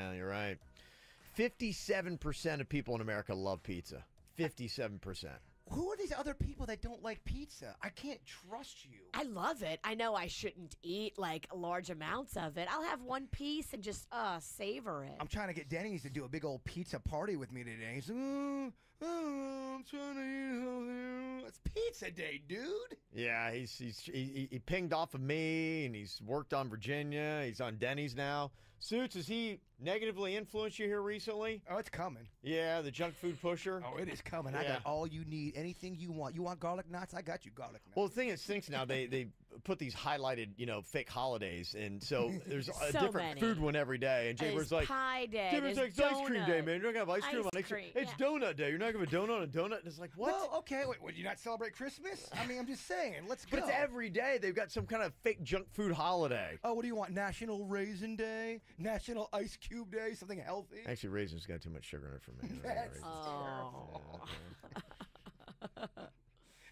Yeah, you're right. 57% of people in America love pizza. 57%. Who are these other people that don't like pizza? I can't trust you. I love it. I know I shouldn't eat like large amounts of it. I'll have one piece and just savor it. I'm trying to get Denny's to do a big old pizza party with me today. He's like, I'm trying to eat healthy. It's pizza day, dude. Yeah, he pinged off of me, and he's worked on Virginia. He's on Denny's now. Suits, has he negatively influenced you here recently? Oh, it's coming. Yeah, the junk food pusher. Oh, it is coming. Yeah. I got all you need. Anything you want. You want garlic knots? I got you garlic knots. Well, the thing is, stinks now. They put these highlighted, fake holidays, and so there's a So different many. food one every day. And Jaybir's like, Pie day. Jaybir's like, it's ice cream day, man. You're not gonna have ice cream on Ice cream, It's yeah. donut day. You're not gonna have a donut on a donut. And it's like, what? Well, okay. Wait, would you not celebrate Christmas? I mean, I'm just saying. Let's go. But it's every day. They've got some kind of fake junk food holiday. Oh, what do you want? National Raisin Day? National Ice Cube Day? Something healthy? Actually, raisins got too much sugar in it for me. That's Oh.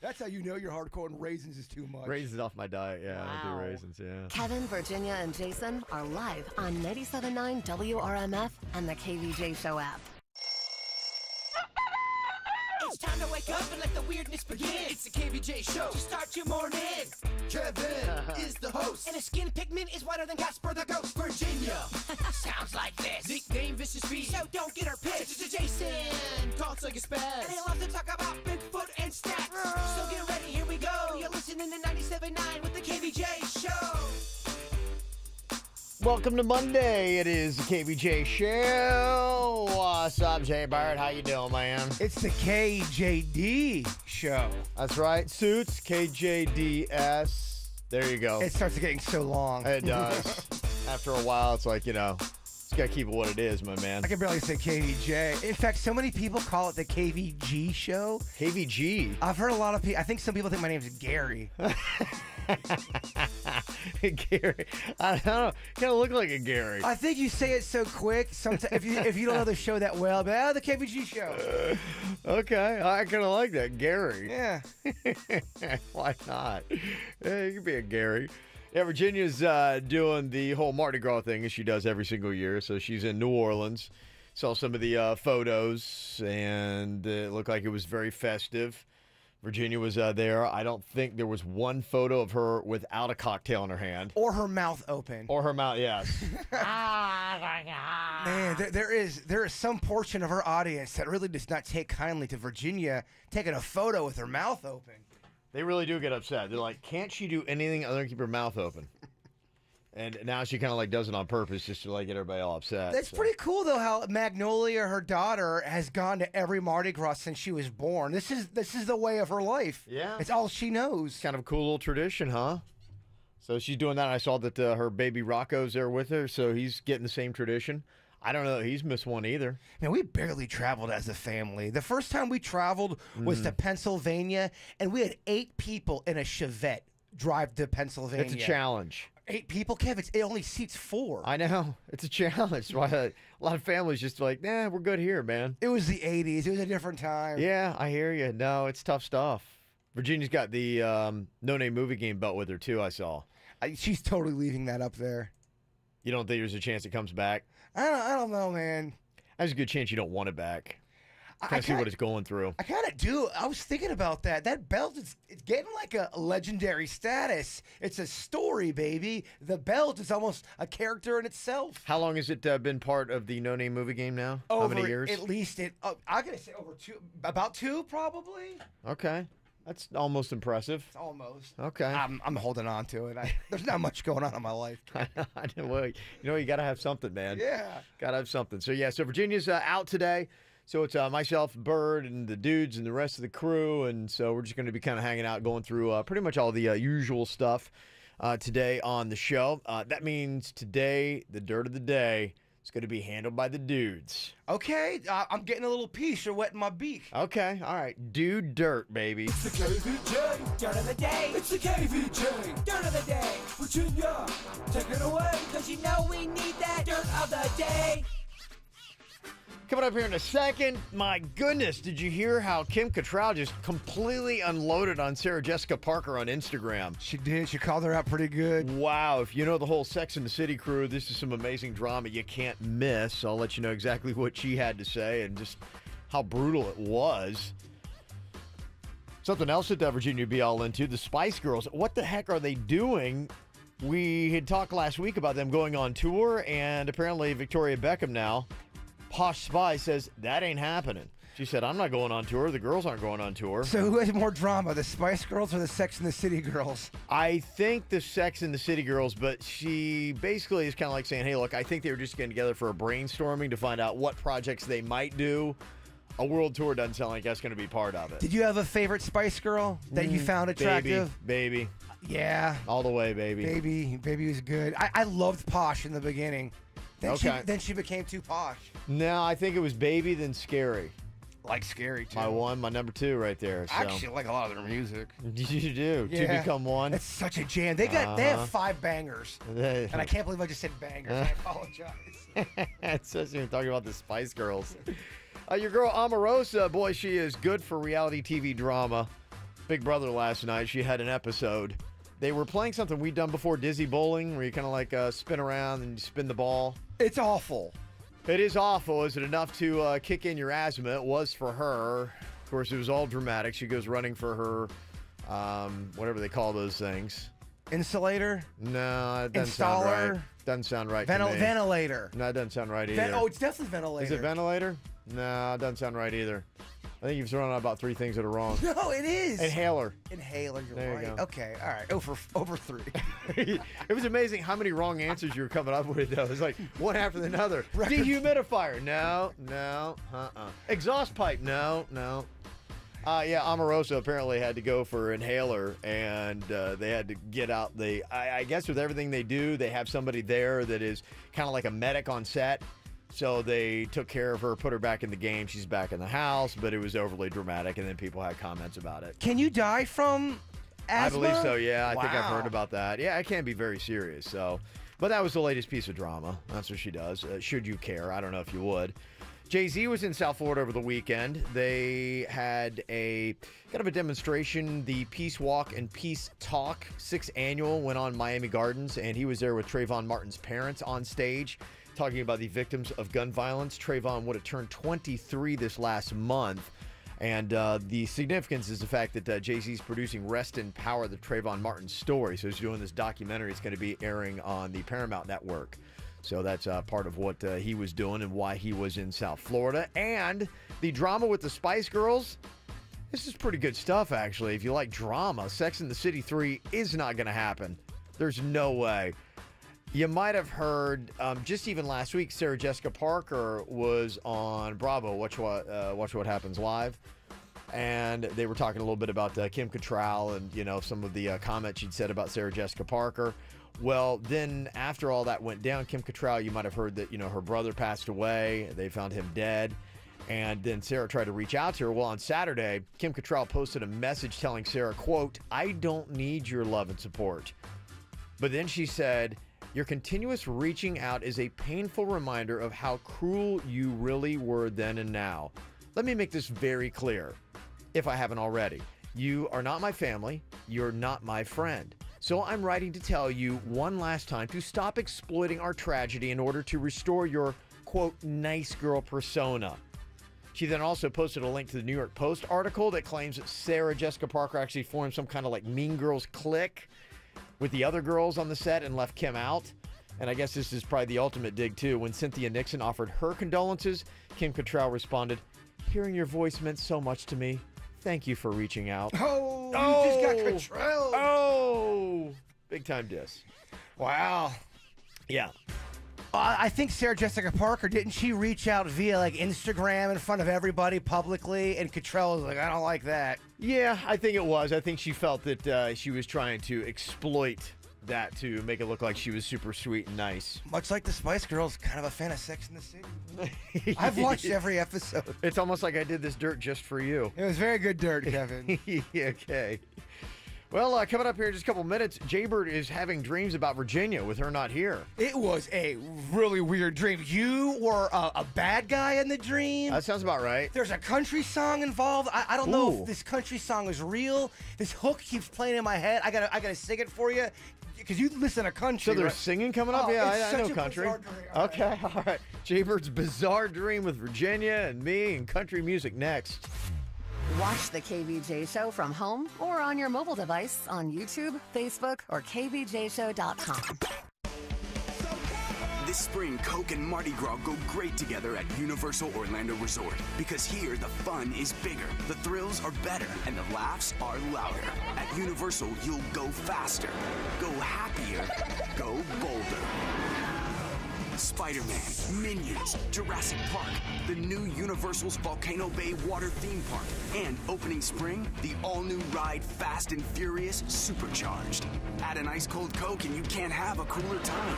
That's how you know you're hardcore and raisins is too much. Raisins off my diet. Yeah, I do Wow. raisins. Yeah. Kevin, Virginia, and Jason are live on 97.9 WRMF and the KVJ Show app. It's time to wake up and let the weirdness begin. It's the KVJ show to start your morning. Kevin is the host, and his skin pigment is whiter than Casper the Ghost. Virginia sounds like this. Nickname Vicious Bee, so don't get her pissed. It's Jason, talks like a spaz, and they love to talk about Bigfoot and stats. So get ready, here we go. You're listening to 97.9 with the KVJ show. Welcome to Monday. It is the KVJ Show. What's up, Jaybird? How you doing, man? It's the KJD show. That's right. Suits, KJDS. There you go. It starts getting so long. It does. After a while, it's like, just got to keep it what it is, my man. I can barely say KVJ. In fact, so many people call it the KVG show. KVG. I've heard a lot of people. I think some people think my name is Gary. Gary. I don't know. Kind of look like a Gary. I think you say it so quick. Sometimes, if you don't know the show that well, but the KVG show. Okay. I kind of like that. Gary. Yeah. Why not? Yeah, you can be a Gary. Yeah, Virginia's doing the whole Mardi Gras thing as she does every single year. So she's in New Orleans. Saw some of the photos, and it looked like it was very festive. Virginia was there. I don't think there was one photo of her without a cocktail in her hand. Or her mouth open. Or her mouth, yes. Man, there is some portion of our audience that really does not take kindly to Virginia taking a photo with her mouth open. They really do get upset. They're like, can't she do anything other than keep her mouth open? And now she kind of like does it on purpose just to like get everybody all upset. That's pretty cool though. How Magnolia, her daughter, has gone to every Mardi Gras since she was born. This is the way of her life. Yeah, it's all she knows. Kind of a cool little tradition, huh? So she's doing that. I saw that her baby Rocco's there with her, so he's getting the same tradition. I don't know. He's missed one either. Man, we barely traveled as a family. The first time we traveled was to Pennsylvania, and we had 8 people in a Chevette drive to Pennsylvania. It's a challenge. 8 people, Kev. It only seats 4. I know. It's a challenge. Why a lot of families just like, nah, we're good here, man. It was the 80s. It was a different time. Yeah, I hear you. No, it's tough stuff. Virginia's got the no-name movie game belt with her, too, I saw. She's totally leaving that up there. You don't think there's a chance it comes back? I don't know, man. There's a good chance you don't want it back. Kind of see what it's going through. I kind of do. I was thinking about that. That belt is it's getting like a legendary status. It's a story, baby. The belt is almost a character in itself. How long has it been part of the no-name movie game now? How many years? At least I'm gonna say about 2, probably. Okay, that's almost impressive. It's almost. Okay, I'm holding on to it. There's not much going on in my life. I know. You got to have something, man. Yeah, got to have something. So yeah, so Virginia's out today. So it's myself, Bird, and the dudes and the rest of the crew. And so we're just going to be kind of hanging out, going through pretty much all the usual stuff today on the show. That means today, the dirt of the day, is going to be handled by the dudes. Okay, I'm getting a little piece. You're wetting my beak. Okay, all right. Dude dirt, baby. It's the KVJ dirt of the day. It's the KVJ dirt of the day. Virginia, take it away. Cause you know we need that dirt of the day. Coming up here in a second, my goodness, did you hear how Kim Cattrall just completely unloaded on Sarah Jessica Parker on Instagram? She did. She called her out pretty good. Wow, if you know the whole Sex and the City crew, this is some amazing drama you can't miss. I'll let you know exactly what she had to say and just how brutal it was. Something else that Virginia would be all into, the Spice Girls. What the heck are they doing? We had talked last week about them going on tour, and apparently Victoria Beckham now, Posh Spice, says that ain't happening. She said, I'm not going on tour. The girls aren't going on tour. So who has more drama, the Spice Girls or the Sex and the City girls? I think the Sex and the City girls, but she basically is kind of like saying, hey, look, I think they were just getting together for a brainstorming to find out what projects they might do. A world tour doesn't sound like that's going to be part of it. Did you have a favorite Spice Girl that you found attractive? Baby. Yeah. All the way, baby. Baby was good. I loved Posh in the beginning. Then she became too posh. No, I think it was Baby, then Scary. Like Scary, too. My one, my number two right there. So. I actually like a lot of their music. You do. Yeah. To Become One. It's such a jam. They have 5 bangers. And I can't believe I just said bangers. I apologize. It's just even talking about the Spice Girls. Your girl Omarosa, boy, she is good for reality TV drama. Big Brother last night, she had an episode. They were playing something we'd done before, Dizzy Bowling, where you kind of like spin around and you spin the ball. It's awful. It is awful. Is it enough to kick in your asthma? It was for her. Of course, it was all dramatic. She goes running for her, whatever they call those things. Insulator? No, it doesn't sound right. Doesn't sound right to me. Ventilator. No, it doesn't sound right either. It's definitely ventilator. Is it ventilator? No, it doesn't sound right either. I think you've thrown out about 3 things that are wrong. No, it is. Inhaler. Inhaler, you're there right. You go. Okay, all right. Over 3. It was amazing how many wrong answers you were coming up with, though. It's like one after another. Dehumidifier. No. Exhaust pipe. No. Yeah, Omarosa apparently had to go for inhaler, and they had to get out I guess with everything they do, they have somebody there that is kind of like a medic on set. So they took care of her, put her back in the game. She's back in the house, but it was overly dramatic, and then people had comments about it. Can you die from asthma? I believe so, yeah. Wow. I think I've heard about that. Yeah, it can be very serious. So, but that was the latest piece of drama. That's what she does. Should you care? I don't know if you would. Jay-Z was in South Florida over the weekend. They had a kind of a demonstration. The Peace Walk and Peace Talk 6th annual went on Miami Gardens, and he was there with Trayvon Martin's parents on stage, talking about the victims of gun violence. Trayvon would have turned 23 this last month. And the significance is the fact that Jay-Z's producing Rest in Power, the Trayvon Martin story. So he's doing this documentary. It's going to be airing on the Paramount Network. So that's part of what he was doing and why he was in South Florida. And the drama with the Spice Girls, this is pretty good stuff, actually. If you like drama, Sex and the City 3 is not going to happen. There's no way. You might have heard, just even last week, Sarah Jessica Parker was on Bravo, Watch What Happens Live. And they were talking a little bit about Kim Cattrall and, you know, some of the comments she'd said about Sarah Jessica Parker. Well, then after all that went down, Kim Cattrall, you might have heard that, you know, her brother passed away. They found him dead. And then Sarah tried to reach out to her. Well, on Saturday, Kim Cattrall posted a message telling Sarah, quote, "I don't need your love and support." But then she said, "Your continuous reaching out is a painful reminder of how cruel you really were then and now. Let me make this very clear, if I haven't already. You are not my family. You're not my friend. So I'm writing to tell you one last time to stop exploiting our tragedy in order to restore your, quote, nice girl persona." She then also posted a link to the New York Post article that claims that Sarah Jessica Parker actually formed some kind of like Mean Girls clique with the other girls on the set and left Kim out. And I guess this is probably the ultimate dig, too. When Cynthia Nixon offered her condolences, Kim Cattrall responded, "Hearing your voice meant so much to me. Thank you for reaching out." Oh, you just got Cattrall. Oh, big time diss. Wow. Yeah. I think Sarah Jessica Parker, didn't she reach out via like Instagram in front of everybody publicly? And Cattrall was like, "I don't like that." Yeah, I think it was. I think she felt that she was trying to exploit that to make it look like she was super sweet and nice. Much like the Spice Girls, kind of a fan of Sex and the City. I've watched every episode. It's almost like I did this dirt just for you. It was very good dirt, Kevin. Okay. Well, coming up here in just a couple minutes, Jaybird is having dreams about Virginia with her not here. It was a really weird dream. You were a bad guy in the dream. That sounds about right. There's a country song involved. I don't know Ooh. if this country song is real. This hook keeps playing in my head. I gotta sing it for you because you listen to country. So there's right? singing coming up? Oh, Yeah, it's I such know a country. bizarre dream. All right. Okay, all right. Jaybird's bizarre dream with Virginia and me and country music next. Watch the KVJ Show from home or on your mobile device on YouTube, Facebook, or kvjshow.com. This spring, Coke and Mardi Gras go great together at Universal Orlando Resort. Because here, the fun is bigger, the thrills are better, and the laughs are louder. At Universal, you'll go faster, go happier, go bolder. Spider-Man, Minions, Jurassic Park, the new Universal's Volcano Bay Water Theme Park, and opening spring, the all-new ride Fast and Furious Supercharged. Add an ice-cold Coke and you can't have a cooler time.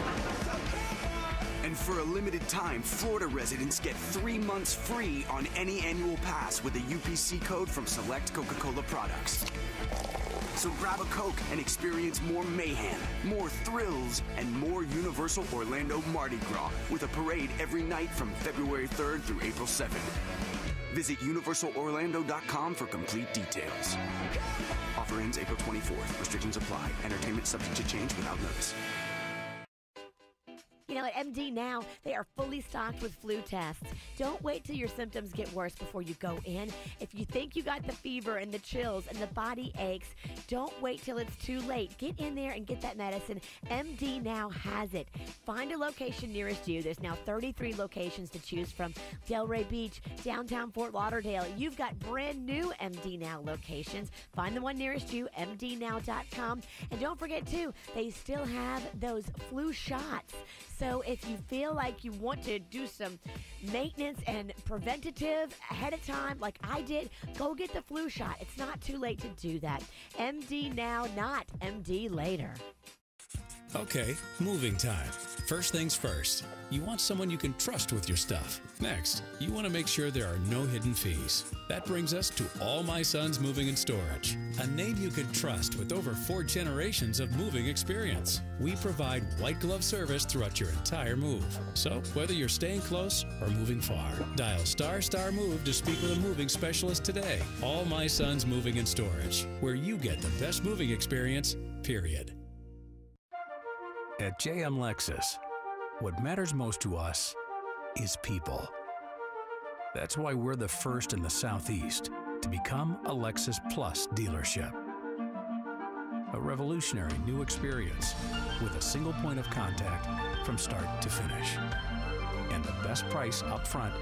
And for a limited time, Florida residents get 3 months free on any annual pass with a UPC code from select Coca-Cola products. So grab a Coke and experience more mayhem, more thrills, and more Universal Orlando Mardi Gras with a parade every night from February 3rd through April 7th. Visit universalorlando.com for complete details. Offer ends April 24th. Restrictions apply. Entertainment subject to change without notice. You know, at MD Now, they are fully stocked with flu tests. Don't wait till your symptoms get worse before you go in. If you think you got the fever and the chills and the body aches, don't wait till it's too late. Get in there and get that medicine. MD Now has it. Find a location nearest you. There's now 33 locations to choose from. Delray Beach, downtown Fort Lauderdale. You've got brand new MD Now locations. Find the one nearest you, mdnow.com. And don't forget, too, they still have those flu shots. So if you feel like you want to do some maintenance and preventative ahead of time, like I did, go get the flu shot. It's not too late to do that. MD now, not MD later. Okay, moving time. First things first, you want someone you can trust with your stuff. Next, you want to make sure there are no hidden fees. That brings us to All My Sons Moving and Storage, a name you can trust with over 4 generations of moving experience. We provide white glove service throughout your entire move. So whether you're staying close or moving far, dial ** move to speak with a moving specialist today. All My Sons Moving and Storage, where you get the best moving experience, period. At JM Lexus, what matters most to us is people. That's why we're the first in the Southeast to become a Lexus Plus dealership. A revolutionary new experience with a single point of contact from start to finish. And the best price up front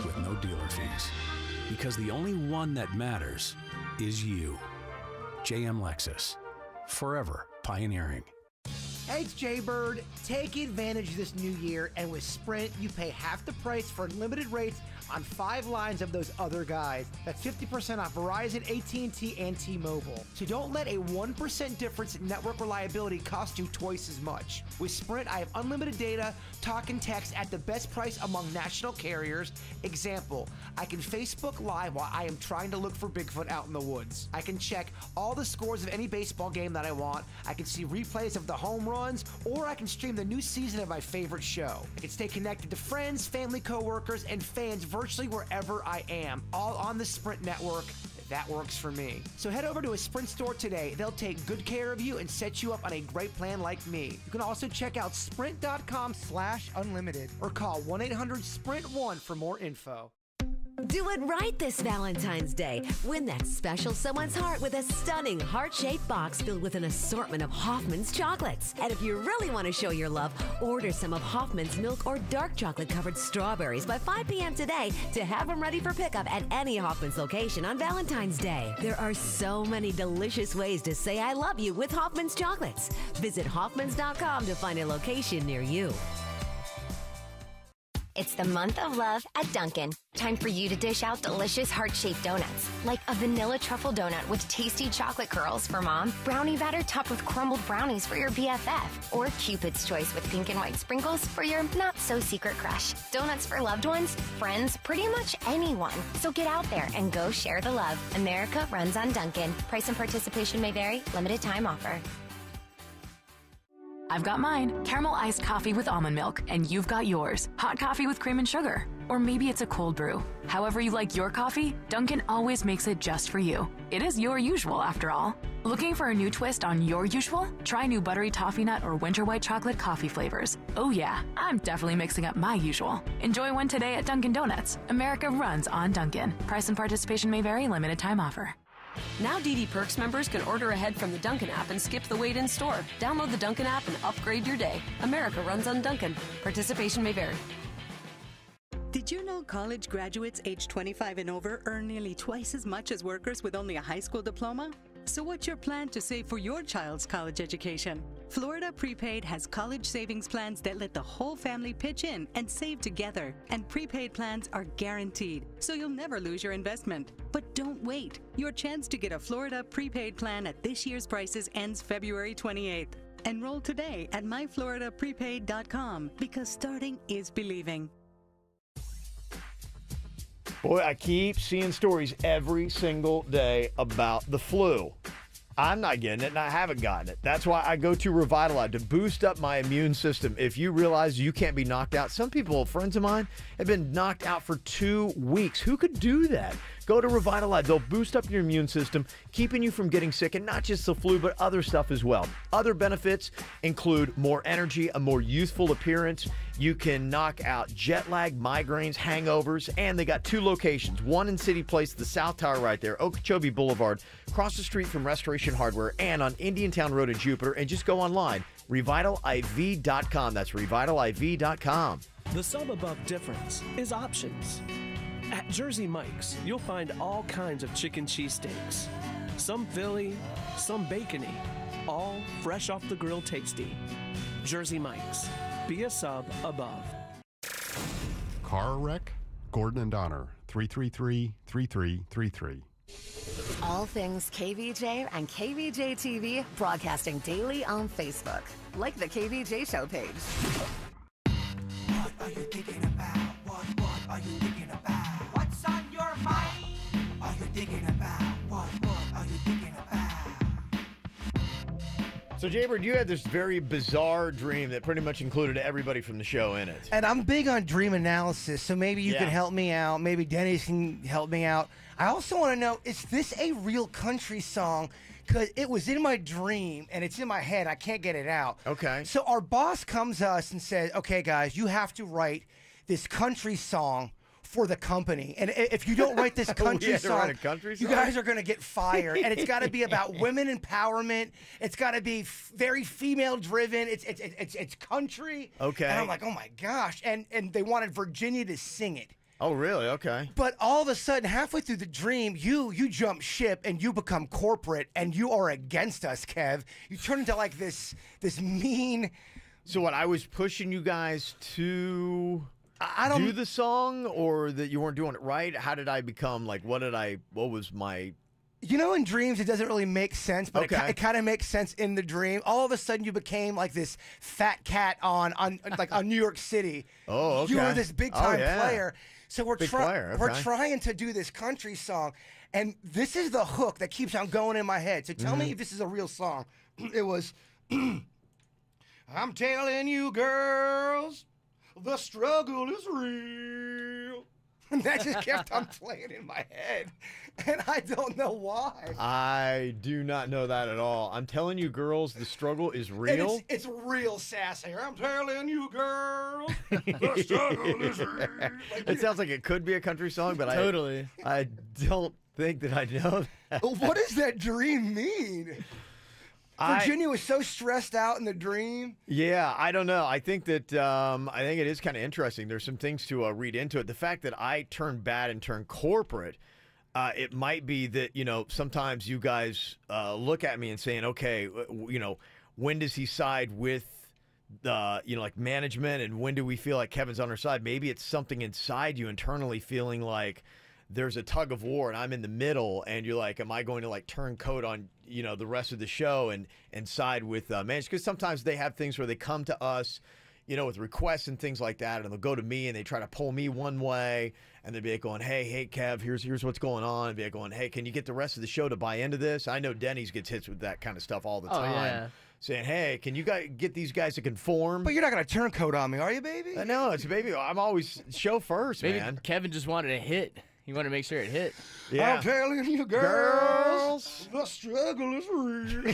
with no dealer fees. Because the only one that matters is you. JM Lexus, forever pioneering. Hey, it's Jaybird. Take advantage this new year, and with Sprint, you pay half the price for unlimited rates on 5 lines of those other guys. That's 50% off Verizon, AT&T, and T-Mobile. So don't let a 1% difference in network reliability cost you twice as much. With Sprint, I have unlimited data, talk and text at the best price among national carriers. Example, I can Facebook Live while I am trying to look for Bigfoot out in the woods. I can check all the scores of any baseball game that I want. I can see replays of the home runs, or I can stream the new season of my favorite show. I can stay connected to friends, family, coworkers, and fans virtually wherever I am, all on the Sprint network. That works for me. So head over to a Sprint store today. They'll take good care of you and set you up on a great plan like me. You can also check out sprint.com/unlimited or call 1-800-SPRINT1 for more info. Do it right this Valentine's Day. Win that special someone's heart with a stunning heart-shaped box filled with an assortment of Hoffman's chocolates. And if you really want to show your love, order some of Hoffman's milk or dark chocolate-covered strawberries by 5 p.m. today to have them ready for pickup at any Hoffman's location on Valentine's Day. There are so many delicious ways to say I love you with Hoffman's chocolates. Visit Hoffmans.com to find a location near you. It's the month of love at Dunkin'. Time for you to dish out delicious heart-shaped donuts, like a vanilla truffle donut with tasty chocolate curls for mom, brownie batter topped with crumbled brownies for your BFF, or Cupid's choice with pink and white sprinkles for your not-so-secret crush. Donuts for loved ones, friends, pretty much anyone. So get out there and go share the love. America runs on Dunkin'. Price and participation may vary. Limited time offer. I've got mine. Caramel iced coffee with almond milk, and you've got yours. Hot coffee with cream and sugar. Or maybe it's a cold brew. However you like your coffee, Dunkin' always makes it just for you. It is your usual, after all. Looking for a new twist on your usual? Try new buttery toffee nut or winter white chocolate coffee flavors. Oh yeah, I'm definitely mixing up my usual. Enjoy one today at Dunkin' Donuts. America runs on Dunkin'. Price and participation may vary. Limited time offer. Now DD Perks members can order ahead from the Dunkin' app and skip the wait in store. Download the Dunkin' app and upgrade your day. America runs on Dunkin'. Participation may vary. Did you know college graduates age 25 and over earn nearly twice as much as workers with only a high school diploma? So what's your plan to save for your child's college education? Florida Prepaid has college savings plans that let the whole family pitch in and save together. And prepaid plans are guaranteed, so you'll never lose your investment. But don't wait. Your chance to get a Florida Prepaid plan at this year's prices ends February 28th. Enroll today at myfloridaprepaid.com because starting is believing. Boy, I keep seeing stories every single day about the flu. I'm not getting it, and I haven't gotten it. That's why I go to Revitalize to boost up my immune system. If you realize you can't be knocked out, some people, friends of mine, have been knocked out for 2 weeks. Who could do that? Go to Revitalize. They'll boost up your immune system, keeping you from getting sick, and not just the flu, but other stuff as well. Other benefits include more energy, a more youthful appearance. You can knock out jet lag, migraines, hangovers, and they got 2 locations. One in City Place, the South Tower right there, Okeechobee Boulevard, across the street from Restoration Hardware, and on Indiantown Road in Jupiter. And just go online, revitaliv.com. That's revitaliv.com. The sum above difference is options. At Jersey Mike's, you'll find all kinds of chicken cheesesteaks. Some Philly, some bacony, all fresh off the grill tasty. Jersey Mike's. Be a sub above. Car wreck? Gordon and Donner, 333-3333. All things KVJ and KVJ TV broadcasting daily on Facebook. Like the KVJ Show page. What are you thinking about? What are you thinking about? What's on your mind? Are you thinking about? What are you thinking about? So, Jaybird, you had this very bizarre dream that pretty much included everybody from the show in it. And I'm big on dream analysis, so maybe you can help me out. Maybe Denny's can help me out. I also want to know, is this a real country song? Because it was in my dream, and it's in my head. I can't get it out. Okay. So our boss comes to us and says, okay, guys, you have to write this country song for the company. And if you don't write this country song, you guys are going to get fired. And it's got to be about women empowerment. It's got to be very female driven. It's country. Okay. And I'm like, oh my gosh. And they wanted Virginia to sing it. Oh, really? Okay. But all of a sudden, halfway through the dream, you jump ship and you become corporate and you are against us, Kev. You turn into like this mean. So what? I was pushing you guys to do the song, or that you weren't doing it right? How did I become like? What was my? You know, in dreams, it doesn't really make sense, but it kind of makes sense in the dream. All of a sudden, you became like this fat cat on New York City. Oh, okay. You were this big time player. So we're trying to do this country song, and this is the hook that keeps on going in my head. So tell me if this is a real song. It was, I'm telling you, girls, the struggle is real. And that just kept on playing in my head. And I don't know why. I do not know that at all. I'm telling you, girls, the struggle is real. And it's real sassy. I'm telling you, girls, the struggle is real. It sounds like it could be a country song, but totally. I don't think that I know that. What does that dream mean? Virginia was so stressed out in the dream. Yeah, I don't know. I think that I think it is kind of interesting. There's some things to read into it. The fact that I turned bad and turned corporate, it might be that, sometimes you guys look at me and saying, okay, when does he side with like management, and when do we feel like Kevin's on our side? Maybe it's something inside you internally feeling like there's a tug of war and I'm in the middle, and you're like, am I going to like turn coat on, the rest of the show and side with management? Because sometimes they have things where they come to us, with requests and things like that, and they'll go to me and they try to pull me one way, and they'll be like going, hey, Kev, here's what's going on. And be like going, hey, can you get the rest of the show to buy into this? I know Denny's gets hits with that kind of stuff all the time. Yeah. Saying, hey, can you guys get these guys to conform? But you're not going to turn coat on me, are you, baby? No, it's baby. I'm always show first, Maybe man. Kevin just wanted a hit. He wanted to make sure it hit. Yeah. I'm telling you, girls, the struggle is real. I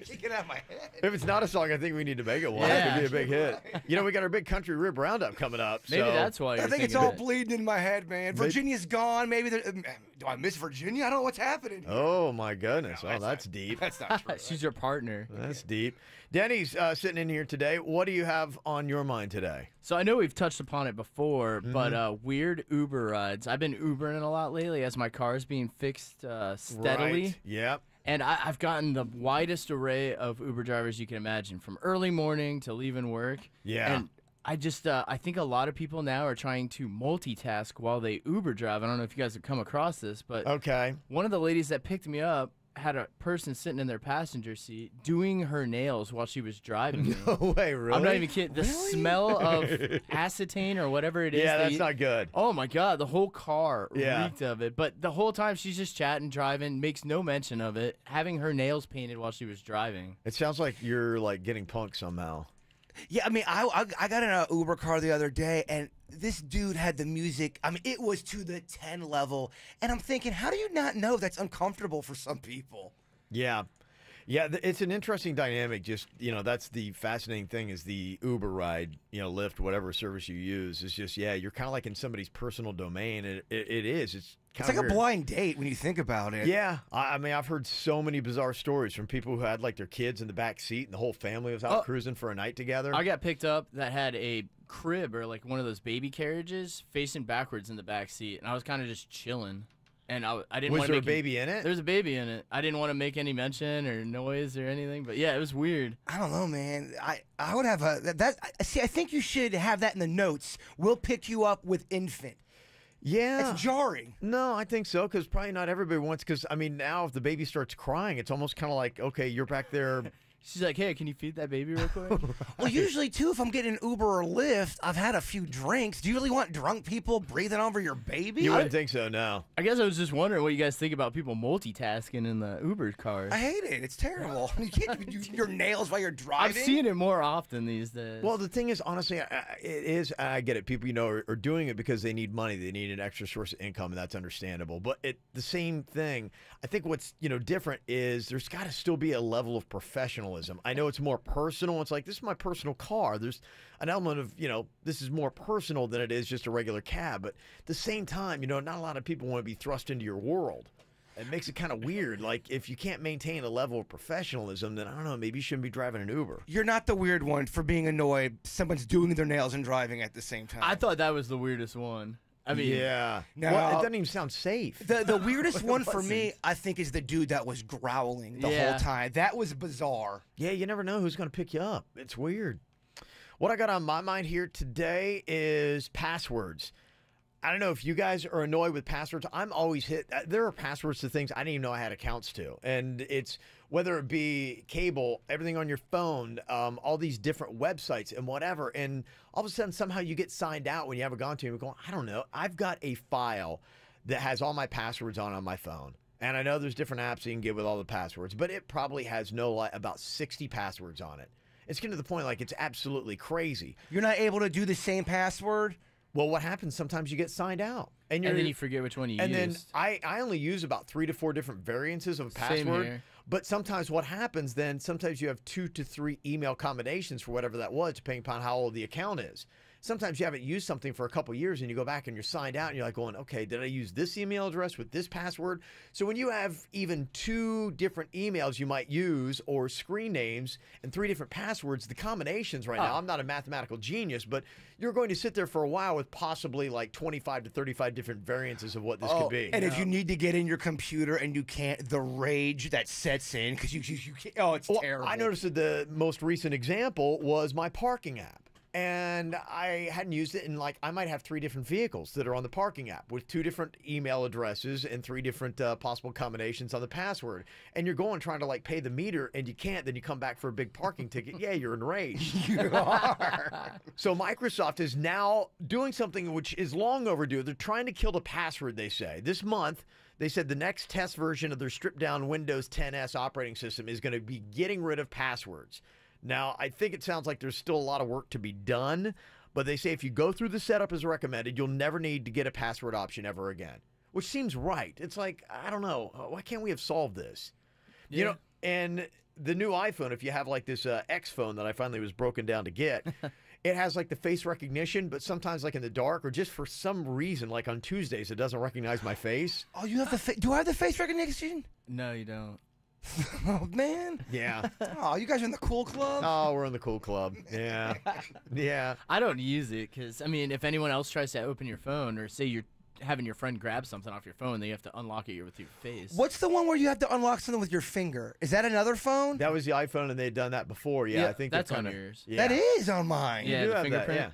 can't get out of my head. If it's not a song, I think we need to make it one. Yeah. It could be a big hit. We got our big country rib roundup coming up. Maybe so. that's why you're I think it's all bleeding in my head, man. Virginia's gone. Maybe do I miss Virginia? I don't know what's happening. Oh, my goodness. No, that's deep. That's not true. She's your partner. That's deep. Denny's sitting in here today. What do you have on your mind today? So I know we've touched upon it before, but weird Uber rides. I've been Ubering a lot lately as my car's being fixed steadily. Right. Yep. And I've gotten the widest array of Uber drivers you can imagine, from early morning to leaving work. Yeah. And I just I think a lot of people now are trying to multitask while they Uber drive. I don't know if you guys have come across this, but okay. One of the ladies that picked me up had a person sitting in their passenger seat doing her nails while she was driving me. No way, really? I'm not even kidding. The smell of acetane or whatever it is. Yeah, that's not good. Oh, my God. The whole car Yeah. reeked of it. But the whole time she's just chatting, driving, makes no mention of it, having her nails painted while she was driving. It sounds like you're like getting punked somehow. Yeah, I mean, I got in an Uber car the other day, and this dude had the music. I mean, it was to the 10 level. And I'm thinking, how do you not know that's uncomfortable for some people? Yeah. Yeah, it's an interesting dynamic. Just, that's the fascinating thing is the Uber ride, Lyft, whatever service you use. It's just, you're kind of like in somebody's personal domain. It is. It's like weird. A blind date when you think about it. Yeah. I mean, I've heard so many bizarre stories from people who had like their kids in the back seat and the whole family was out cruising for a night together. I got picked up that had a crib or like one of those baby carriages facing backwards in the back seat, and I was kind of just chilling. And I didn't. Was there a baby in it? There's a baby in it. I didn't want to make any mention or noise or anything, but yeah, it was weird. I don't know, man. I would have see. I think you should have that in the notes. We'll pick you up with infant. Yeah. It's jarring. No, I think so, because probably not everybody wants, because, I mean, now if the baby starts crying, it's almost kind of like, okay, you're back there. She's like, hey, can you feed that baby real quick? Well, usually, too, if I'm getting Uber or Lyft, I've had a few drinks. Do you really want drunk people breathing over your baby? You wouldn't think so, no. I guess I was just wondering what you guys think about people multitasking in the Uber cars. I hate it. It's terrible. You can't do your nails while you're driving. I've seen it more often these days. Well, the thing is, honestly, it is, I get it. People, are doing it because they need money. They need an extra source of income, and that's understandable. But the same thing, I think what's, different is there's got to still be a level of professionalism. I know it's more personal. It's like, this is my personal car. There's an element of, this is more personal than it is just a regular cab. But at the same time, not a lot of people want to be thrust into your world. It makes it kind of weird. Like, if you can't maintain a level of professionalism, then I don't know, maybe you shouldn't be driving an Uber. You're not the weird one for being annoyed someone's doing their nails and driving at the same time. I thought that was the weirdest one. I mean, yeah. No, well, it doesn't even sound safe. The weirdest one for me, I think, is the dude that was growling the whole time. That was bizarre. Yeah, you never know who's going to pick you up. It's weird. What I got on my mind here today is passwords. I don't know if you guys are annoyed with passwords. I'm always hit. There are passwords to things I didn't even know I had accounts to. And it's whether it be cable, everything on your phone, all these different websites and whatever. And all of a sudden, somehow you get signed out when you haven't gone to them. You're going, I don't know. I've got a file that has all my passwords on my phone. And I know there's different apps you can get with all the passwords, but it probably has about 60 passwords on it. It's getting to the point like it's absolutely crazy. You're not able to do the same password? Well, what happens sometimes you get signed out. And then you forget which one you used. And then I only use about 3 to 4 different variances of a Same password. here. But sometimes what happens then, sometimes you have 2 to 3 email combinations for whatever that was, depending upon how old the account is. sometimes you haven't used something for a couple years and you go back and you're signed out and you're like going, okay, did I use this email address with this password? So when you have even 2 different emails you might use or screen names and 3 different passwords, the combinations right now, I'm not a mathematical genius, but you're going to sit there for a while with possibly like 25 to 35 different variances of what this could be. And if you need to get in your computer and you can't, the rage that sets in because you can't, oh, it's terrible. I noticed that the most recent example was my parking app. And I hadn't used it in I might have 3 different vehicles that are on the parking app with 2 different email addresses and 3 different possible combinations on the password. And you're going trying to pay the meter and you can't. Then you come back for a big parking ticket. Yeah, you're enraged. You are. So Microsoft is now doing something which is long overdue. They're trying to kill the password, they say. This month, they said the next test version of their stripped-down Windows 10s operating system is going to be getting rid of passwords. Now, I think it sounds like there's still a lot of work to be done, but they say if you go through the setup as recommended, you'll never need to get a password option ever again, which seems right. It's like, I don't know, why can't we have solved this? Yeah. You know, and the new iPhone, if you have this X phone that I finally was broken down to get, it has the face recognition, but sometimes in the dark or just for some reason, on Tuesdays, it doesn't recognize my face. Oh, you have the do I have the face recognition? No, you don't. Oh, man. Yeah. Oh, you guys are in the cool club? Oh, we're in the cool club. Yeah. Yeah. I don't use it because, I mean, if anyone else tries to open your phone or say you're having your friend grab something off your phone, then you have to unlock it with your face. What's the one where you have to unlock something with your finger? Is that another phone? That was the iPhone, and they'd done that before. Yeah, I think that's on yours. Yeah. That is on mine. Yeah, you the have fingerprint. that,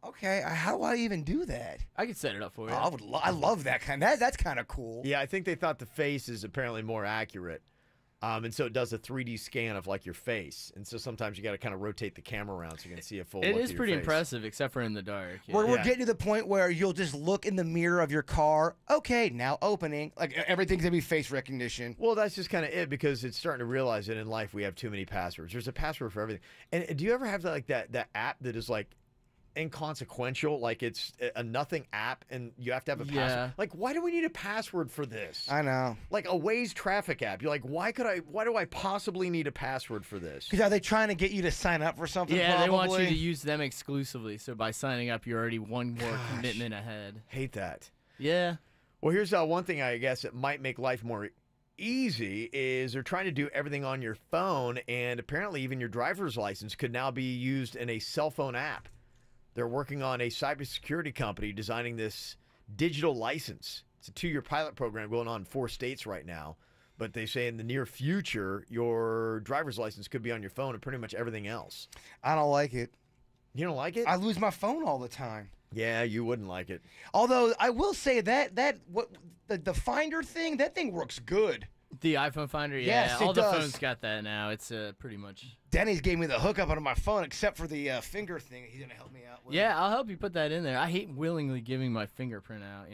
yeah. Okay, how do I even do that? I could set it up for you. Oh, I love that kind. That's kind of cool. Yeah, I think they thought the face is apparently more accurate. And so it does a 3D scan of your face. And so sometimes you got to kind of rotate the camera around so you can see a full look It of is your pretty face. impressive, except for in the dark. Yeah. We're getting to the point where you'll just look in the mirror of your car. Okay, now opening. Everything's going to be face recognition. Well, that's just kind of it because it's starting to realize that in life we have too many passwords. There's a password for everything. And do you ever have that app that is inconsequential, it's a nothing app and you have to have a password? Why do we need a password for this? I know. A Waze traffic app. You're like, why do I possibly need a password for this? Because are they trying to get you to sign up for something? Yeah, probably? they want you to use them exclusively. So by signing up, you're already one more commitment ahead. Hate that. Yeah. Well, here's one thing I guess that might make life more easy is they're trying to do everything on your phone, and apparently even your driver's license could now be used in a cell phone app. They're working on a cybersecurity company designing this digital license. It's a 2-year pilot program going on in 4 states right now. But they say in the near future, your driver's license could be on your phone and pretty much everything else. I don't like it. You don't like it? I lose my phone all the time. Yeah, you wouldn't like it. Although I will say the Finder thing, that thing works good. The iPhone Finder, Yes, all it the does. phones got that now. It's pretty much. Denny's gave me the hookup on my phone, except for the finger thing. He's gonna help me out with. Yeah, I'll help you put that in there. I hate willingly giving my fingerprint out.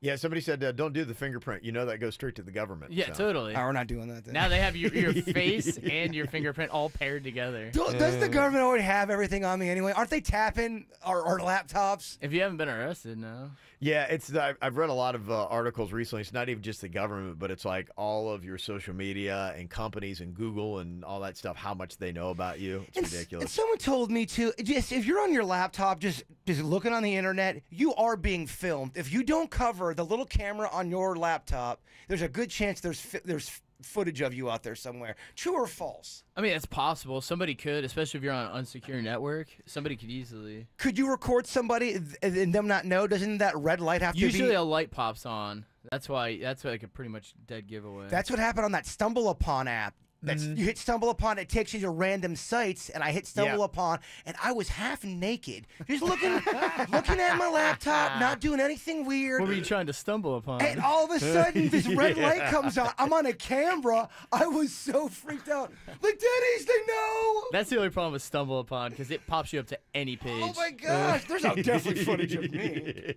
Yeah, somebody said don't do the fingerprint. You know that goes straight to the government. Yeah, so. totally. Oh, we're not doing that then. Now they have your face and your fingerprint all paired together. Does the government already have everything on me anyway? Aren't they tapping our laptops? If you haven't been arrested, no. Yeah, I've read a lot of articles recently. It's not even just the government, but it's all of your social media and companies and Google and all that stuff, how much they know about you. It's ridiculous. And someone told me too, just if you're on your laptop, just looking on the internet, you are being filmed. If you don't cover the little camera on your laptop, there's a good chance there's footage of you out there somewhere. True or false? I mean, it's possible. Somebody could, especially if you're on an unsecure network. Somebody could easily. Could you record somebody and them not know? Doesn't that red light have to be? Usually a light pops on. That's like a pretty much dead giveaway. That's what happened on that Stumble Upon app. You hit Stumble Upon, it takes you to random sites, and I hit Stumble Upon, and I was half naked, just looking at my laptop, not doing anything weird. What were you trying to stumble upon? And all of a sudden, this red light comes on. I'm on a camera. I was so freaked out. Like, Denny's, they know. That's the only problem with Stumble Upon, because it pops you up to any page. Oh my gosh, there's definitely footage of me.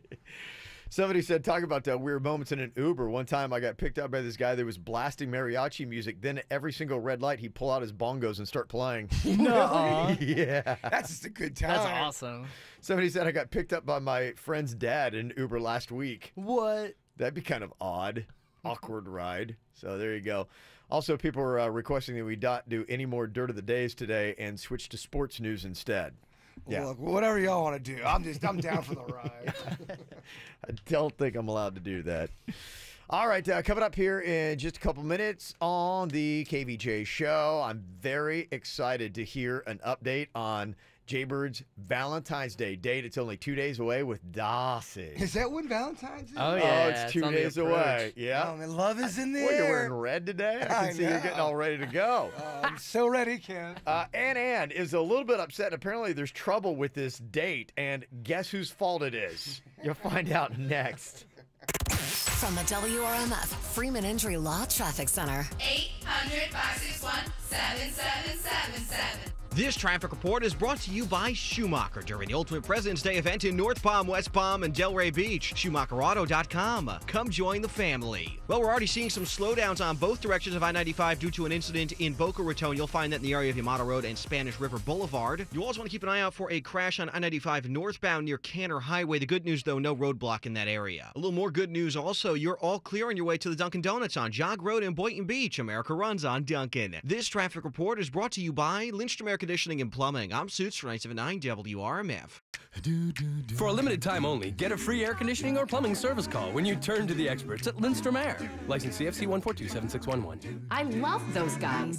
Somebody said, talk about weird moments in an Uber. One time I got picked up by this guy that was blasting mariachi music. Then at every single red light, he'd pull out his bongos and start playing. No. Yeah. That's just a good time. That's awesome. Somebody said I got picked up by my friend's dad in Uber last week. What? That'd be kind of odd. Awkward ride. So there you go. Also, people are requesting that we not do any more Dirt of the Days today and switch to sports news instead. Yeah. Look, whatever y'all want to do, I'm down for the ride. I don't think I'm allowed to do that. All right, coming up here in just a couple minutes on the KVJ show, I'm very excited to hear an update on Jaybird's Valentine's Day date. It's only 2 days away with Darcy. Is that when Valentine's is? Oh, yeah. It's 2 days away. Yeah. Oh, man, love is in the Well, air. you're wearing red today. I can see you're getting all ready to go. I'm so ready, Ken. Ann is a little bit upset. Apparently, there's trouble with this date, and guess whose fault it is? You'll find out next. From the WRMF Freeman Injury Law Traffic Center. 800-561-7777. This traffic report is brought to you by Schumacher during the Ultimate President's Day event in North Palm, West Palm, and Delray Beach. SchumacherAuto.com. Come join the family. Well, we're already seeing some slowdowns on both directions of I-95 due to an incident in Boca Raton. You'll find that in the area of Yamato Road and Spanish River Boulevard. You also want to keep an eye out for a crash on I-95 northbound near Canner Highway. The good news, though, no roadblock in that area. A little more good news also, you're all clear on your way to the Dunkin' Donuts on Jog Road in Boynton Beach. America runs on Dunkin'. This traffic report is brought to you by Lindstrom Air Conditioning and Plumbing. I'm Suits for 979 WRMF. For a limited time only, get a free air conditioning or plumbing service call when you turn to the experts at Lindstrom Air. License CFC 1427611. I love those guys.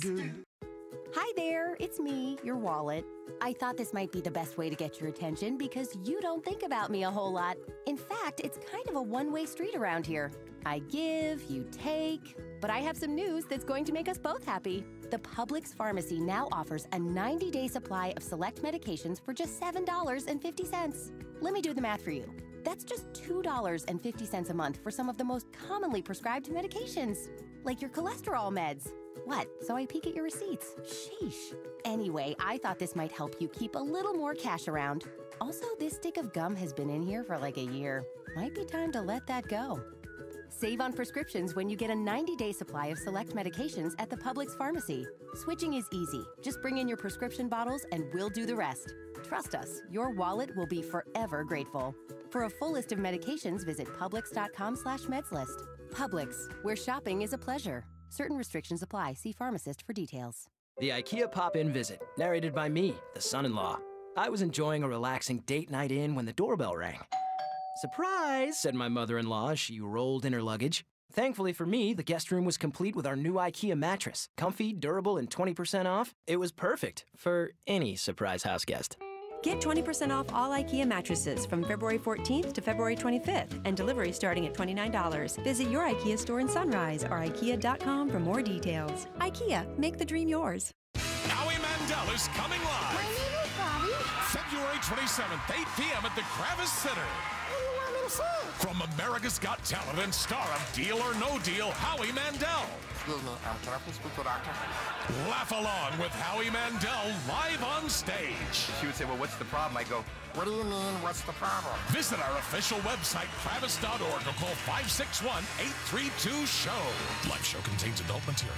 Hi there, it's me, your wallet. I thought this might be the best way to get your attention because you don't think about me a whole lot. In fact, it's kind of a one-way street around here. I give, you take, but I have some news that's going to make us both happy. The Publix Pharmacy now offers a 90-day supply of select medications for just $7.50. Let me do the math for you. That's just $2.50 a month for some of the most commonly prescribed medications, like your cholesterol meds. What? So I peek at your receipts. Sheesh. Anyway, I thought this might help you keep a little more cash around. Also, this stick of gum has been in here for like a year. Might be time to let that go. Save on prescriptions when you get a 90-day supply of select medications at the Publix Pharmacy. Switching is easy. Just bring in your prescription bottles and we'll do the rest. Trust us, your wallet will be forever grateful. For a full list of medications, visit Publix.com/medslist. Publix, where shopping is a pleasure. Certain restrictions apply. See pharmacist for details. The IKEA Pop-In Visit, narrated by me, the son-in-law. I was enjoying a relaxing date night in when the doorbell rang. Surprise, said my mother-in-law as she rolled in her luggage. Thankfully for me, the guest room was complete with our new IKEA mattress. Comfy, durable, and 20% off. It was perfect for any surprise house guest. Get 20% off all IKEA mattresses from February 14th to February 25th and delivery starting at $29. Visit your IKEA store in Sunrise or IKEA.com for more details. IKEA, make the dream yours. Howie Mandel is coming live. My name is Bobby. February 27th, 8 p.m. at the Kravis Center. What do you want me to say? From America's Got Talent and star of Deal or No Deal, Howie Mandel. Excuse me, can I please speak to the doctor? Laugh along with Howie Mandel live on stage. She would say, well, what's the problem? I go, what do you mean, what's the problem? Visit our official website, kravis.org, or call 561-832-SHOW. Live show contains adult material.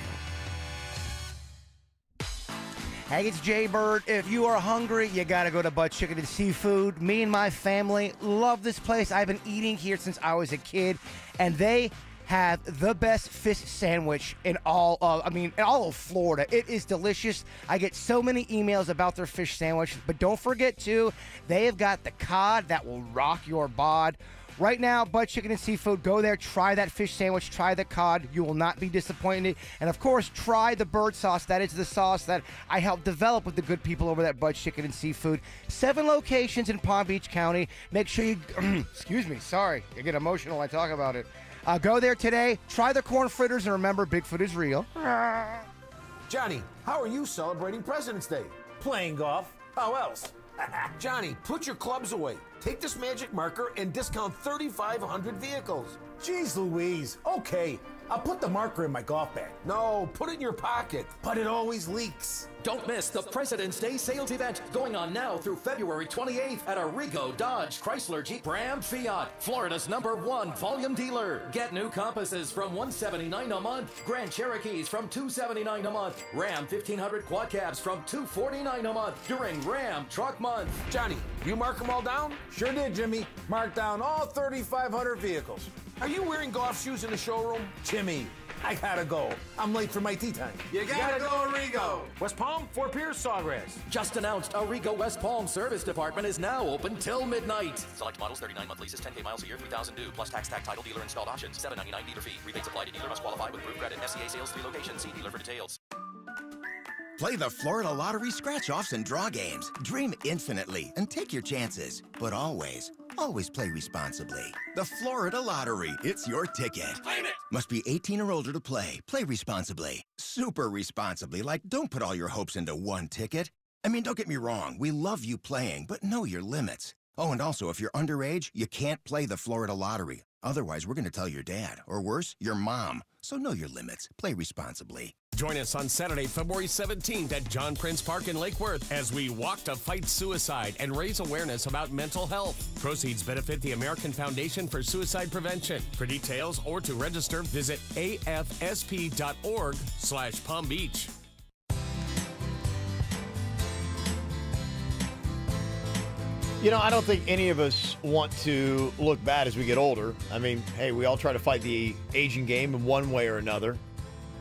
Hey, it's Jaybird. If you are hungry, you got to go to Butt Chicken and Seafood. Me and my family love this place. I've been eating here since I was a kid, and they have the best fish sandwich in all of Florida. It is delicious. I get so many emails about their fish sandwich, but don't forget too, they have got the cod that will rock your bod. Right now, Butt Chicken and Seafood, go there, try that fish sandwich, try the cod. You will not be disappointed. And of course, try the bird sauce. That is the sauce that I helped develop with the good people over at Butt Chicken and Seafood. 7 locations in Palm Beach County. Make sure you, excuse me, sorry, I get emotional when I talk about it. Go there today, try the corn fritters, and remember, Bigfoot is real. Johnny, how are you celebrating President's Day? Playing golf. How else? Johnny, put your clubs away. Take this magic marker and discount 3,500 vehicles. Jeez Louise. Okay, I'll put the marker in my golf bag. No, put it in your pocket. But it always leaks. Don't miss the President's Day sales event going on now through February 28th at Arrigo, Dodge, Chrysler, Jeep, Ram, Fiat, Florida's #1 volume dealer. Get new Compasses from $179 a month, Grand Cherokees from $279 a month, Ram 1500 quad cabs from $249 a month during Ram Truck Month. Johnny, you mark them all down? Sure did, Jimmy. Mark down all 3,500 vehicles. Are you wearing golf shoes in the showroom? Jimmy, I gotta go. I'm late for my tea time. You gotta go, Rigo. West Palm, Fort Pierce, Sawgrass. Just announced, a Rigo West Palm service department is now open till midnight. Select models, 39-month leases, 10K miles a year, 3,000 due, plus tax, tag, title, dealer installed options, $7.99 dealer fee. Rebates apply to dealer, must qualify with approved credit. FCA sales, 3 locations. See dealer for details. Play the Florida Lottery scratch-offs and draw games. Dream infinitely and take your chances. But always play responsibly. The Florida Lottery. It's your ticket. Claim it! Must be 18 or older to play. Play responsibly. Super responsibly. Like, don't put all your hopes into one ticket. I mean, don't get me wrong. We love you playing, but know your limits. Oh, and also, if you're underage, you can't play the Florida Lottery. Otherwise, we're going to tell your dad, or worse, your mom. So know your limits. Play responsibly. Join us on Saturday, February 17th at John Prince Park in Lake Worth as we walk to fight suicide and raise awareness about mental health. Proceeds benefit the American Foundation for Suicide Prevention. For details or to register, visit afsp.org/Palm Beach. You know, I don't think any of us want to look bad as we get older. I mean, hey, we all try to fight the aging game in one way or another.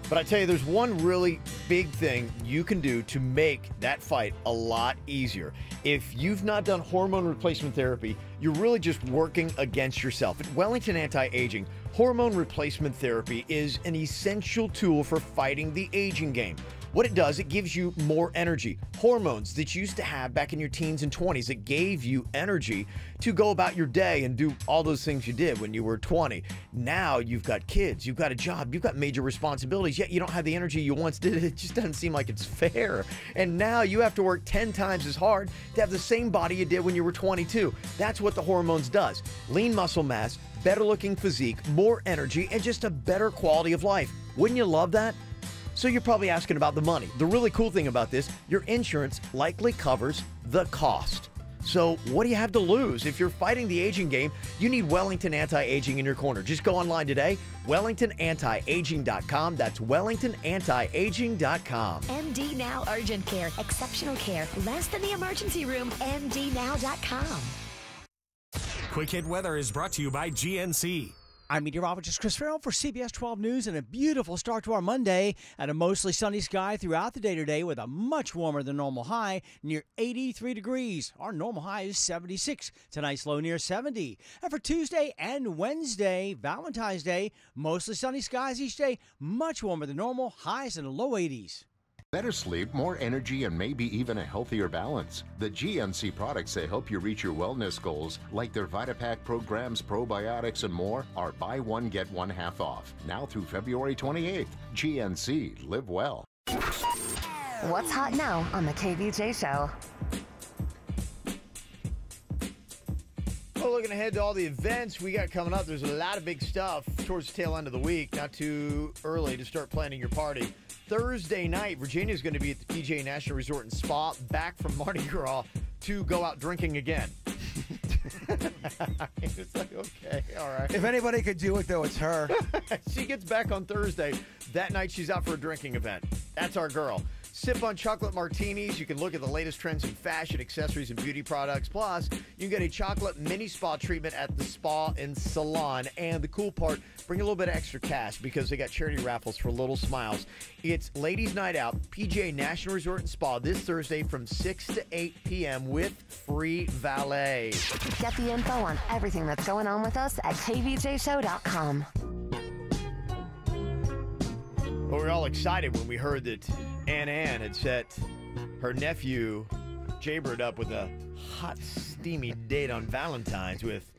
But I tell you, there's one really big thing you can do to make that fight a lot easier. If you've not done hormone replacement therapy, you're really just working against yourself. At Wellington Anti-Aging, hormone replacement therapy is an essential tool for fighting the aging game. What it does, it gives you more energy. Hormones that you used to have back in your teens and 20s, it gave you energy to go about your day and do all those things you did when you were 20. Now you've got kids, you've got a job, you've got major responsibilities, yet you don't have the energy you once did. It just doesn't seem like it's fair. And now you have to work 10 times as hard to have the same body you did when you were 22. That's what the hormones does. Lean muscle mass, better looking physique, more energy, and just a better quality of life. Wouldn't you love that? So you're probably asking about the money. The really cool thing about this, your insurance likely covers the cost. So what do you have to lose? If you're fighting the aging game, you need Wellington Anti-Aging in your corner. Just go online today, WellingtonAntiAging.com. That's WellingtonAntiAging.com. MD Now Urgent Care. Exceptional care. Less than the emergency room. MDNow.com. Quick Hit Weather is brought to you by GNC. I'm meteorologist Chris Farrell for CBS 12 News, and a beautiful start to our Monday and a mostly sunny sky throughout the day today with a much warmer than normal high near 83 degrees. Our normal high is 76. Tonight's low near 70. And for Tuesday and Wednesday, Valentine's Day, mostly sunny skies each day, much warmer than normal, highs in the low 80s. Better sleep, more energy, and maybe even a healthier balance. The GNC products that help you reach your wellness goals, like their VitaPack programs, probiotics, and more, are buy one, get one half off. Now through February 28th. GNC. Live well. What's hot now on the KVJ Show? Well, looking ahead to all the events we got coming up, there's a lot of big stuff towards the tail end of the week. Not too early to start planning your party. Thursday night, Virginia's going to be at the PGA National Resort and Spa, back from Mardi Gras to go out drinking again. It's like, okay, all right. If anybody could do it, though, it's her. She gets back on Thursday. That night, she's out for a drinking event. That's our girl. Sip on chocolate martinis. You can look at the latest trends in fashion, accessories, and beauty products. Plus, you can get a chocolate mini spa treatment at the spa and salon. And the cool part, bring a little bit of extra cash because they got charity raffles for Little Smiles. It's Ladies Night Out, PGA National Resort and Spa this Thursday from 6 to 8 p.m. with free valet. Get the info on everything that's going on with us at kvjshow.com. Well, we were all excited when we heard that Ann had set her nephew, Jaybird, up with a hot, steamy date on Valentine's with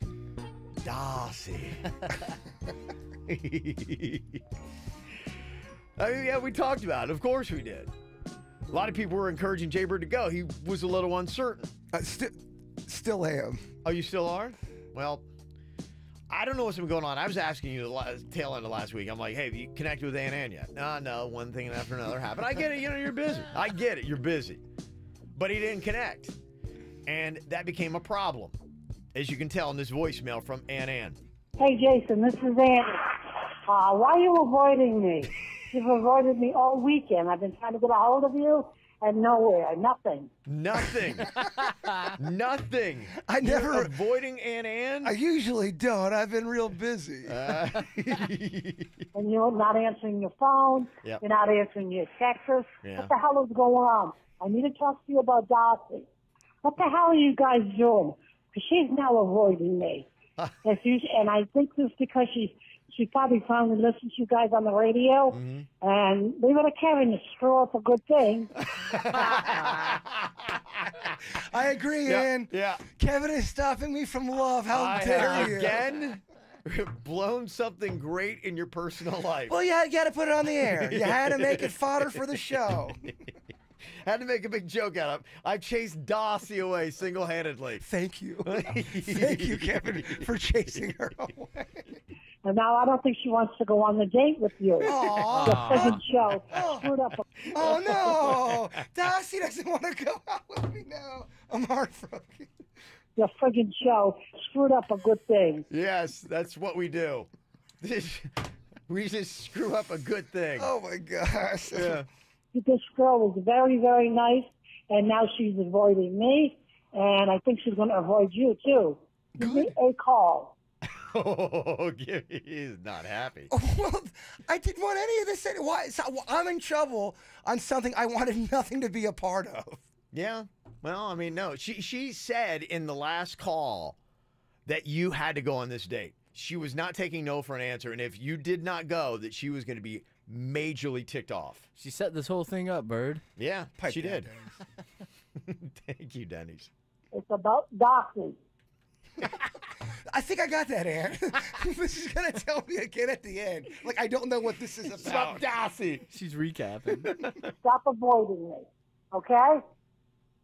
Darcy. Yeah, we talked about it. Of course we did. A lot of people were encouraging Jaybird to go. He was a little uncertain. Still am. Oh, you still are? Well, I don't know what's been going on. I was asking you the tail end of last week. I'm like, hey, have you connected with Ann yet? No, one thing after another happened. I get it. You're busy. I get it. You're busy. But he didn't connect. And that became a problem, as you can tell in this voicemail from Ann. Hey, Jason, this is Annie. Why are you avoiding me? You've avoided me all weekend. I've been trying to get a hold of you, And nowhere, nothing. Nothing. Nothing. I never You're avoiding Ann. I usually don't. I've been real busy. And you're not answering your phone. Yep. You're not answering your texts. Yeah. What the hell is going on? I need to talk to you about Darcy. What the hell are you guys doing? Because she's now avoiding me. And I think this is because she probably finally listens to you guys on the radio. Mm-hmm. And leave it to Kevin to screw up a good thing. I agree, Ann. Yeah. Kevin is stopping me from love. How dare you? Again, blown something great in your personal life. Well, you got to put it on the air. You had to make it fodder for the show. Had to make a big joke out of it. I chased Darcy away single-handedly. Thank you. Thank you, Kevin, for chasing her away. And now I don't think she wants to go on the date with you. Aww. The friggin' show screwed up. Oh, no. Darcy doesn't want to go out with me now. I'm heartbroken. The friggin' show screwed up a good thing. Yes, that's what we do. We just screw up a good thing. Oh, my gosh. Yeah. This girl was very, very nice, and now she's avoiding me, and I think she's going to avoid you, too. Give me a call. Oh, he's not happy. Well, I didn't want any of this. Why? So I'm in trouble on something I wanted nothing to be a part of. Yeah. Well, I mean, no. She said in the last call that you had to go on this date. She was not taking no for an answer, and if you did not go, that she was going to be majorly ticked off. She set this whole thing up, Bird. Yeah, Pipe she down, did. Thank you, Denny's. It's about Darcy. I think I got that, Ann. This is going to tell me again at the end. Like, I don't know what this is about. Stop, Darcy. She's recapping. Stop avoiding me, okay?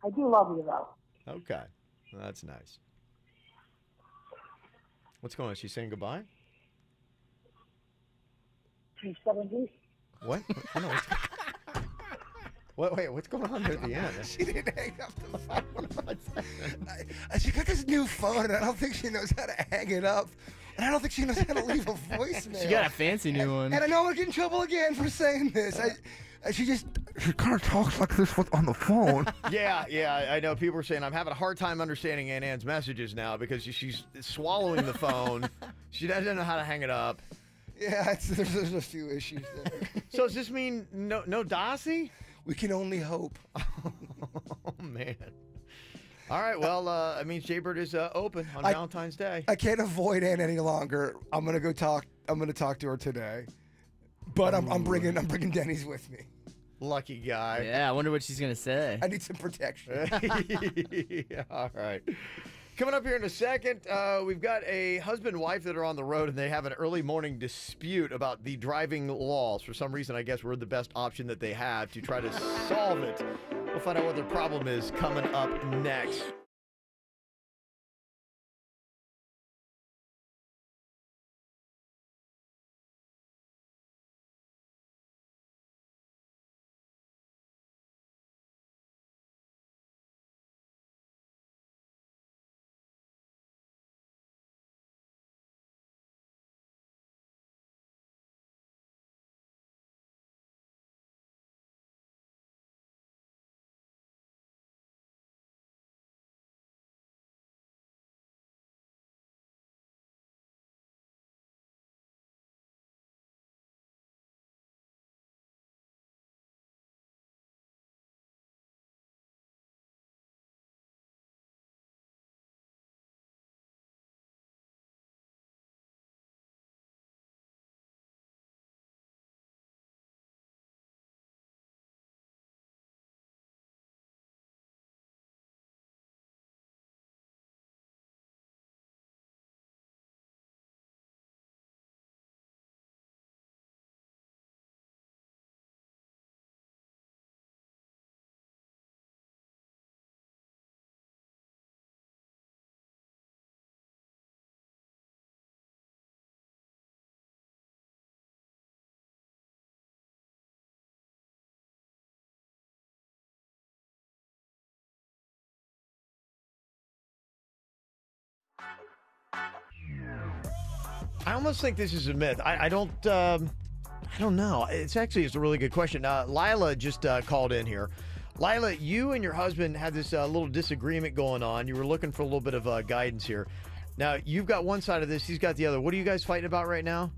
I do love you, though. Okay. Well, that's nice. What's going on? Is she saying goodbye? 270. What? Oh, no, wait, what's going on there at the end? She didn't hang up the phone. She got this new phone, and I don't think she knows how to hang it up. And I don't think she knows how to leave a voicemail. She got a fancy new one. And I know I'm going to get in trouble again for saying this. She kind of talks like this on the phone. Yeah, I know. People are saying I'm having a hard time understanding Ann's messages now because she's swallowing the phone. She doesn't know how to hang it up. Yeah, there's a few issues there. So does this mean no Darcy? We can only hope. Oh, man. All right, well, it means Jaybird is open on Valentine's Day. I can't avoid Ann any longer. I'm gonna go talk. I'm gonna talk to her today. But I'm bringing Denny's with me. Lucky guy. Yeah, I wonder what she's gonna say. I need some protection. Yeah, all right. Coming up here in a second, we've got a husband and wife that are on the road, and they have an early morning dispute about the driving laws. For some reason, I guess we're the best option that they have to try to solve it. We'll find out what their problem is coming up next. I almost think this is a myth. I don't know. It's a really good question. Lila just called in here. Lila, you and your husband had this little disagreement going on. You were looking for a little bit of guidance here. Now, you've got one side of this, he's got the other. What are you guys fighting about right now?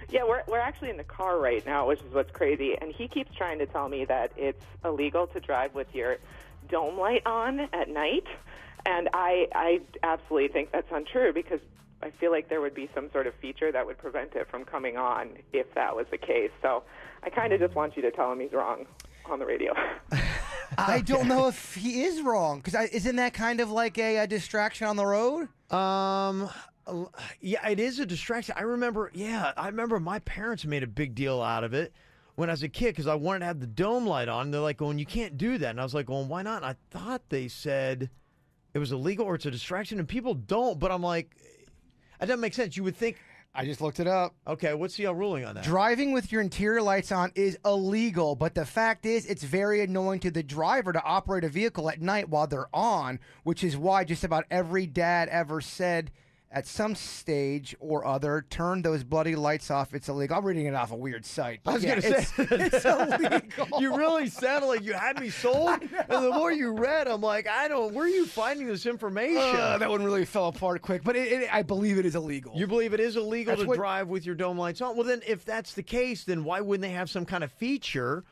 Yeah, we're actually in the car right now, which is what's crazy. And he keeps trying to tell me that it's illegal to drive with your dome light on at night. And I absolutely think that's untrue because I feel like there would be some sort of feature that would prevent it from coming on if that was the case. So I kind of just want you to tell him he's wrong on the radio. I don't know if he is wrong, because isn't that kind of like a distraction on the road? Yeah, it is a distraction. I remember my parents made a big deal out of it when I was a kid because I wanted to have the dome light on. And they're like, going, you can't do that. And I was like, well, why not? And I thought they said it was illegal or it's a distraction, and people don't. But I'm like, that doesn't make sense. You would think. I just looked it up. Okay, what's the ruling on that? Driving with your interior lights on is illegal, but the fact is it's very annoying to the driver to operate a vehicle at night while they're on, which is why just about every dad ever said at some stage or other, turn those bloody lights off. It's illegal. I'm reading it off a weird site. I was going to say. It's illegal. You really sounded like you had me sold. And the more you read, I'm like, where are you finding this information? That one really fell apart quick, but I believe it is illegal. You believe it is illegal to drive with your dome lights on? Well, then if that's the case, then why wouldn't they have some kind of feature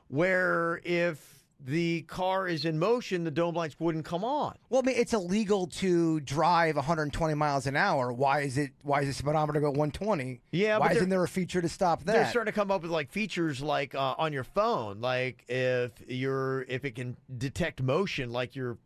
where if the car is in motion, the dome lights wouldn't come on? Well, I mean, it's illegal to drive 120 miles an hour. Why is the speedometer go 120? Yeah, why isn't there a feature to stop that? They're starting to come up with like features like on your phone, like if it can detect motion, like you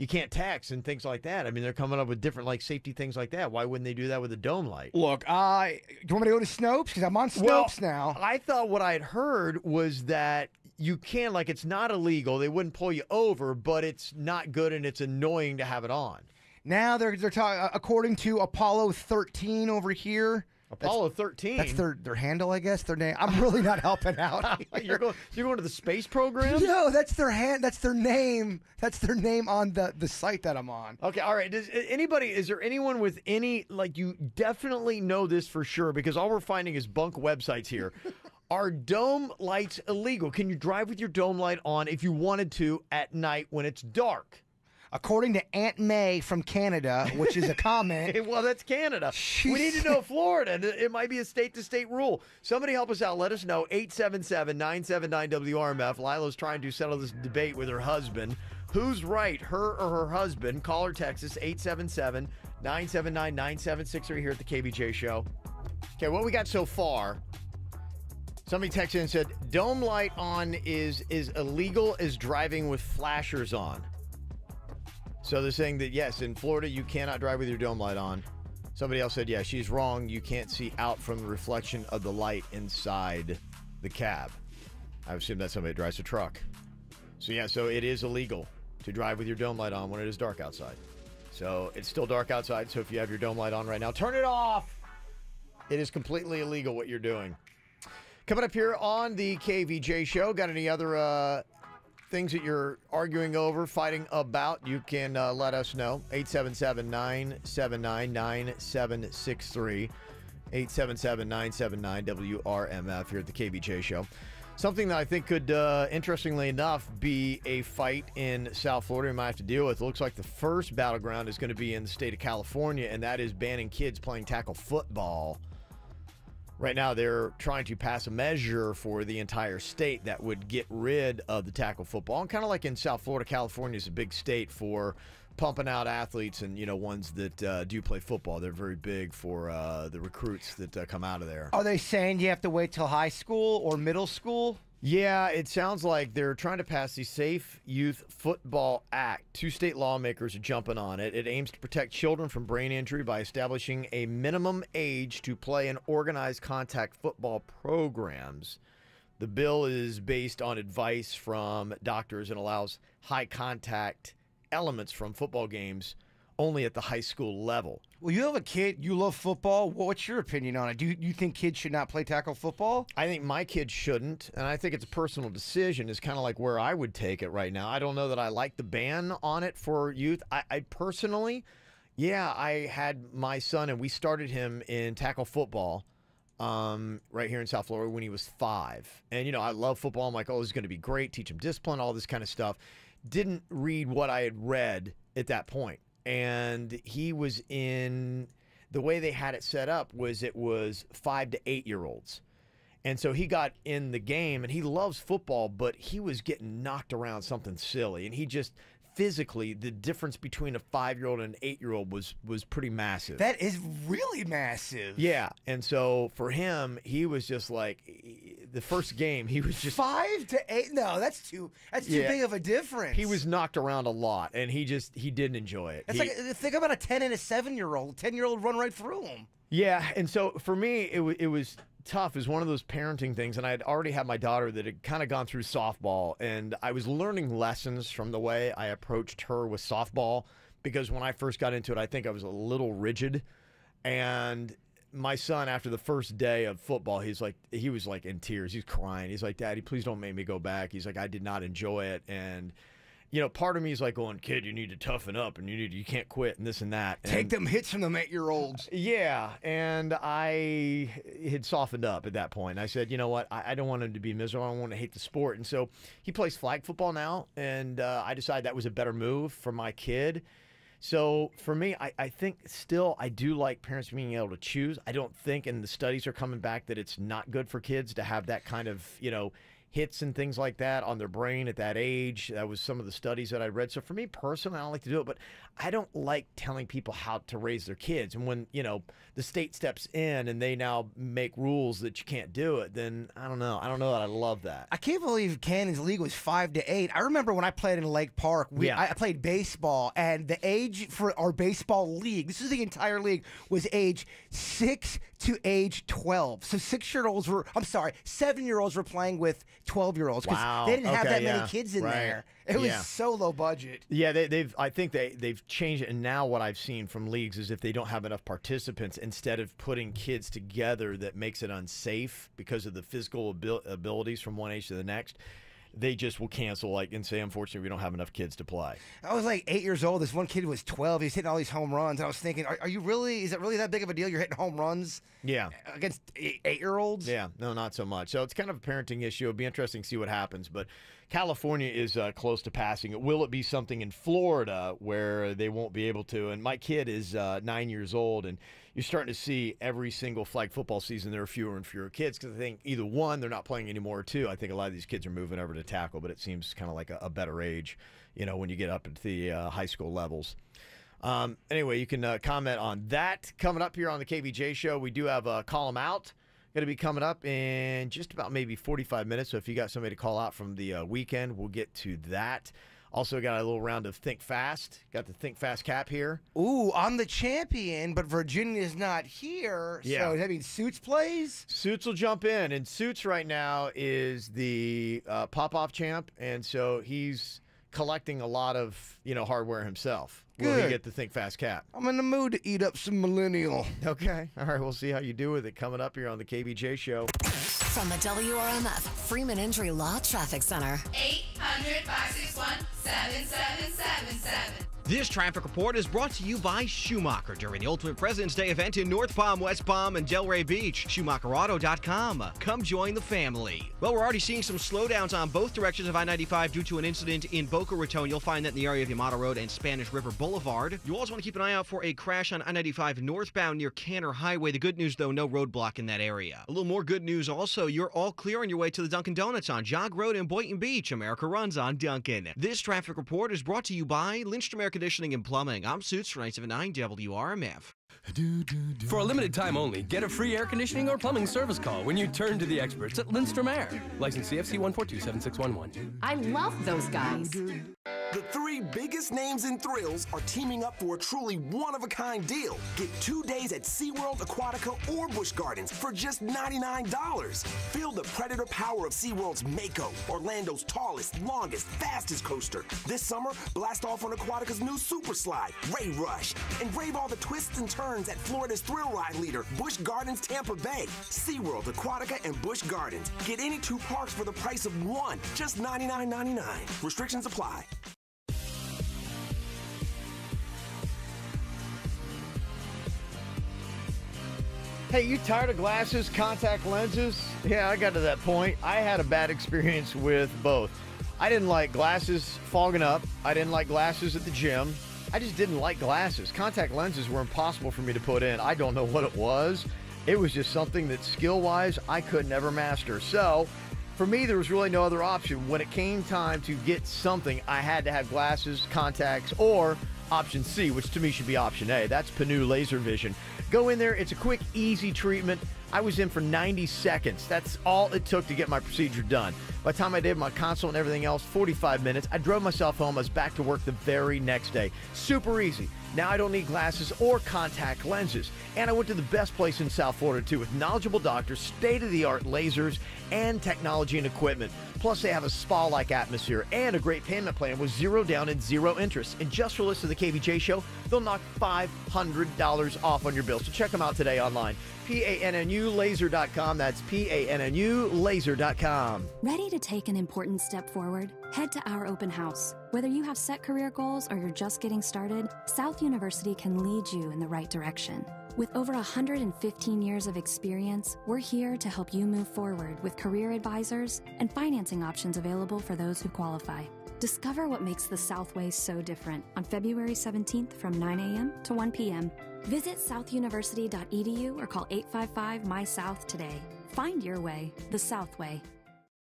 can't text and things like that. I mean, they're coming up with different like safety things like that. Why wouldn't they do that with a dome light? Look, do you want me to go to Snopes? Because I'm on Snopes now. I thought what I'd heard was that you can, like, it's not illegal. They wouldn't pull you over, but it's not good and it's annoying to have it on. Now they're talking, according to Apollo 13 over here. Apollo 13? That's their handle, I guess. Their name. I'm really not helping out. You're going to the space program? No, that's their That's their name. That's their name on the site that I'm on. Okay, all right. Is there anyone with any, like, you definitely know this for sure, because all we're finding is bunk websites here. Are dome lights illegal? Can you drive with your dome light on if you wanted to at night when it's dark? According to Aunt May from Canada, which is a comment. Well, that's Canada. We need to know Florida. It might be a state-to-state rule. Somebody help us out. Let us know. 877-979-WRMF. Lila's trying to settle this debate with her husband. Who's right, her or her husband? Call or text us, 877-979-9763 here at the KVJ Show. Okay, what we got so far. Somebody texted in and said, dome light on is illegal as driving with flashers on. So they're saying that, yes, in Florida, you cannot drive with your dome light on. Somebody else said, yeah, she's wrong. You can't see out from the reflection of the light inside the cab. I assume that's somebody that drives a truck. So, yeah, so it is illegal to drive with your dome light on when it is dark outside. So it's still dark outside, so if you have your dome light on right now, turn it off. It is completely illegal what you're doing. Coming up here on the KVJ Show, got any other things that you're arguing over, fighting about? You can let us know. 877-979-9763. 877-979-WRMF here at the KVJ Show. Something that I think could, interestingly enough, be a fight in South Florida we might have to deal with. It looks like the first battleground is going to be in the state of California, and that is banning kids playing tackle football. Right now, they're trying to pass a measure for the entire state that would get rid of the tackle football. And kind of like in South Florida, California is a big state for pumping out athletes and, ones that do play football. They're very big for the recruits that come out of there. Are they saying you have to wait till high school or middle school? Yeah, it sounds like they're trying to pass the Safe Youth Football Act. 2 state lawmakers are jumping on it. It aims to protect children from brain injury by establishing a minimum age to play in organized contact football programs. The bill is based on advice from doctors and allows high contact elements from football games only at the high school level. Well, you have a kid, you love football. What's your opinion on it? Do you think kids should not play tackle football? I think my kids shouldn't, and I think it's a personal decision. It's kind of like where I would take it right now. I don't know that I like the ban on it for youth. I personally, I had my son, and we started him in tackle football right here in South Florida when he was 5. And, you know, I love football. I'm like, oh, this is going to be great. Teach him discipline, all this kind of stuff. Didn't read what I had read at that point. And he was in, the way they had it set up was it was 5 to 8-year-olds. And so he got in the game, and he loves football, but he was getting knocked around something silly. And he just, physically, the difference between a 5-year-old and an 8-year-old was pretty massive. That is really massive. Yeah. And so for him, he was just like, the first game, he was just 5 to 8. No, that's too big of a difference. He was knocked around a lot, and he didn't enjoy it. That's like, think about a 10 and a 7-year-old. 10-year-old run right through him. Yeah. And so for me, it was tough. It was one of those parenting things, and I had already had my daughter that had kind of gone through softball, and I was learning lessons from the way I approached her with softball, because when I first got into it, I think I was a little rigid. And my son, after the first day of football, he was like in tears. He's crying. He's like, "Daddy, please don't make me go back." He's like, "I did not enjoy it." And you know, part of me is like going, "Kid, you need to toughen up, and you can't quit, and this and that." Take them hits from them 8-year-olds. Yeah, and I had softened up at that point. I said, you know what, I don't want him to be miserable. I don't want to hate the sport. And so he plays flag football now, and I decided that was a better move for my kid. So for me, I think still I do like parents being able to choose. I don't think, and the studies are coming back, that it's not good for kids to have that kind of, you know, hits and things like that on their brain at that age. That was some of the studies that I read. So for me personally, I don't like to do it, but I don't like telling people how to raise their kids. And when, you know, the state steps in and they now make rules that you can't do it, then I don't know. I don't know that I love that. I can't believe Cannon's league was 5 to 8. I remember when I played in Lake Park, I played baseball, and the age for our baseball league, this is the entire league, was age 6 to age 12. So 7-year-olds were playing with 12-year-olds, because Wow. they didn't have Okay, that many yeah. kids in Right. there. It was Yeah. so low budget. Yeah, I think they've changed it, and now what I've seen from leagues is if they don't have enough participants, instead of putting kids together, that makes it unsafe because of the physical abilities from one age to the next, they just will cancel, like, and say, unfortunately, we don't have enough kids to play. I was like 8 years old. This one kid was 12. He's hitting all these home runs. I was thinking, is it really that big of a deal? You're hitting home runs against 8-year-olds? Yeah, no, not so much. So it's kind of a parenting issue. It'll be interesting to see what happens. But California is close to passing it. Will it be something in Florida where they won't be able to? And my kid is 9 years old, and you're starting to see every single flag football season there are fewer and fewer kids, because I think either one, they're not playing anymore, or two, I think a lot of these kids are moving over to tackle, but it seems kind of like a better age, you know, when you get up into the high school levels. Anyway, you can comment on that. Coming up here on the KVJ show, we do have a Call 'em Out. Going to be coming up in just about maybe 45 minutes. So if you got somebody to call out from the weekend, we'll get to that. Also got a little round of Think Fast. Got the Think Fast cap here. Ooh, I'm the champion, but Virginia's not here. Yeah. So that means Suits plays? Suits will jump in, and Suits right now is the pop-off champ, and so he's collecting a lot of, you know, hardware himself. Will he Good. get the Think Fast cap? I'm in the mood to eat up some millennial. Okay. All right, we'll see how you do with it coming up here on the KVJ show. From the WRMF Freeman Injury Law Traffic Center. 800-561-7777. This traffic report is brought to you by Schumacher during the Ultimate President's Day event in North Palm, West Palm, and Delray Beach. SchumacherAuto.com. Come join the family. Well, we're already seeing some slowdowns on both directions of I-95 due to an incident in Boca Raton. You'll find that in the area of Yamato Road and Spanish River Boulevard. You also want to keep an eye out for a crash on I-95 northbound near Canner Highway. The good news, though, no roadblock in that area. A little more good news also, you're all clear on your way to the Dunkin' Donuts on Jog Road in Boynton Beach. America runs on Dunkin'. This traffic report is brought to you by Lindstrom Air Conditioning and Plumbing. I'm Suits for 979 WRMF. For a limited time only, get a free air conditioning or plumbing service call when you turn to the experts at Lindstrom Air. License CFC 1427611. I love those guys. The three biggest names in thrills are teaming up for a truly one-of-a-kind deal. Get 2 days at SeaWorld, Aquatica, or Busch Gardens for just $99. Feel the predator power of SeaWorld's Mako, Orlando's tallest, longest, fastest coaster. This summer, blast off on Aquatica's new Super Slide, Ray Rush, and brave all the twists and turns at Florida's thrill ride leader, Busch Gardens Tampa Bay. SeaWorld, Aquatica, and Busch Gardens. Get any two parks for the price of one, just $99.99. Restrictions apply. Hey, you tired of glasses, contact lenses? Yeah, I got to that point. I had a bad experience with both. I didn't like glasses fogging up. I didn't like glasses at the gym. I just didn't like glasses. Contact lenses were impossible for me to put in. I don't know what it was. It was just something that skill-wise I could never master. So for me, there was really no other option. When it came time to get something, I had to have glasses, contacts, or option C, which to me should be option A. That's Panu Laser Vision. Go in there. It's a quick, easy treatment. I was in for 90 seconds. That's all it took to get my procedure done. By the time I did my consult and everything else, 45 minutes. I drove myself home. I was back to work the very next day. Super easy. Now I don't need glasses or contact lenses. And I went to the best place in South Florida, too, with knowledgeable doctors, state-of-the-art lasers, and technology and equipment. Plus, they have a spa-like atmosphere and a great payment plan with 0 down and 0 interest. And just for listening to the KVJ show, they'll knock $500 off on your bill. So check them out today online. PANNUlaser.com. That's PANNUlaser.com. Ready to take an important step forward? Head to our open house. Whether you have set career goals or you're just getting started, South University can lead you in the right direction. With over 115 years of experience, we're here to help you move forward with career advisors and financing options available for those who qualify. Discover what makes the Southway so different on February 17th from 9 a.m. to 1 p.m. Visit southuniversity.edu or call 855-MY-SOUTH today. Find your way, the Southway.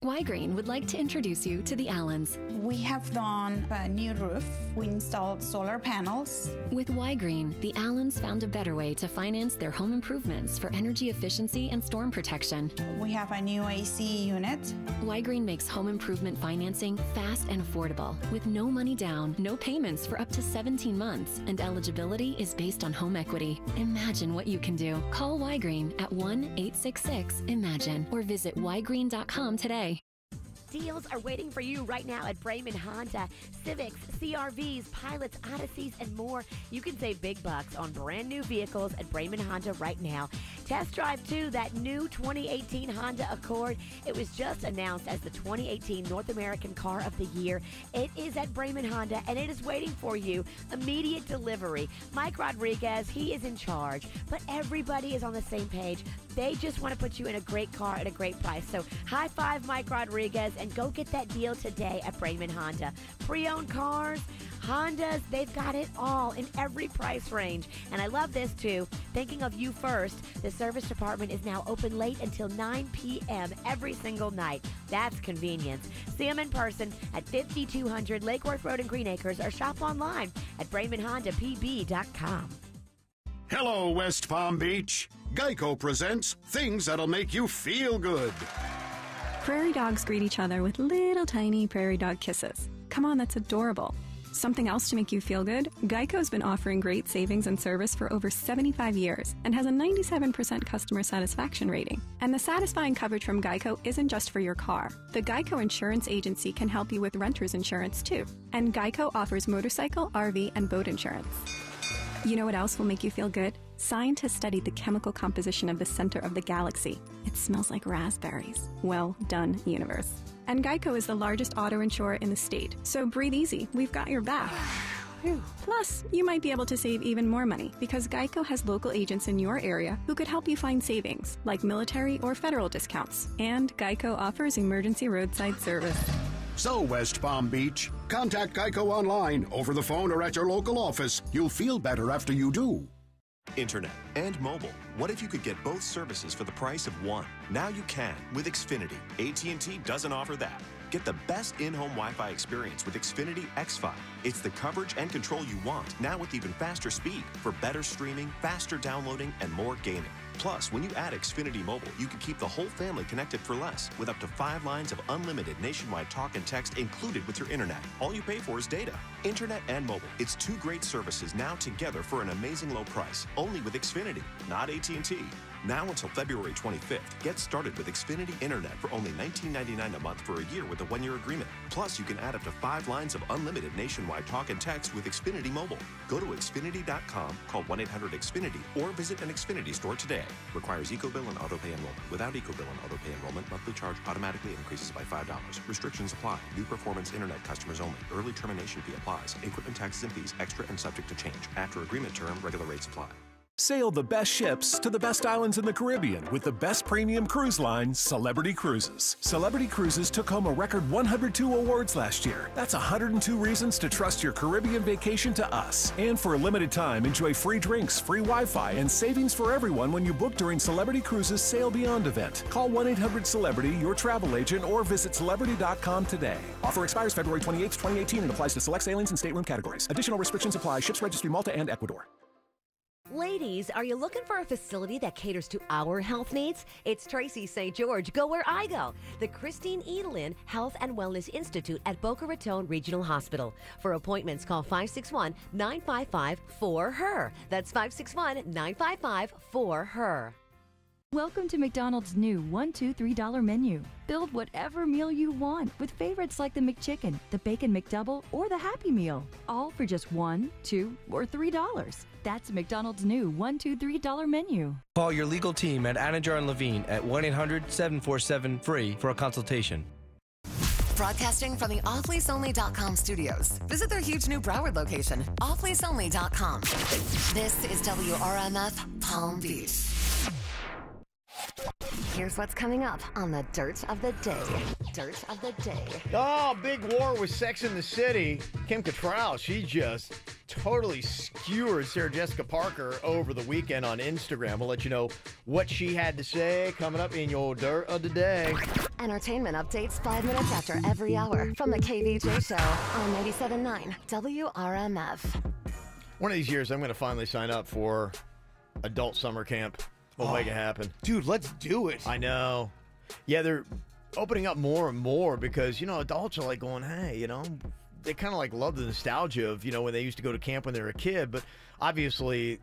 Y-Green would like to introduce you to the Allens. We have done a new roof. We installed solar panels. With Y-Green, the Allens found a better way to finance their home improvements for energy efficiency and storm protection. We have a new AC unit. Y-Green makes home improvement financing fast and affordable, with no money down, no payments for up to 17 months, and eligibility is based on home equity. Imagine what you can do. Call Y-Green at 1-866-IMAGINE or visit ygreen.com today. Deals are waiting for you right now at Bremen Honda. Civics, CRVs, Pilots, Odysseys, and more. You can save big bucks on brand new vehicles at Bremen Honda right now. Test drive, too, that new 2018 Honda Accord. It was just announced as the 2018 North American Car of the Year. It is at Bremen Honda, and it is waiting for you. Immediate delivery. Mike Rodriguez, he is in charge, but everybody is on the same page. They just want to put you in a great car at a great price. So high five Mike Rodriguez and go get that deal today at Bremen Honda. Pre-owned cars, Hondas, they've got it all in every price range. And I love this too. Thinking of you first, the service department is now open late until 9 p.m. every single night. That's convenience. See them in person at 5200 Lake Worth Road in Green Acres or shop online at BremenHondaPB.com. Hello, West Palm Beach. Geico presents things that'll make you feel good. Prairie dogs greet each other with little tiny prairie dog kisses. Come on, that's adorable. Something else to make you feel good? Geico's been offering great savings and service for over 75 years and has a 97% customer satisfaction rating. And the satisfying coverage from Geico isn't just for your car. The Geico Insurance Agency can help you with renter's insurance too. And Geico offers motorcycle, RV, and boat insurance. You know what else will make you feel good? Scientists studied the chemical composition of the center of the galaxy. It smells like raspberries. Well done, universe. And Geico is the largest auto insurer in the state, so breathe easy. We've got your back. Plus, you might be able to save even more money because Geico has local agents in your area who could help you find savings, like military or federal discounts. And Geico offers emergency roadside service. So, West Palm Beach, contact Geico online, over the phone, or at your local office. You'll feel better after you do. Internet and mobile. What if you could get both services for the price of one? Now you can with Xfinity. AT&T doesn't offer that. Get the best in-home Wi-Fi experience with Xfinity X5. It's the coverage and control you want, now with even faster speed for better streaming, faster downloading, and more gaming. Plus, when you add Xfinity Mobile, you can keep the whole family connected for less, with up to 5 lines of unlimited nationwide talk and text included with your internet. All you pay for is data. Internet and mobile. It's 2 great services now together for an amazing low price. Only with Xfinity, not AT&T. Now until February 25th, get started with Xfinity Internet for only $19.99 a month for a year with a 1-year agreement. Plus, you can add up to 5 lines of unlimited nationwide talk and text with Xfinity Mobile. Go to Xfinity.com, call 1-800-XFINITY, or visit an Xfinity store today. Requires EcoBill and AutoPay enrollment. Without EcoBill and AutoPay enrollment, monthly charge automatically increases by $5. Restrictions apply. New Performance Internet customers only. Early termination fee applies. Equipment taxes and fees extra and subject to change. After agreement term, regular rates apply. Sail the best ships to the best islands in the Caribbean with the best premium cruise line, Celebrity Cruises. Celebrity Cruises took home a record 102 awards last year. That's 102 reasons to trust your Caribbean vacation to us. And for a limited time, enjoy free drinks, free Wi-Fi, and savings for everyone when you book during Celebrity Cruises Sail Beyond event. Call 1-800-CELEBRITY, your travel agent, or visit Celebrity.com today. Offer expires February 28, 2018 and applies to select sailings and stateroom categories. Additional restrictions apply. Ships Registry, Malta, and Ecuador. Ladies, are you looking for a facility that caters to our health needs? It's Tracy St. George. Go where I go. The Christine Edelin Health and Wellness Institute at Boca Raton Regional Hospital. For appointments, call 561-955-4HER. That's 561-955-4HER. Welcome to McDonald's new $1, $2, $3 menu. Build whatever meal you want with favorites like the McChicken, the Bacon McDouble, or the Happy Meal. All for just $1, $2, or $3. That's McDonald's new $1, $2, $3 menu. Call your legal team at Anajar and Levine at 1-800-747-FREE for a consultation. Broadcasting from the offleaseonly.com studios. Visit their huge new Broward location, offleaseonly.com. This is WRMF Palm Beach. Here's what's coming up on the Dirt of the Day. Dirt of the Day. Oh, big war with Sex in the City. Kim Cattrall, she just totally skewered Sarah Jessica Parker over the weekend on Instagram. We'll let you know what she had to say coming up in your Dirt of the Day. Entertainment updates 5 minutes after every hour from the KVJ Show on 97.9 WRMF. One of these years, I'm going to finally sign up for adult summer camp. We'll make it happen. Dude, let's do it. I know. Yeah, they're opening up more and more because, adults are like going, hey, they kind of like love the nostalgia of, when they used to go to camp when they were a kid. But obviously,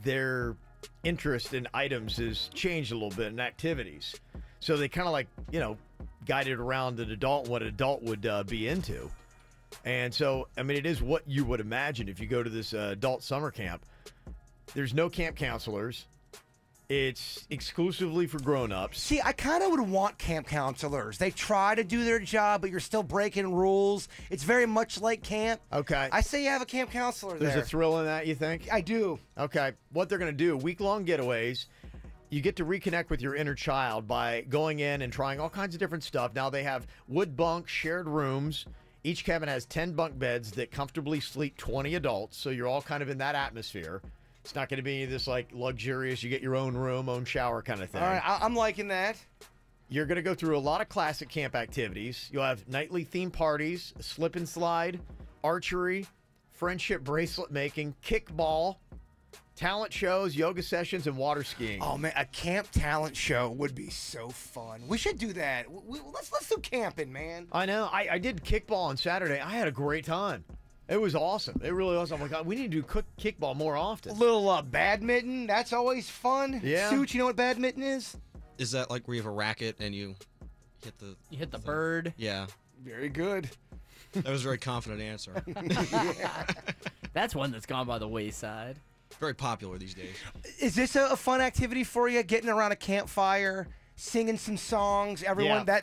their interest in items has changed a little bit in activities. So they kind of like, guided around an adult and what an adult would be into. And so, it is what you would imagine if you go to this adult summer camp. There's no camp counselors. It's exclusively for grown-ups. See, I kind of would want camp counselors. They try to do their job, but you're still breaking rules. It's very much like camp. Okay. I say you have a camp counselor there. There's a thrill in that, you think? I do. Okay. What they're going to do, week-long getaways, you get to reconnect with your inner child by going in and trying all kinds of different stuff. Now they have wood bunk, shared rooms. Each cabin has 10 bunk beds that comfortably sleep 20 adults, so you're all kind of in that atmosphere. It's not going to be this like luxurious, you get your own room, own shower kind of thing. All right, I'm liking that. You're going to go through a lot of classic camp activities. You'll have nightly theme parties, slip and slide, archery, friendship bracelet making, kickball, talent shows, yoga sessions, and water skiing. Oh, man, a camp talent show would be so fun. We should do that. Let's do camping, man. I know. I did kickball on Saturday. I had a great time. It was awesome. It really was. I'm like, we need to do kickball more often. A little badminton. That's always fun. Yeah. Suit, you know what badminton is? Is that like where you have a racket and you hit the bird? Yeah. Very good. That was a very confident answer. That's one that's gone by the wayside. Very popular these days. Is this a fun activity for you? Getting around a campfire, singing some songs, everyone. Yeah.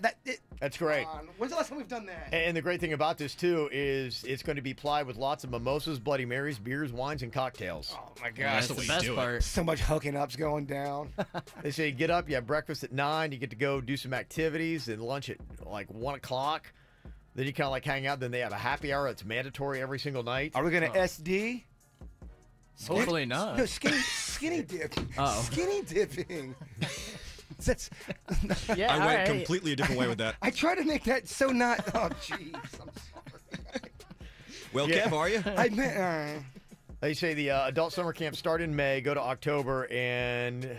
That's great. When's the last time we've done that? And the great thing about this, too, is it's going to be plied with lots of mimosas, Bloody Marys, beers, wines, and cocktails. Oh, my gosh. That's the best part. So much hooking up's going down. They say get up, you have breakfast at 9, you get to go do some activities, and lunch at like 1 o'clock. Then you kind of like hang out. Then they have a happy hour that's mandatory every single night. Are we going to SD? Hopefully not. No, skinny dipping. Oh. Skinny dipping. That's, I went completely a different way with that. I try to make that so not. Oh, jeez. I'm sorry. Well, Kev, are you? I meant. They say the adult summer camp start in May, go to October, and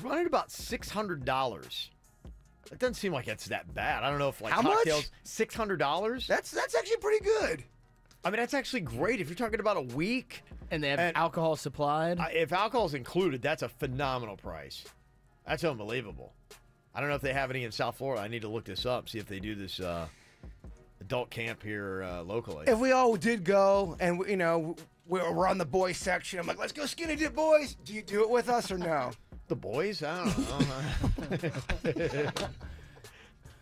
run at about $600. It doesn't seem like it's that bad. I don't know if like How cocktails, much? $600. That's actually pretty good. I mean, that's actually great if you're talking about a week. And they have alcohol supplied. If alcohol's included, that's a phenomenal price. That's unbelievable. I don't know if they have any in South Florida. I need to look this up, see if they do this adult camp here locally. If we all did go and, we're on the boys section, I'm like, let's go skinny dip, boys. Do you do it with us or no? The boys? I don't know.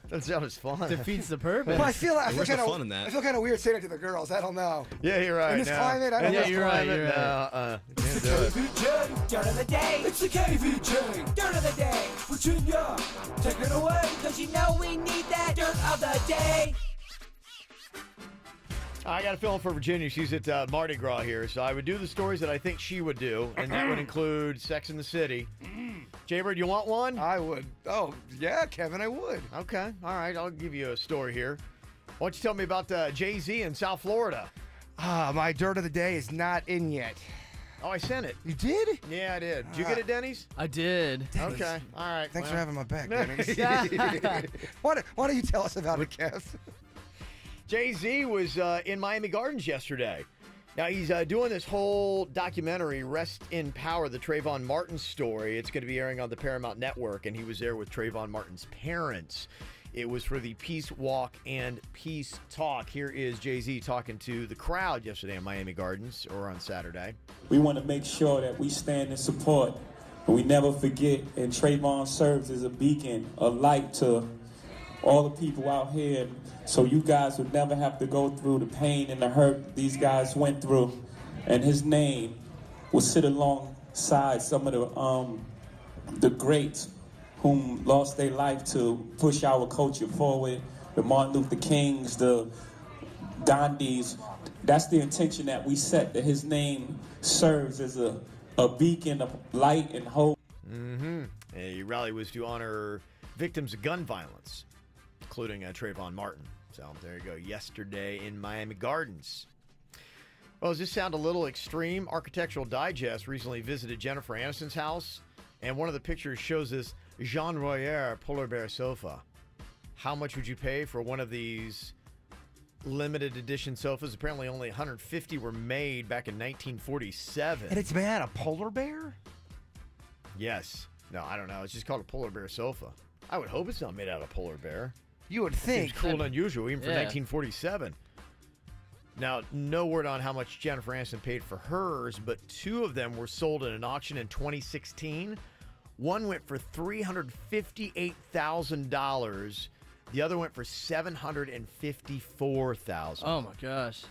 That sounds fun. Defeats the purpose. Well, I feel fun in that? I feel kind of weird saying it to the girls. I don't know. Yeah, you're right. In this climate, I don't know. Yeah, you're right. No, to do it. KVJ, dirt of the day. It's the KVJ, dirt of the day. Virginia, take it away. Cause you know we need that dirt of the day. I got a feeling for Virginia. She's at Mardi Gras here, so I would do the stories that I think she would do, and that would include Sex in the City. Jaybird, you want one? I would. Oh, yeah, Kevin, I would. Okay, all right, I'll give you a story here. Why don't you tell me about Jay-Z in South Florida? My dirt of the day is not in yet. Oh, I sent it. You did? Yeah, I did. Did you get it, Denny's? I did. Okay, all right. Thanks for having my back, Denny's. Yeah. Why don't you tell us about it, Kev? Jay-Z was in Miami Gardens yesterday. Now, he's doing this whole documentary, Rest in Power, the Trayvon Martin story. It's going to be airing on the Paramount Network, and he was there with Trayvon Martin's parents. It was for the Peace Walk and Peace Talk. Here is Jay-Z talking to the crowd yesterday in Miami Gardens, or on Saturday. We want to make sure that we stand in support, and we never forget, and Trayvon serves as a beacon, a light to all the people out here, so you guys would never have to go through the pain and the hurt these guys went through, and his name will sit alongside some of the greats whom lost their life to push our culture forward, the Martin Luther Kings, the Gandhis. That's the intention that we set, that his name serves as a beacon of light and hope. Mm-hmm. A rally was to honor victims of gun violence, including Trayvon Martin. So there you go, yesterday in Miami Gardens. Well, does this sound a little extreme? Architectural Digest recently visited Jennifer Aniston's house, and one of the pictures shows this Jean Royer polar bear sofa. How much would you pay for one of these limited edition sofas? Apparently only 150 were made back in 1947. And it's made out of polar bear? Yes. No, I don't know. It's just called a polar bear sofa. I would hope it's not made out of polar bear. You would think. Seems cool and unusual, even for 1947. Now, no word on how much Jennifer Aniston paid for hers, but two of them were sold in an auction in 2016. One went for $358,000. The other went for $754,000. Oh my gosh.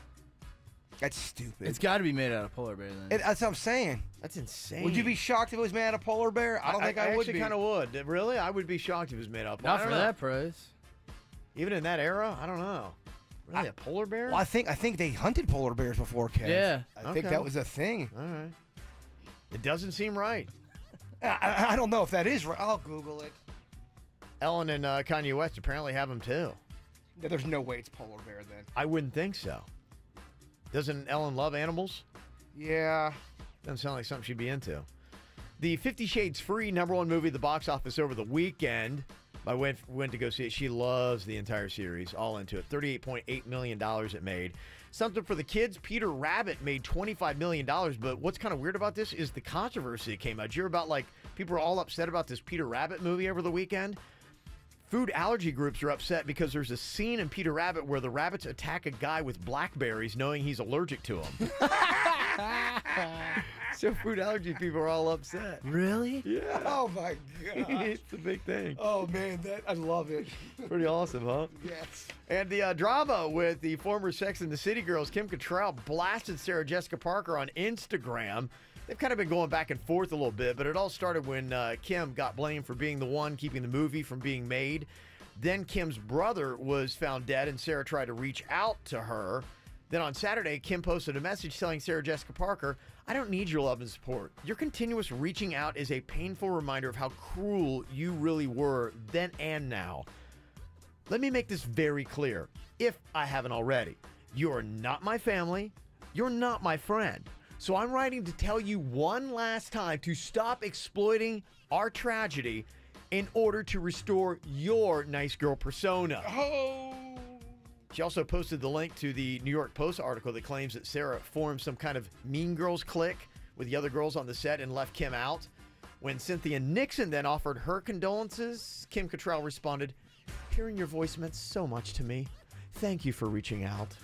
That's stupid. It's got to be made out of polar bear then. That's what I'm saying. That's insane. Would you be shocked if it was made out of polar bear? I don't think I would be. actually kind of would. Really? I would be shocked if it was made out of polar bear. Not for that price. Even in that era? I don't know. Really, a polar bear? Well, I think they hunted polar bears before, Kev. Yeah. I think that was a thing. All right. It doesn't seem right. I don't know if that is right. I'll Google it. Ellen and Kanye West apparently have them too. Yeah, there's no way it's polar bear then. I wouldn't think so. Doesn't Ellen love animals? Yeah. Doesn't sound like something she'd be into. The 50 Shades Free #1 movie at the box office over the weekend. I went to go see it. She loves the entire series, all into it. $38.8 million it made. Something for the kids, Peter Rabbit made $25 million, but what's kind of weird about this is the controversy that came out. Did you hear about, people are all upset about this Peter Rabbit movie over the weekend? Food allergy groups are upset because there's a scene in Peter Rabbit where the rabbits attack a guy with blackberries knowing he's allergic to them. So food allergy people are all upset. Really? Yeah. Oh, my God. It's a big thing. Oh, man, I love it. Pretty awesome, huh? Yes. And the drama with the former Sex and the City girls, Kim Cattrall blasted Sarah Jessica Parker on Instagram. They've kind of been going back and forth a little bit, but it all started when Kim got blamed for being the one keeping the movie from being made. Then Kim's brother was found dead, and Sarah tried to reach out to her. Then on Saturday, Kim posted a message telling Sarah Jessica Parker, "I don't need your love and support. Your continuous reaching out is a painful reminder of how cruel you really were then and now. Let me make this very clear, if I haven't already. You're not my family. You're not my friend. So I'm writing to tell you one last time to stop exploiting our tragedy in order to restore your nice girl persona." Oh. She also posted the link to the New York Post article that claims that Sarah formed some kind of Mean Girls clique with the other girls on the set and left Kim out. When Cynthia Nixon then offered her condolences, Kim Cattrall responded, "Hearing your voice meant so much to me. Thank you for reaching out."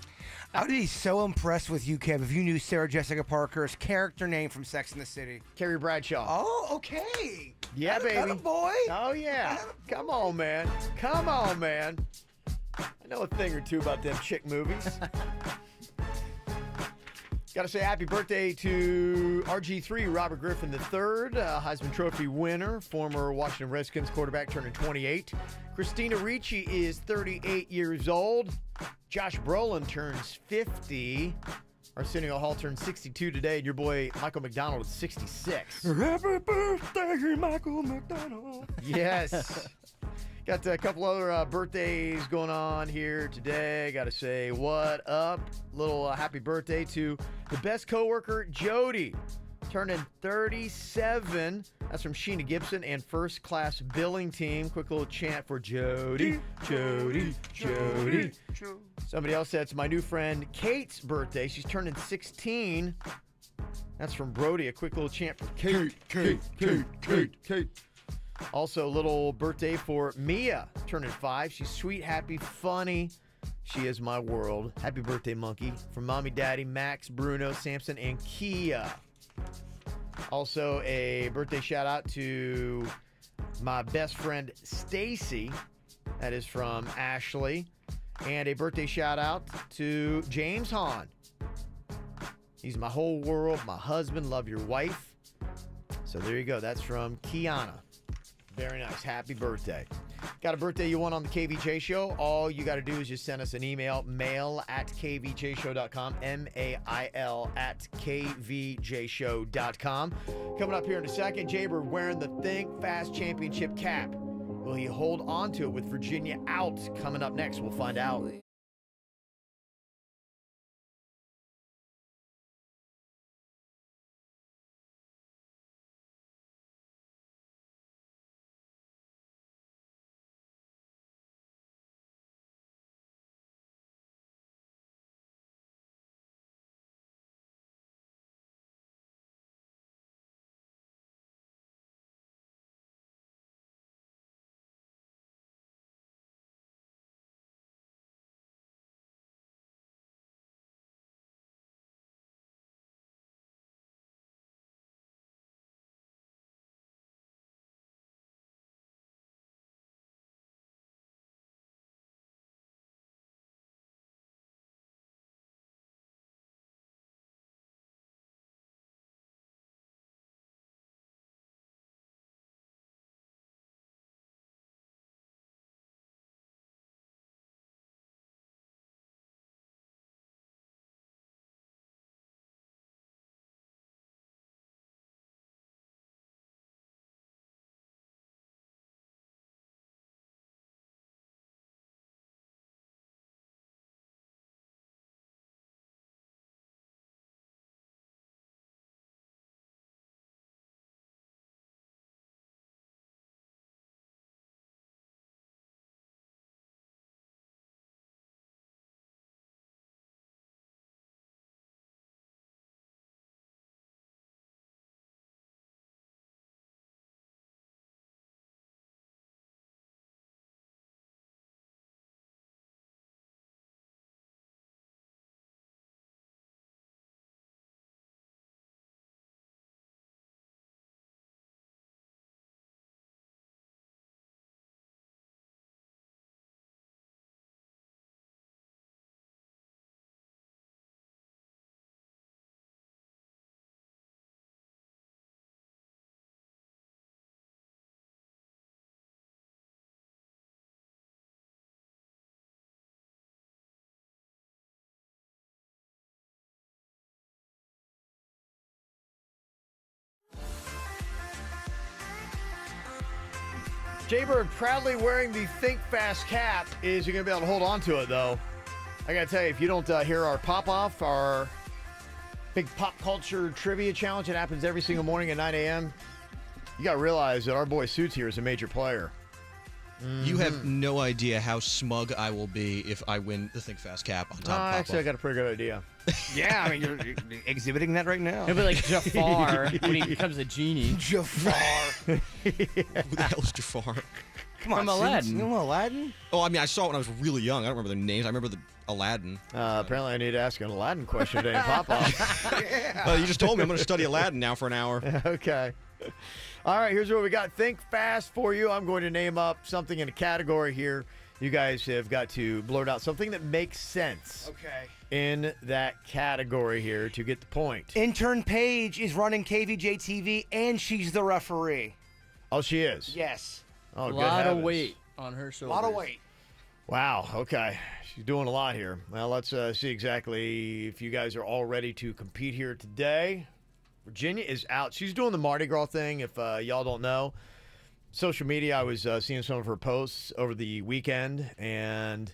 I would be so impressed with you, Kev, if you knew Sarah Jessica Parker's character name from Sex and the City. Carrie Bradshaw. Oh, okay. Yeah, baby. Boy. Oh, yeah. Come on, man. Come on, man. I know a thing or two about them chick movies. Got to say happy birthday to RG3, Robert Griffin III, Heisman Trophy winner, former Washington Redskins quarterback, turning 28. Christina Ricci is 38 years old. Josh Brolin turns 50. Arsenio Hall turns 62 today, and your boy Michael McDonald is 66. Happy birthday, Michael McDonald. Yes. Got a couple other birthdays going on here today. Got to say what up. Little happy birthday to the best coworker, Jody, turning 37. That's from Sheena Gibson and First Class Billing Team. Quick little chant for Jody, Jody, Jody. Somebody else said it's my new friend Kate's birthday. She's turning 16. That's from Brody. A quick little chant for Kate, Kate, Kate, Kate, Kate. Also, a little birthday for Mia, turning 5. She's sweet, happy, funny. She is my world. Happy birthday, monkey. From Mommy, Daddy, Max, Bruno, Samson, and Kia. Also, a birthday shout out to my best friend, Stacy. That is from Ashley. And a birthday shout out to James Hahn. He's my whole world, my husband, love your wife. So there you go. That's from Kiana. Very nice. Happy birthday. Got a birthday you want on the KVJ show? All you got to do is just send us an email, mail@kvjshow.com, mail@kvjshow.com. Coming up here in a second, Jaybird wearing the Think Fast Championship cap. Will he hold on to it with Virginia out? Coming up next, we'll find out. Jaybird proudly wearing the Think Fast cap. Is he going to be able to hold on to it, though? I got to tell you, if you don't hear our pop-off, our big pop culture trivia challenge that happens every single morning at 9 a.m., you got to realize that our boy Suits here is a major player. You have no idea how smug I will be if I win the Think Fast cap on top of Pop-Off. Actually, I got a pretty good idea. Yeah, I mean, you're exhibiting that right now. He'll be like Jafar when he becomes a genie. Jafar. Who the hell is Jafar? Come on, From Aladdin. You know Aladdin? Oh, I mean, I saw it when I was really young. I don't remember the names. I remember the Aladdin. Apparently, I need to ask an Aladdin question today in Pop-Off. Yeah. You just told me I'm going to study Aladdin now for an hour. Okay. All right, here's what we got. Think fast for you. I'm going to name up something in a category here. You guys have got to blurt out something that makes sense. Okay. In that category here to get the point. Intern Paige is running KVJ TV, and she's the referee. Oh, she is? Yes. Oh, a good lot heavens. of weight on her shoulders. A lot of weight. Wow, okay. She's doing a lot here. Well, let's see exactly if you guys are all ready to compete here today. Virginia is out. She's doing the Mardi Gras thing, if y'all don't know. Social media, I was seeing some of her posts over the weekend, and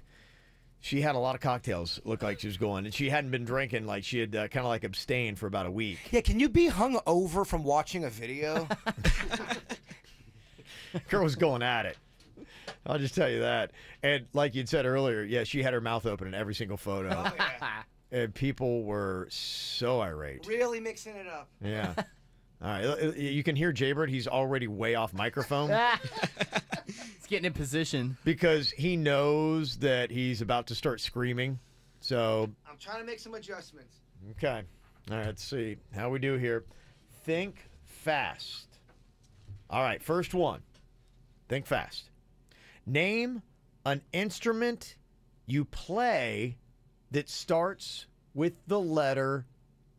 she had a lot of cocktails. It looked like she was going, and she hadn't been drinking. Like she had kind of like abstained for about a week. Yeah, can you be hung over from watching a video? Girl was going at it. I'll just tell you that. And like you'd said earlier, yeah, she had her mouth open in every single photo. Oh, yeah. And people were so irate. Really mixing it up. Yeah. All right. You can hear Jaybird. He's already way off microphone. He's getting in position. Because he knows that he's about to start screaming. So. I'm trying to make some adjustments. Okay. All right. Let's see how we do here. Think fast. All right. First one. Think fast. Name an instrument you play that starts with the letter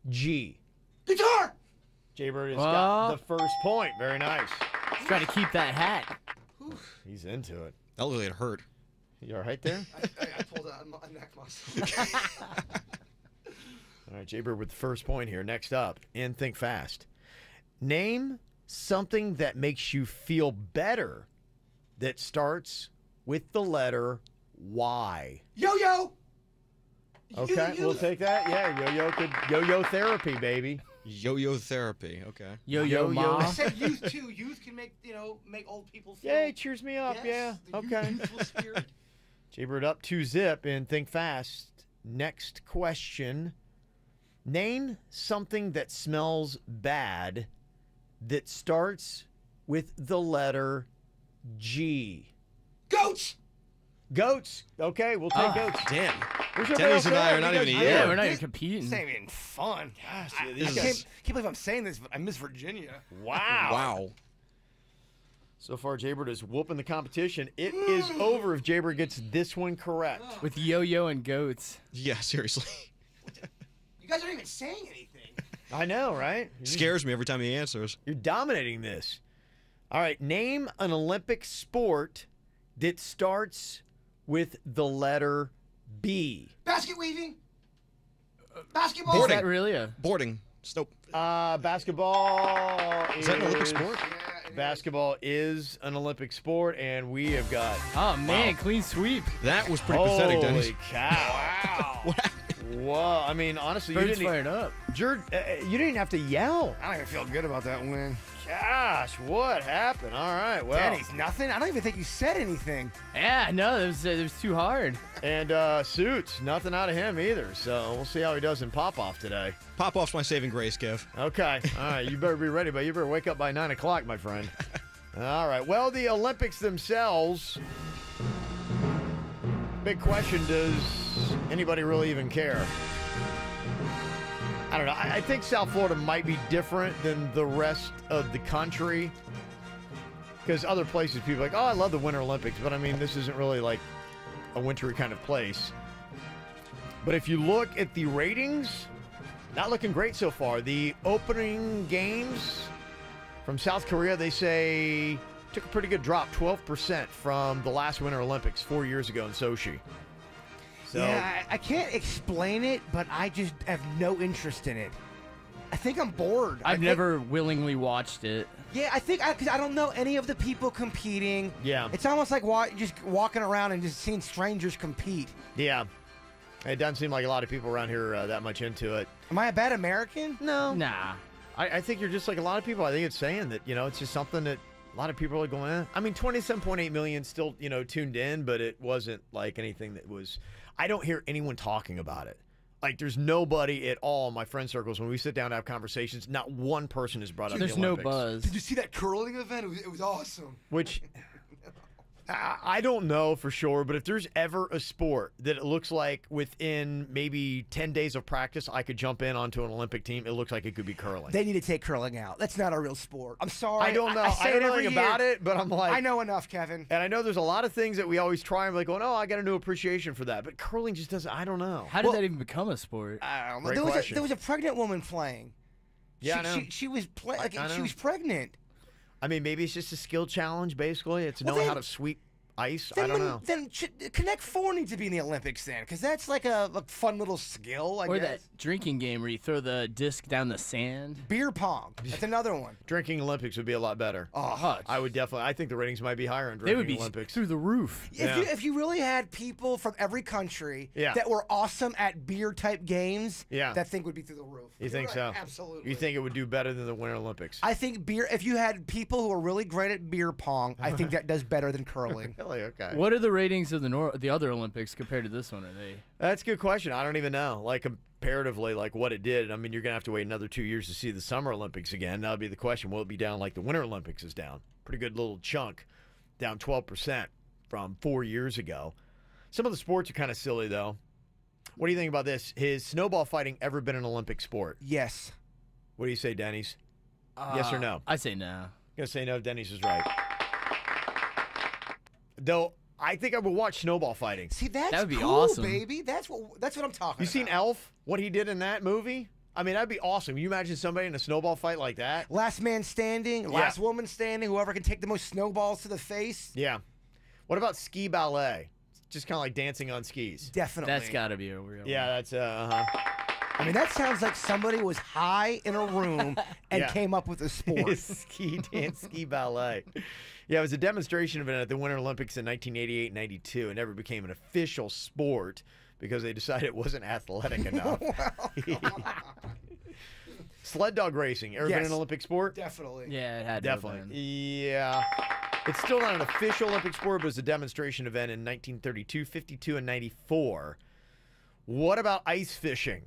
G. Guitar! Jaybird has got the first point. Very nice. He's trying to keep that hat. He's into it. That looked like it hurt. You all right there? I pulled out a neck muscle. All right, Jaybird with the first point here. Next up, in Think Fast. Name something that makes you feel better that starts with the letter Y. Yo-yo! Okay, we'll take that. Yeah, yo-yo therapy, baby. Yo-yo therapy. Okay. Yo-yo ma. I said youth too. Youth can make old people feel. Yeah, it cheers me up. Yes, Yeah. Okay. Youthful spirit. Jaybird up 2-zip and Think Fast. Next question. Name something that smells bad that starts with the letter G. Goats! Goats. Okay, we'll take goats. Damn. Denny's and I are not even here. Yeah, we're not even competing. This ain't even fun. Gosh, I this can't believe I'm saying this, but I miss Virginia. Wow. Wow. So far, Jaybird is whooping the competition. It is over if Jaybird gets this one correct. With yo-yo and goats. Yeah, seriously. You guys aren't even saying anything. I know, right? Scares me every time he answers. You're dominating this. All right, name an Olympic sport that starts with the letter B. Basket weaving. Basketball. Boarding. Is that really a boarding? Nope. Basketball is that an Olympic sport? Yeah, basketball is an Olympic sport, and we have got. Oh man, clean sweep. That was pretty pathetic, Dennis. Holy cow! Wow. Whoa! I mean, honestly, you Bird's didn't. fired up. You didn't even have to yell. I don't even feel good about that win. Gosh, what happened? All right, well. Danny's nothing. I don't even think you said anything. Yeah, no, it was too hard. And Suits, nothing out of him either. So we'll see how he does in Pop-Off today. Pop-Off's my saving grace, Kev. Okay. All right. You better be ready, but you better wake up by 9 o'clock, my friend. All right. Well, the Olympics themselves. Big question, does anybody really even care? I don't know. I think South Florida might be different than the rest of the country. Because other places, people are like, oh, I love the Winter Olympics. But, I mean, this isn't really like a wintry kind of place. But if you look at the ratings, not looking great so far. The opening games from South Korea, they say, took a pretty good drop, 12% from the last Winter Olympics 4 years ago in Sochi. So, yeah, I can't explain it, but I just have no interest in it. I think I'm bored. I've never willingly watched it. Yeah, I think because I don't know any of the people competing. Yeah. It's almost like just walking around and just seeing strangers compete. Yeah. It doesn't seem like a lot of people around here that much into it. Am I a bad American? No. Nah. I think you're just like a lot of people. I think it's saying that, it's just something that a lot of people are going, eh. I mean, 27.8 million still, tuned in, but it wasn't like anything that was... I don't hear anyone talking about it. Like, there's nobody at all in my friend circles when we sit down to have conversations. Not one person has brought up the Olympics. There's no buzz. Did you see that curling event? It was awesome. Which, I don't know for sure, but if there's ever a sport that it looks like within maybe 10 days of practice I could jump in onto an Olympic team, it looks like it could be curling. They need to take curling out. That's not a real sport. I'm sorry. I don't know. I say I don't it know every anything year. about it, but I'm like... I know enough, Kevin. And I know there's a lot of things that we always try and like, going, oh, I got a new appreciation for that. But curling just doesn't... I don't know. How did that even become a sport? I don't know. Great There was, question. there was a pregnant woman playing. Yeah, I know. She was playing. Like, I she know. was pregnant. I mean, maybe it's just a skill challenge, basically. It's knowing how to sweep ice. I don't know. Then Connect 4 needs to be in the Olympics then, because that's like a fun little skill, I Or guess. that drinking game where you throw the disc down the sand. Beer pong. That's another one. Drinking Olympics would be a lot better. Oh, I would definitely. I think the ratings might be higher in They drinking would be Olympics. through the roof. If you really had people from every country that were awesome at beer-type games, that thing would be through the roof. You think so? Absolutely. You think it would do better than the Winter Olympics? I think if you had people who are really great at beer pong, I think that does better than curling. Really? Okay. What are the ratings of the other Olympics compared to this one? Are they? That's a good question. I don't even know. Like comparatively, like what it did. I mean, you're gonna have to wait another 2 years to see the Summer Olympics again. That'll be the question. Will it be down like the Winter Olympics is down? Pretty good little chunk, down 12% from 4 years ago. Some of the sports are kind of silly though. What do you think about this? Has snowball fighting ever been an Olympic sport? Yes. What do you say, Denny's? Yes or no? I say no. I'm gonna say no. Denny's is right. Though I think I would watch snowball fighting. See, that's That would be cool, awesome. baby. That's what I'm talking You about. seen Elf? What he did in that movie? I mean, that'd be awesome. Can you imagine somebody in a snowball fight like that? Last man standing, last woman standing, whoever can take the most snowballs to the face. Yeah. What about ski ballet? Just kind of like dancing on skis. Definitely. That's got to be a real. Yeah, that's I mean, that sounds like somebody was high in a room and came up with a sport. ski dance, ski ballet. Yeah, it was a demonstration event at the Winter Olympics in 1988-92. It never became an official sport because they decided it wasn't athletic enough. Sled dog racing. Ever been an Olympic sport? Definitely. Yeah, it had Definitely. to have been. Yeah. It's still not an official Olympic sport, but it was a demonstration event in 1932, 52, and 94. What about ice fishing?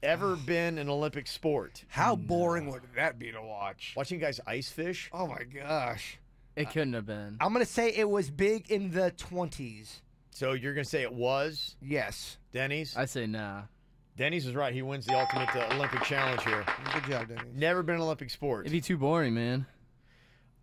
Ever been an Olympic sport? How boring would that be to watch? Watching guys ice fish? Oh, my gosh. It couldn't have been. I'm going to say it was big in the 20s. So you're going to say it was? Yes. Denny's? I say nah. Denny's is right. He wins the ultimate Olympic challenge here. Good job, Denny's. Never been an Olympic sport. It'd be too boring, man.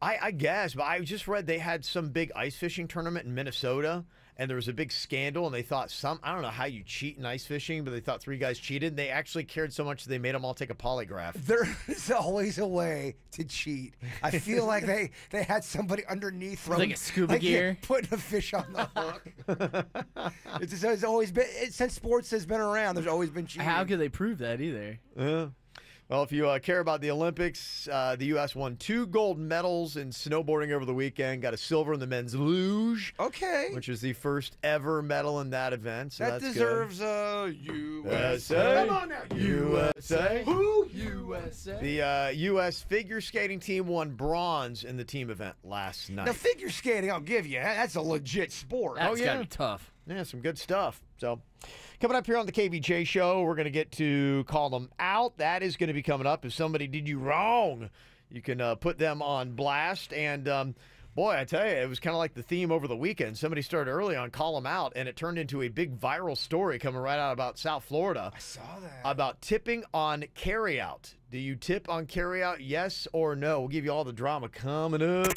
I guess, but I just read they had some big ice fishing tournament in Minnesota, and there was a big scandal, and they thought I don't know how you cheat in ice fishing, but they thought 3 guys cheated. They actually cared so much that they made them all take a polygraph. There is always a way to cheat. I feel like they had somebody underneath them. Like a scuba gear? Putting a fish on the hook. It's always been, since sports has been around, there's always been cheating. How could they prove that either? Well, if you care about the Olympics, the U.S. won 2 gold medals in snowboarding over the weekend. Got a silver in the men's luge. Okay. Which is the first ever medal in that event. So that that's deserves good. USA. Come on now. USA. Who? USA. The U.S. figure skating team won bronze in the team event last night. Now, figure skating, I'll give you. That's a legit sport. That's gotta be tough. Yeah, some good stuff. So, coming up here on the KVJ show, we're going to get to call them out. That is going to be coming up. If somebody did you wrong, you can put them on blast. And, boy, I tell you, it was kind of like the theme over the weekend. Somebody started early on Call Them Out, and it turned into a big viral story coming right out about South Florida. I saw that. About tipping on carryout. Do you tip on carryout, yes or no? We'll give you all the drama coming up.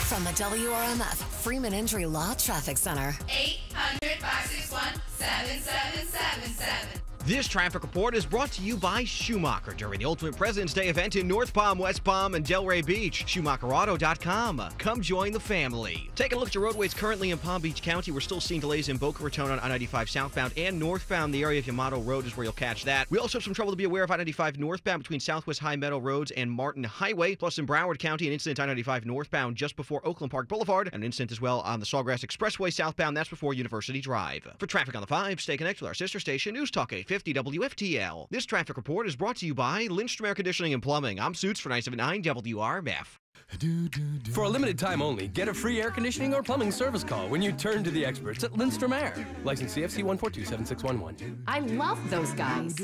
From the WRMF Freeman Injury Law Traffic Center. 800-561-7777. This traffic report is brought to you by Schumacher during the Ultimate President's Day event in North Palm, West Palm, and Delray Beach. SchumacherAuto.com. Come join the family. Take a look at your roadways currently in Palm Beach County. We're still seeing delays in Boca Raton on I-95 southbound and northbound. The area of Yamato Road is where you'll catch that. We also have some trouble to be aware of I-95 northbound between Southwest High Meadow Roads and Martin Highway. Plus in Broward County, an incident I-95 northbound just before Oakland Park Boulevard. And an incident as well on the Sawgrass Expressway southbound. That's before University Drive. For traffic on the 5, stay connected with our sister station, News Talk 850 WFTL. This traffic report is brought to you by Lindstrom Air Conditioning and Plumbing. I'm Suits for 979 WRMF. For a limited time only, get a free air conditioning or plumbing service call when you turn to the experts at Lindstrom Air. License CFC 1427611. I love those guys.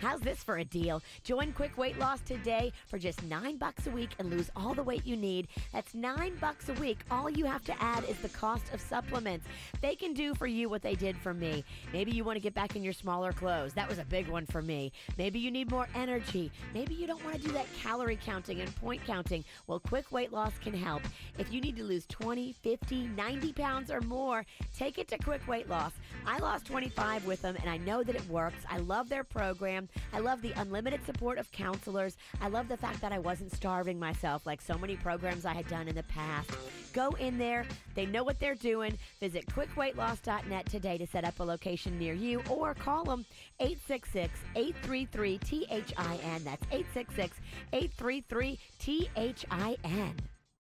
How's this for a deal? Join Quick Weight Loss today for just $9 a week and lose all the weight you need. That's $9 a week. All you have to add is the cost of supplements. They can do for you what they did for me. Maybe you want to get back in your smaller clothes. That was a big one for me. Maybe you need more energy. Maybe you don't want to do that calorie counting and point counting. Well, Quick Weight Loss can help. If you need to lose 20, 50, 90 pounds or more, take it to Quick Weight Loss. I lost 25 with them, and I know that it works. I love their program. I love the unlimited support of counselors. I love the fact that I wasn't starving myself like so many programs I had done in the past. Go in there. They know what they're doing. Visit quickweightloss.net today to set up a location near you or call them 866-833-THIN. That's 866-833-THIN.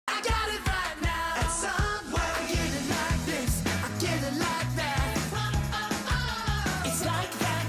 I got it right now. And somewhere I get it like this. I get it like that. It's like that.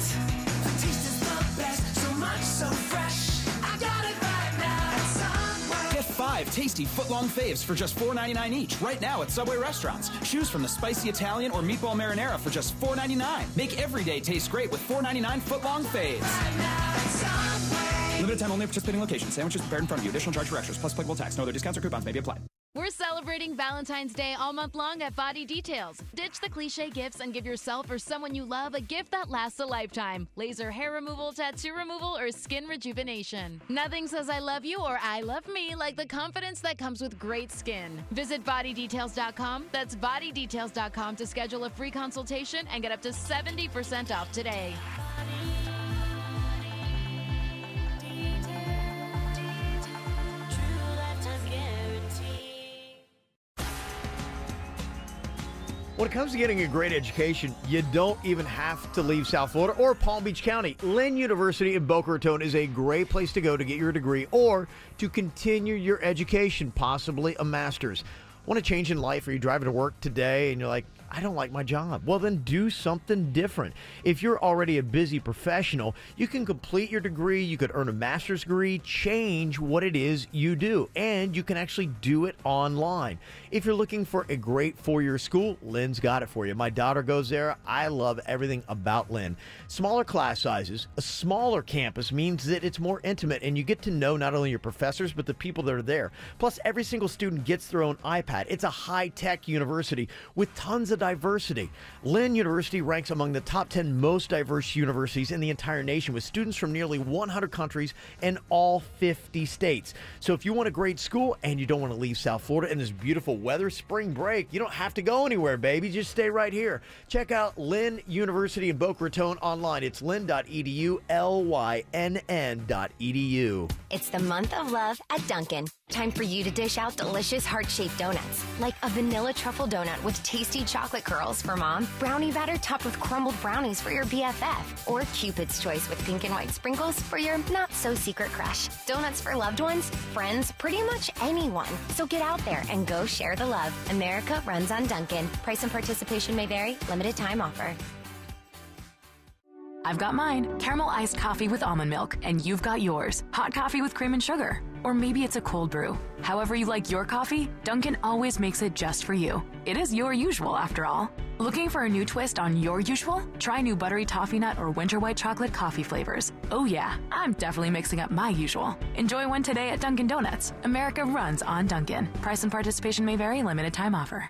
The taste is the best. So much, so fresh. I got it right now. And somewhere. Get 5 tasty foot-long faves for just $4.99 each right now at Subway restaurants. Choose from the spicy Italian or meatball marinara for just $4.99. Make every day taste great with $4.99 foot-long faves. Right now, and somewhere. Limited time only at participating locations. Sandwiches prepared in front of you. Additional charge for extras plus applicable tax. No other discounts or coupons may be applied. We're celebrating Valentine's Day all month long at Body Details. Ditch the cliche gifts and give yourself or someone you love a gift that lasts a lifetime. Laser hair removal, tattoo removal, or skin rejuvenation. Nothing says I love you or I love me like the confidence that comes with great skin. Visit bodydetails.com. That's bodydetails.com to schedule a free consultation and get up to 70% off today. When it comes to getting a great education, you don't even have to leave South Florida or Palm Beach County. Lynn University in Boca Raton is a great place to go to get your degree or to continue your education, possibly a master's. Want to change in life? Or you driving to work today and you're like, I don't like my job. Well, then do something different. If you're already a busy professional, you can complete your degree, you could earn a master's degree, change what it is you do, and you can actually do it online. If you're looking for a great four-year school, Lynn's got it for you. My daughter goes there. I love everything about Lynn. Smaller class sizes, a smaller campus means that it's more intimate, and you get to know not only your professors, but the people that are there. Plus, every single student gets their own iPad. It's a high-tech university with tons of diversity. Lynn University ranks among the top 10 most diverse universities in the entire nation with students from nearly 100 countries and all 50 states. So if you want a great school and you don't want to leave South Florida in this beautiful weather, spring break, you don't have to go anywhere, baby. Just stay right here. Check out Lynn University in Boca Raton online. It's lynn.edu, lynn.edu. It's the month of love at Dunkin'. Time for you to dish out delicious heart-shaped donuts, like a vanilla truffle donut with tasty chocolate curls for mom, brownie batter topped with crumbled brownies for your BFF, or Cupid's choice with pink and white sprinkles for your not-so-secret crush. Donuts for loved ones, friends, pretty much anyone. So get out there and go share the love. America runs on Dunkin'. Price and participation may vary. Limited time offer. I've got mine. Caramel iced coffee with almond milk, and you've got yours. Hot coffee with cream and sugar. Or maybe it's a cold brew. However you like your coffee, Dunkin' always makes it just for you. It is your usual, after all. Looking for a new twist on your usual? Try new buttery toffee nut or winter white chocolate coffee flavors. Oh yeah, I'm definitely mixing up my usual. Enjoy one today at Dunkin' Donuts. America runs on Dunkin'. Price and participation may vary. Limited time offer.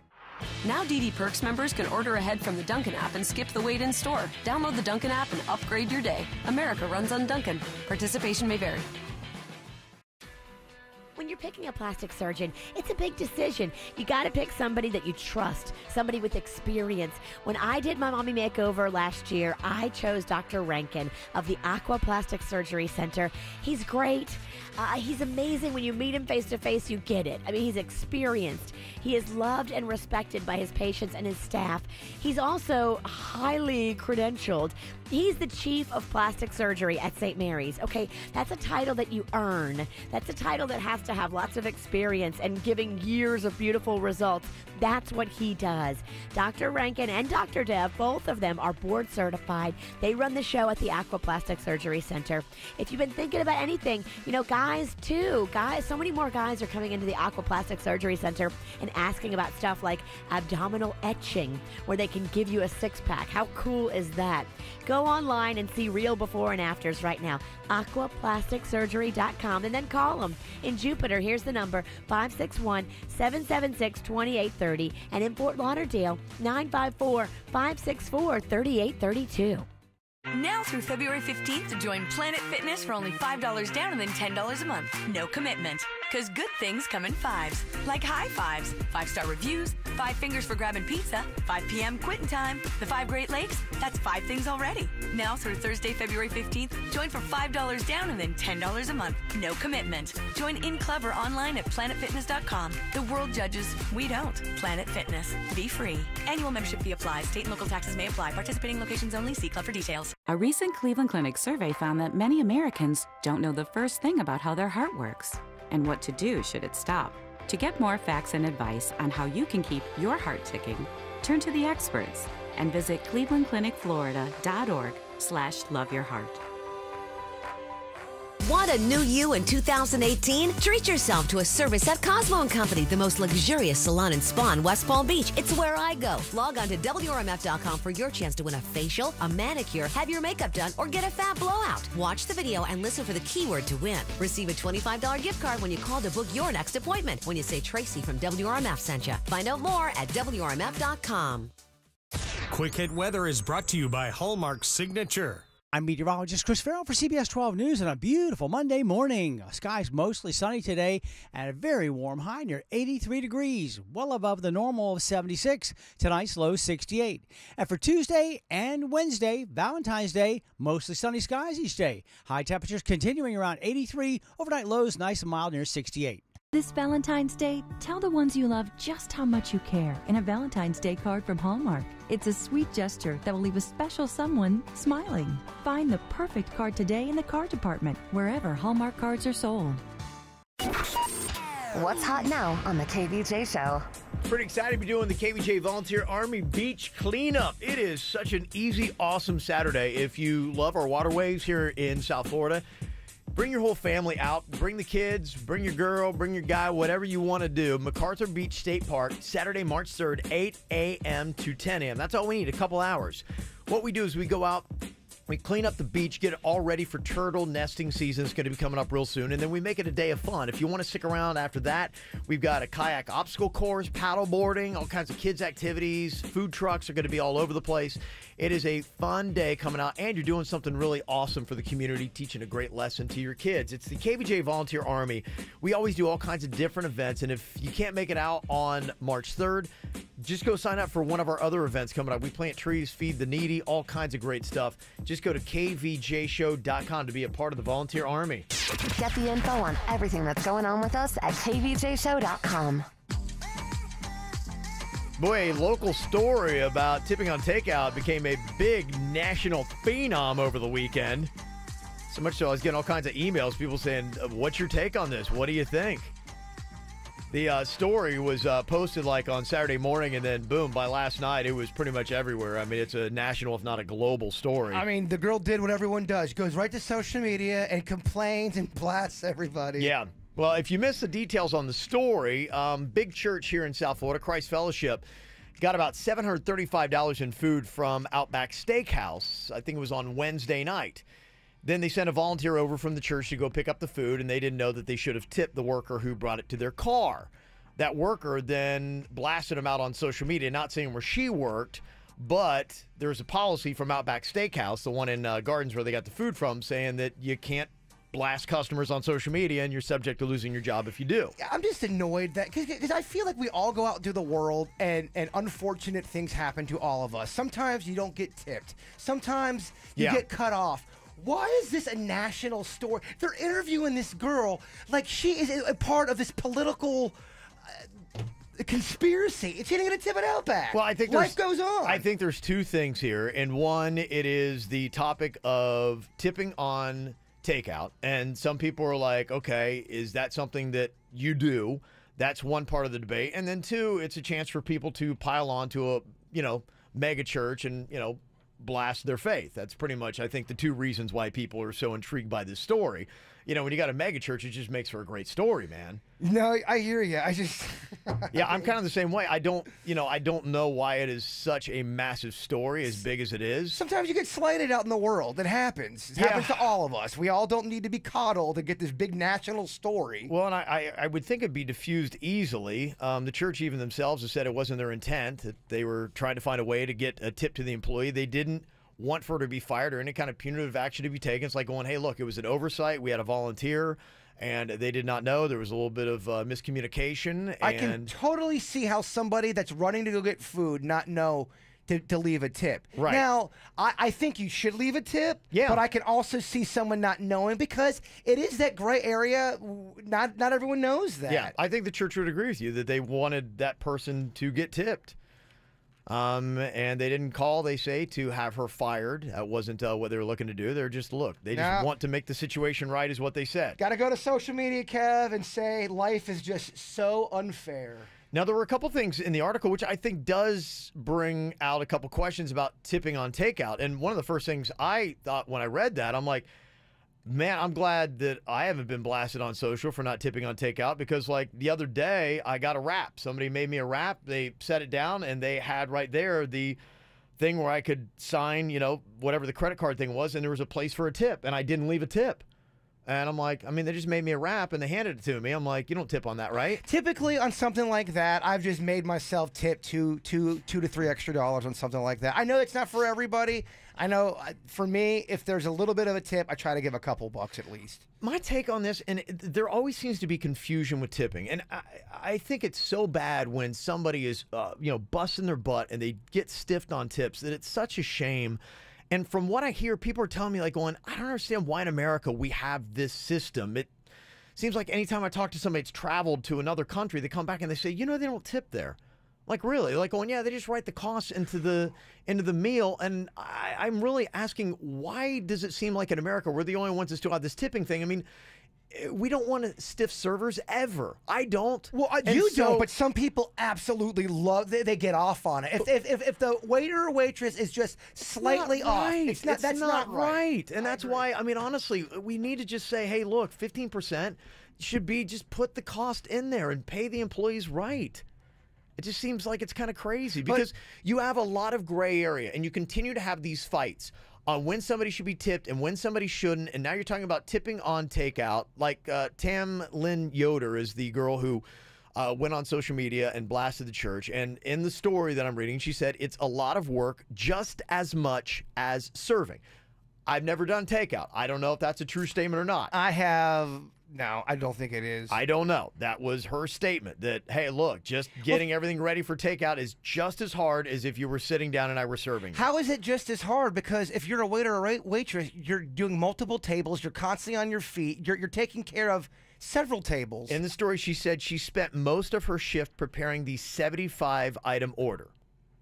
Now DD Perks members can order ahead from the Dunkin' app and skip the wait in store. Download the Dunkin' app and upgrade your day. America runs on Dunkin'. Participation may vary. When you're picking a plastic surgeon, it's a big decision. You got to pick somebody that you trust, somebody with experience. When I did my mommy makeover last year, I chose Dr. Rankin of the Aqua Plastic Surgery Center. He's great. He's amazing. When you meet him face to face, you get it. I mean, he's experienced. He is loved and respected by his patients and his staff. He's also highly credentialed. He's the chief of plastic surgery at St. Mary's. Okay, that's a title that you earn. That's a title that has to have lots of experience and giving years of beautiful results. That's what he does. Dr. Rankin and Dr. Dev, both of them are board certified. They run the show at the Aqua Plastic Surgery Center. If you've been thinking about anything, you know, guys too. So many more guys are coming into the Aqua Plastic Surgery Center and asking about stuff like abdominal etching, where they can give you a six-pack. How cool is that? Go Go online and see real before and afters right now. Aquaplasticsurgery.com, and then call them. In Jupiter, here's the number, 561-776-2830. And in Fort Lauderdale, 954-564-3832. Now through February 15th to join Planet Fitness for only $5 down and then $10 a month. No commitment. Because good things come in fives. Like high fives, 5-star reviews, 5 fingers for grabbing pizza, 5 p.m. quitting time, the 5 Great Lakes. That's 5 things already. Now through Thursday, February 15th, join for $5 down and then $10 a month. No commitment. Join in club or online at planetfitness.com. The world judges. We don't. Planet Fitness. Be free. Annual membership fee applies. State and local taxes may apply. Participating locations only. See club for details. A recent Cleveland Clinic survey found that many Americans don't know the first thing about how their heart works and what to do should it stop. To get more facts and advice on how you can keep your heart ticking, turn to the experts and visit clevelandclinicflorida.org/loveyourheart. Want a new you in 2018? Treat yourself to a service at Cosmo & Company, the most luxurious salon and spa in West Palm Beach. It's where I go. Log on to WRMF.com for your chance to win a facial, a manicure, have your makeup done, or get a fab blowout. Watch the video and listen for the keyword to win. Receive a $25 gift card when you call to book your next appointment when you say Tracy from WRMF sent you. Find out more at WRMF.com. Quick Hit Weather is brought to you by Hallmark Signature. I'm meteorologist Chris Farrell for CBS 12 News on a beautiful Monday morning. Skies mostly sunny today and a very warm high near 83 degrees, well above the normal of 76. Tonight's low 68. And for Tuesday and Wednesday, Valentine's Day, mostly sunny skies each day. High temperatures continuing around 83. Overnight lows nice and mild near 68. This Valentine's Day, tell the ones you love just how much you care in a Valentine's Day card from Hallmark. It's a sweet gesture that will leave a special someone smiling. Find the perfect card today in the card department, wherever Hallmark cards are sold. What's hot now on the KVJ Show? Pretty excited to be doing the KVJ Volunteer Army Beach Cleanup. It is such an easy, awesome Saturday. If you love our waterways here in South Florida, bring your whole family out. Bring the kids, bring your girl, bring your guy, whatever you want to do. MacArthur Beach State Park, Saturday, March 3rd, 8 a.m. to 10 a.m. That's all we need, a couple hours. What we do is we go out, we clean up the beach, get it all ready for turtle nesting season. It's going to be coming up real soon. And then we make it a day of fun. If you want to stick around after that, we've got a kayak obstacle course, paddle boarding, all kinds of kids' activities. Food trucks are going to be all over the place. It is a fun day coming out, and you're doing something really awesome for the community, teaching a great lesson to your kids. It's the KVJ Volunteer Army. We always do all kinds of different events, and if you can't make it out on March 3rd, just go sign up for one of our other events coming up. We plant trees, feed the needy, all kinds of great stuff. Just go to kvjshow.com to be a part of the Volunteer Army. Get the info on everything that's going on with us at kvjshow.com. Boy, a local story about tipping on takeout became a big national phenom over the weekend. So much so I was getting all kinds of emails, people saying, what's your take on this? What do you think? The story was posted like on Saturday morning, and then boom, by last night, it was pretty much everywhere. I mean, it's a national, if not a global story. I mean, the girl did what everyone does. Goes right to social media and complains and blasts everybody. Yeah. Well, if you missed the details on the story, big church here in South Florida, Christ Fellowship, got about $735 in food from Outback Steakhouse. I think it was on Wednesday night. Then they sent a volunteer over from the church to go pick up the food, and they didn't know that they should have tipped the worker who brought it to their car. That worker then blasted him out on social media, not saying where she worked, but there's a policy from Outback Steakhouse, the one in Gardens where they got the food from, saying that you can't blast customers on social media, and you're subject to losing your job if you do. I'm just annoyed that because I feel like we all go out into the world and unfortunate things happen to all of us. Sometimes you don't get tipped. Sometimes you get cut off. Why is this a national story? They're interviewing this girl like she is a part of this political conspiracy. She didn't get a tip at Outback. Well, I think life goes on. I think there's two things here, and one, it is the topic of tipping on takeout, and some people are like, okay, is that something that you do? That's one part of the debate. And then two, it's a chance for people to pile on to a mega church and blast their faith. That's pretty much, I think, the two reasons why people are so intrigued by this story. when you got a mega church, it just makes for a great story, man. No, I hear you. I just yeah, I'm kind of the same way. I don't know why it is such a massive story as big as it is. Sometimes you get slighted out in the world. It happens. It happens to all of us. We all don't need to be coddled to get this big national story. Well, and I would think it'd be diffused easily. The church even themselves have said it wasn't their intent, that they were trying to find a way to get a tip to the employee. They didn't want for her to be fired or any kind of punitive action to be taken. It's like going, hey, look, it was an oversight. We had a volunteer, and they did not know. There was a little bit of miscommunication. And I can totally see how somebody that's running to go get food not know to leave a tip. Right. Now, I think you should leave a tip, but I can also see someone not knowing because it is that gray area. Not everyone knows that. Yeah, I think the church would agree with you that they wanted that person to get tipped. And they didn't call, they say, to have her fired. That wasn't what they were looking to do. They're just, they just want to make the situation right is what they said. Got to go to social media, Kev, and say life is just so unfair. Now, there were a couple things in the article which I think does bring out a couple questions about tipping on takeout. And one of the first things I thought when I read that, I'm like, man, I'm glad that I haven't been blasted on social for not tipping on takeout because, like, the other day I got a wrap. Somebody made me a wrap. They set it down, and they had right there the thing where I could sign, whatever the credit card thing was, and there was a place for a tip, and I didn't leave a tip. And I'm like, they just made me a wrap, and they handed it to me. I'm like, you don't tip on that, right? Typically, on something like that, I've just made myself tip $2 to $3 extra on something like that. I know it's not for everybody. I know for me, if there's a little bit of a tip, I try to give a couple bucks at least. My take on this, and there always seems to be confusion with tipping, and I think it's so bad when somebody is, busting their butt and they get stiffed on tips that it's such a shame. And from what I hear, people are telling me, like, going, I don't understand why in America we have this system. It seems like anytime I talk to somebody that's traveled to another country, they come back and they say, they don't tip there. Like, really? Like, going, yeah, they just write the costs into the meal. And I'm really asking, why does it seem like in America we're the only ones that still have this tipping thing? We don't want to stiff servers ever. I don't. Well, you don't, but some people absolutely love. They get off on it. If the waiter or waitress is just slightly off, that's not right. And that's why. Honestly, we need to just say, hey, look, 15% should be just put the cost in there and pay the employees right. It just seems like it's kind of crazy because you have a lot of gray area, and you continue to have these fights on when somebody should be tipped and when somebody shouldn't. And now you're talking about tipping on takeout. Like Tam Lynn Yoder is the girl who went on social media and blasted the church. And in the story that I'm reading, she said it's a lot of work just as much as serving. I've never done takeout. I don't know if that's a true statement or not. I have. No, I don't think it is. I don't know. That was her statement that, hey, look, just getting everything ready for takeout is just as hard as if you were sitting down and I were serving you. How is it just as hard? Because if you're a waiter or a waitress, you're doing multiple tables. You're constantly on your feet. You're taking care of several tables. In the story, she said she spent most of her shift preparing the 75-item order.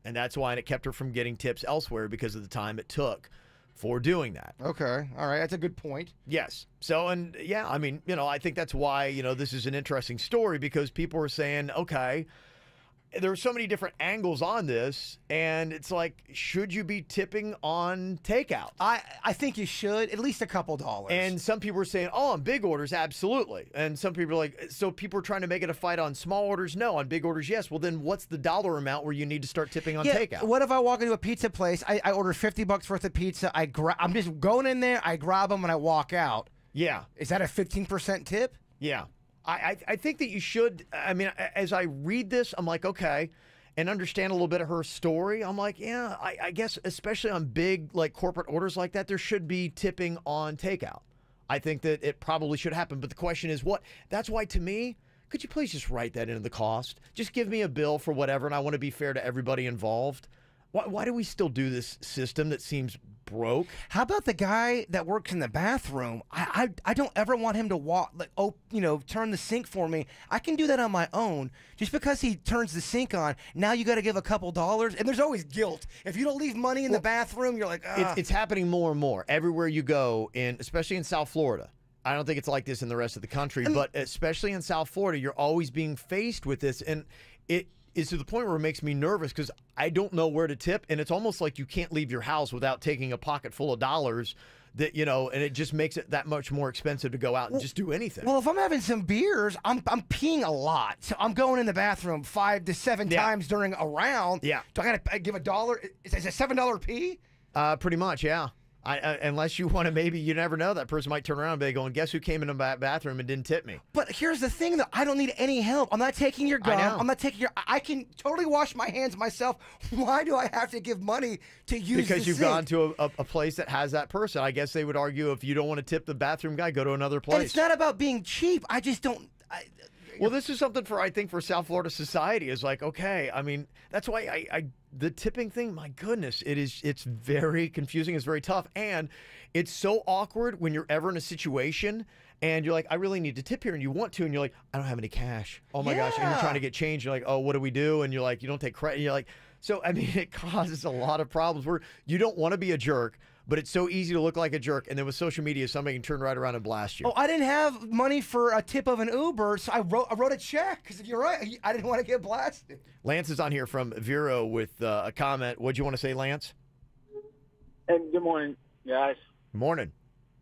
And that's why it kept her from getting tips elsewhere because of the time it took for doing that. Okay. All right. That's a good point. Yes. So, and yeah, I think that's why, this is an interesting story because people are saying, okay, there are so many different angles on this, and it's like, should you be tipping on takeout? I think you should, at least a couple dollars. And some people are saying, oh, on big orders, absolutely. And some people are like, so people are trying to make it a fight on small orders? No. On big orders, yes. Well, then what's the dollar amount where you need to start tipping on takeout? What if I walk into a pizza place, I order $50 worth of pizza, I'm just going in there, I grab them, and I walk out. Yeah. Is that a 15% tip? Yeah. I think that you should, as I read this, I'm like, okay, and understand a little bit of her story. I'm like, yeah, I guess especially on big, like, corporate orders like that, there should be tipping on takeout. I think that it probably should happen. But the question is what? That's why, to me, could you please just write that into the cost? Just give me a bill for whatever, and I want to be fair to everybody involved. Why do we still do this system that seems broke? How about the guy that works in the bathroom? I don't ever want him to turn the sink for me. I can do that on my own. Just because he turns the sink on, now you got to give a couple dollars, and there's always guilt. If you don't leave money in the bathroom, you're like, It's happening more and more everywhere you go, especially in South Florida. I don't think it's like this in the rest of the country, but especially in South Florida, you're always being faced with this, and it is to the point where it makes me nervous because I don't know where to tip, and it's almost like you can't leave your house without taking a pocket full of dollars that, you know, and it just makes it that much more expensive to go out and just do anything. Well, if I'm having some beers, I'm peeing a lot. So I'm going in the bathroom 5 to 7 times during a round. Yeah. Do I got to give $1? Is it a $7 pee? Pretty much, yeah. Unless you want to, maybe you never know, that person might turn around and be going, guess who came in the bathroom and didn't tip me? But here's the thing, though. I don't need any help. I'm not taking your gum. I'm not taking your... I can totally wash my hands myself. Why do I have to give money to use Because the you've sink? gone to a place that has that person. I guess they would argue if you don't want to tip the bathroom guy, go to another place. And it's not about being cheap. I just don't... Well, this is something I think for South Florida society is like, okay, I mean, that's why the tipping thing, my goodness, it's very confusing, it's very tough, and it's so awkward when you're ever in a situation and you're like, I really need to tip here, and you want to, and you're like, I don't have any cash. Oh my gosh, and you're trying to get change, you're like, oh, what do we do? And you're like, you don't take credit, and you're like, so I mean, it causes a lot of problems where you don't want to be a jerk, but it's so easy to look like a jerk, and then with social media, somebody can turn right around and blast you. Oh, I didn't have money for a tip of an Uber, so I wrote a check, because you're right, I didn't want to get blasted. Lance is on here from Vero with a comment. What'd you want to say, Lance? Hey, good morning, guys. Morning.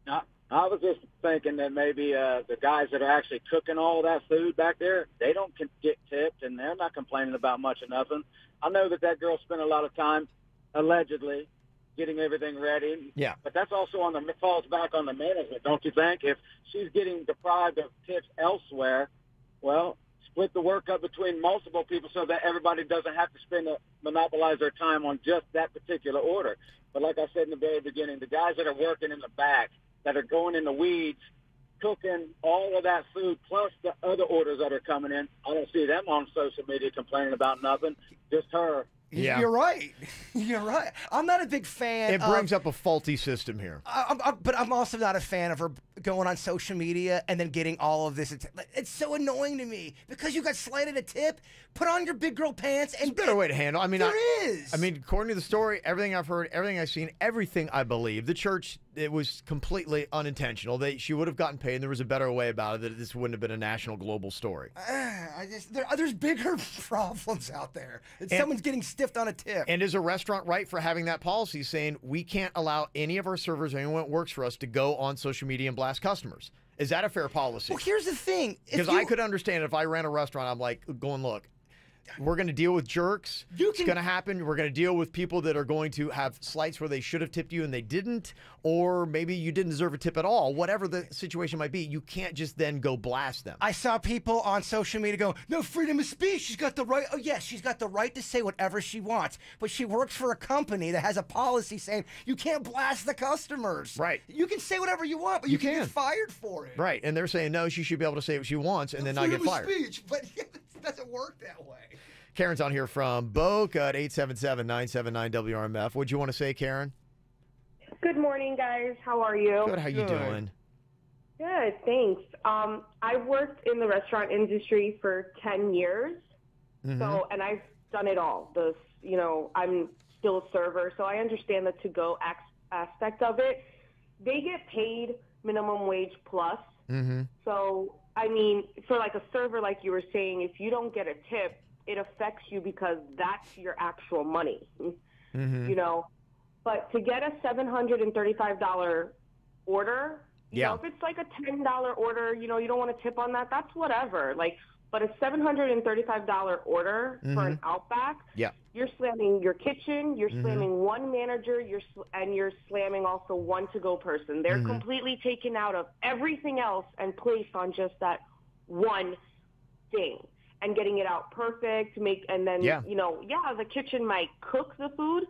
I was just thinking that maybe the guys that are actually cooking all that food back there, they don't get tipped, and they're not complaining about much of nothing. I know that girl spent a lot of time, allegedly, getting everything ready. Yeah. But that's also falls back on the management, don't you think? If she's getting deprived of tips elsewhere, well, split the work up between multiple people so that everybody doesn't have to monopolize their time on just that particular order. But like I said in the very beginning, the guys that are working in the back, that are going in the weeds, cooking all of that food, plus the other orders that are coming in, I don't see them on social media complaining about nothing, just her. Yeah. You're right. You're right. I'm not a big fan It brings up a faulty system here. But I'm also not a fan of her going on social media and then getting all of this. It's so annoying to me because you got slighted a tip. Put on your big girl pants. And There's a better way to handle. I mean, there is. I mean, according to the story, everything I've heard, everything I've seen, everything I believe, the church, it was completely unintentional. She would have gotten paid, and there was a better way about it. That this wouldn't have been a national, global story. There's bigger problems out there. Someone's getting stiffed on a tip. And is a restaurant right for having that policy saying we can't allow any of our servers or anyone that works for us to go on social media and blast customers? Is that a fair policy? Well, here's the thing. Because I could understand if I ran a restaurant, I'm like going, look, we're going to deal with jerks. It's going to happen. We're going to deal with people that are going to have slights where they should have tipped you and they didn't, or maybe you didn't deserve a tip at all. Whatever the situation might be, you can't just then go blast them. I saw people on social media go, no freedom of speech. She's got the right. Oh, yes, she's got the right to say whatever she wants. But she works for a company that has a policy saying you can't blast the customers. Right. You can say whatever you want, but you can get fired for it. Right. And they're saying, no, she should be able to say what she wants and then not get fired. Freedom of speech, but it doesn't work that way. Karen's on here from Boca at 877-979-WRMF. What'd you want to say, Karen? Good morning, guys. How are you? Good. How you doing? Good, thanks. I worked in the restaurant industry for 10 years, so and I've done it all. I'm still a server, so I understand the to-go aspect of it. They get paid minimum wage plus. So, I mean, for like a server, like you were saying, if you don't get a tip, it affects you because that's your actual money, you know. But to get a $735 order, you know, if it's like a $10 order, you know, you don't want to tip on that, that's whatever. Like, but a $735 order for an Outback, you're slamming your kitchen, you're slamming one manager, and you're slamming also one to-go person. They're completely taken out of everything else and placed on just that one thing. And getting it out perfect, and then, you know, the kitchen might cook the food,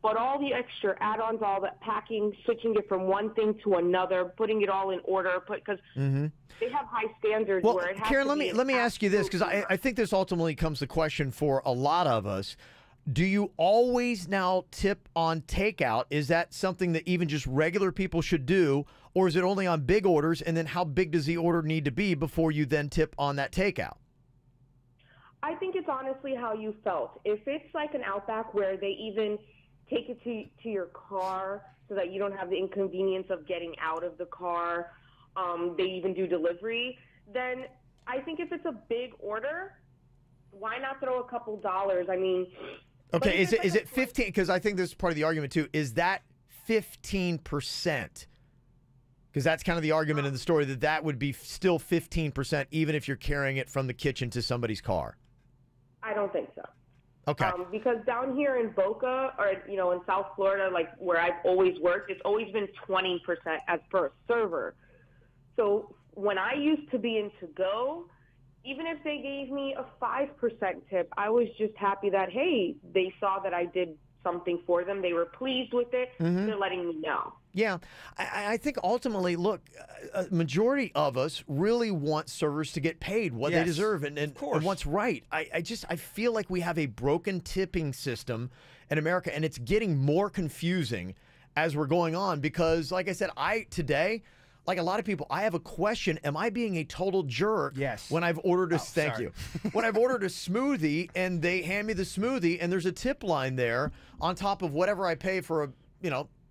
but all the extra add-ons, all that packing, switching it from one thing to another, putting it all in order, because they have high standards where it has Karen, to let me ask you this, because I think this ultimately comes to question for a lot of us. Do you always now tip on takeout? Is that something that even just regular people should do, or is it only on big orders? And then how big does the order need to be before you then tip on that takeout? I think it's honestly how you felt. If it's like an Outback where they even take it to your car so that you don't have the inconvenience of getting out of the car, they even do delivery, then I think if it's a big order, why not throw a couple dollars? I mean... Okay, is it 15? Because I think this is part of the argument, too. Is that 15% Because that's kind of the argument in the story that would be still 15%, even if you're carrying it from the kitchen to somebody's car. I don't think so. Okay. Because down here in Boca, or in South Florida, like where I've always worked, it's always been 20% as per a server. So when I used to be in to-go, even if they gave me a 5% tip, I was just happy that, hey, they saw that I did something for them. They were pleased with it. They're letting me know. Yeah, I think ultimately, look, a majority of us really want servers to get paid what they deserve and what's right. I feel like we have a broken tipping system in America, and it's getting more confusing as we're going on because, like I said, today, like a lot of people, I have a question. Am I being a total jerk when I've ordered when I've ordered a smoothie and they hand me the smoothie and there's a tip line there on top of whatever I pay for a,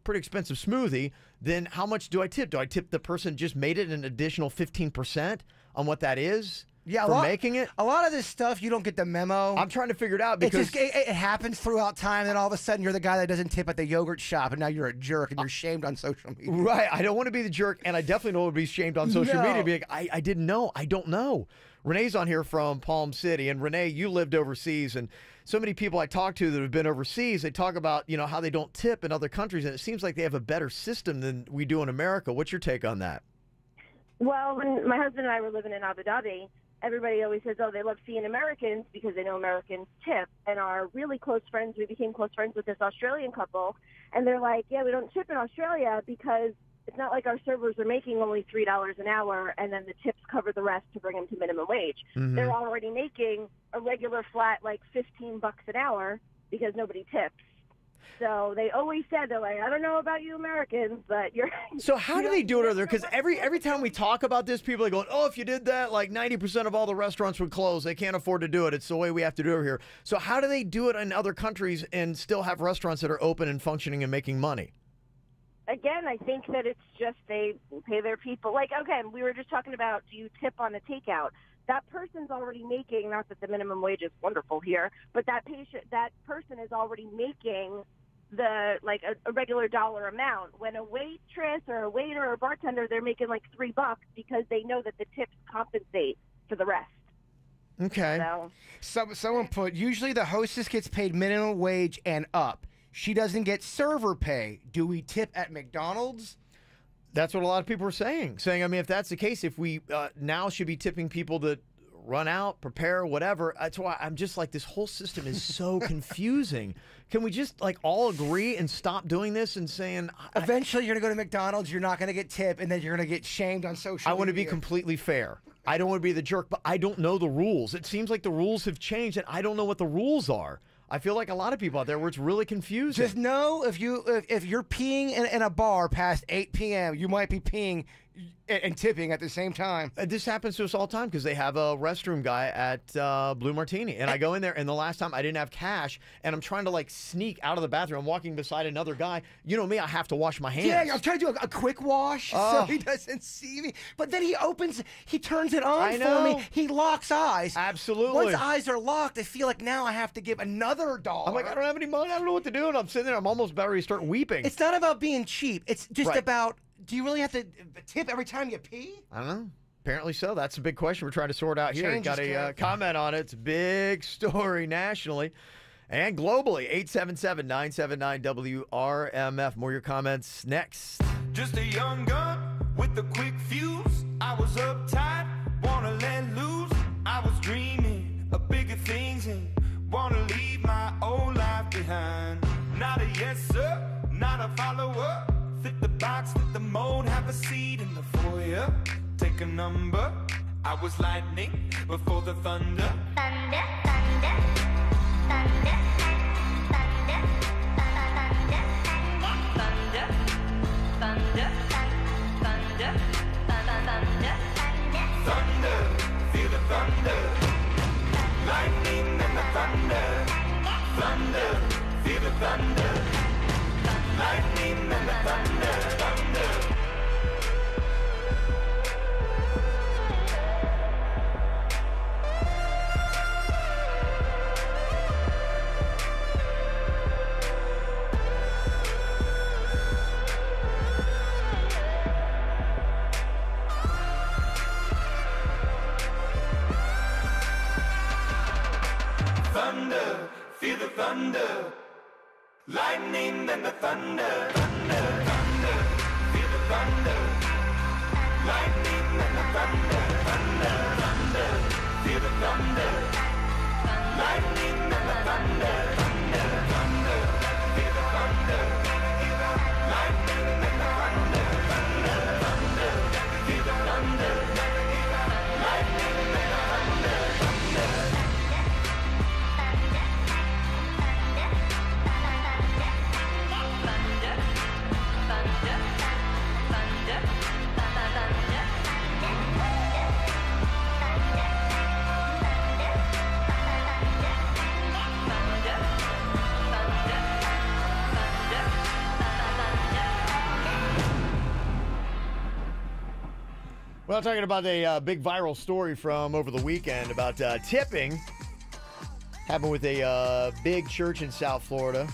pretty expensive smoothie, then how much do I tip? Do I tip the person just made it an additional 15% on what that is? For making it? A lot of this stuff, you don't get the memo. I'm trying to figure it out because it happens throughout time, and all of a sudden you're the guy that doesn't tip at the yogurt shop, and now you're a jerk, and you're shamed on social media. Right. I don't want to be the jerk, and I definitely don't want to be shamed on social media. Be like, I didn't know. I don't know. Renee's on here from Palm City, and Renee, you lived overseas, and so many people I talk to that have been overseas, they talk about, how they don't tip in other countries, and it seems like they have a better system than we do in America. What's your take on that? Well, when my husband and I were living in Abu Dhabi, everybody always says, oh, they love seeing Americans because they know Americans tip. And our really close friends, we became close friends with this Australian couple, and they're like, yeah, we don't tip in Australia because it's not like our servers are making only $3 an hour and then the tips cover the rest to bring them to minimum wage. They're already making a regular flat like $15 an hour because nobody tips. So they always said, they're like, I don't know about you Americans, but you're... So how do they do it over there? Because every time we talk about this, people are going, oh, if you did that, like 90% of all the restaurants would close. They can't afford to do it. It's the way we have to do it over here. So how do they do it in other countries and still have restaurants that are open and functioning and making money? Again, I think that it's just they pay their people. Like, okay, we were just talking about, do you tip on a takeout? That person's already making, not that the minimum wage is wonderful here, but that person is already making a regular dollar amount. When a waitress or a waiter or a bartender, they're making like $3 because they know that the tips compensate for the rest. Okay. So someone put, usually the hostess gets paid minimum wage and up. She doesn't get server pay. Do we tip at McDonald's? That's what a lot of people are saying. I mean, if that's the case, if we now should be tipping people that run out, prepare, whatever. That's why I'm just like, this whole system is so confusing. Can we just like all agree and stop doing this and saying... Eventually you're going to go to McDonald's, you're not going to get tipped, and then you're going to get shamed on social media. I want to be completely fair. I don't want to be the jerk, but I don't know the rules. It seems like the rules have changed, and I don't know what the rules are. I feel like a lot of people out there where it's really confusing. Just know if you're peeing in a bar past 8 p.m., you might be peeing and tipping at the same time. This happens to us all the time because they have a restroom guy at Blue Martini. And I go in there, and the last time I didn't have cash, and I'm trying to like sneak out of the bathroom. I'm walking beside another guy. You know me, I have to wash my hands. Yeah, I'm trying to do a quick wash so he doesn't see me. But then he turns it on for me. He locks eyes. Absolutely. Once eyes are locked, I feel like now I have to give another $1. I'm like, I don't have any money. I don't know what to do. And I'm sitting there. I'm almost about ready to start weeping. It's not about being cheap. It's just about... Do you really have to tip every time you pee? I don't know. Apparently so. That's a big question we're trying to sort out here. Got a comment on it. It's a big story nationally and globally. 877-979-WRMF. More of your comments next. Just a young gun with a quick fuse. I was uptight, wanna let loose. I was dreaming of bigger things and wanna leave my old life behind. Not a yes sir, not a follower. Fit the box, fit the mold, have a seat in the foyer. Take a number. I was lightning before the thunder. Thunder, thunder, thunder, thunder, thunder, thunder, thunder, thunder, thunder, thunder, feel the thunder. Lightning and the thunder. Thunder, feel the thunder. Lightning and the thunder, thunder. thunder, feel the thunder. Lightning and the thunder, thunder, thunder, feel the thunder. Lightning and the thunder, thunder, thunder, feel the thunder. Lightning and the thunder, thunder, thunder, feel the thunder. Lightning and the thunder, thunder, thunder, feel the thunder. Lightning and the thunder, thunder. Well, talking about a big viral story from over the weekend about tipping. Happened with a big church in South Florida.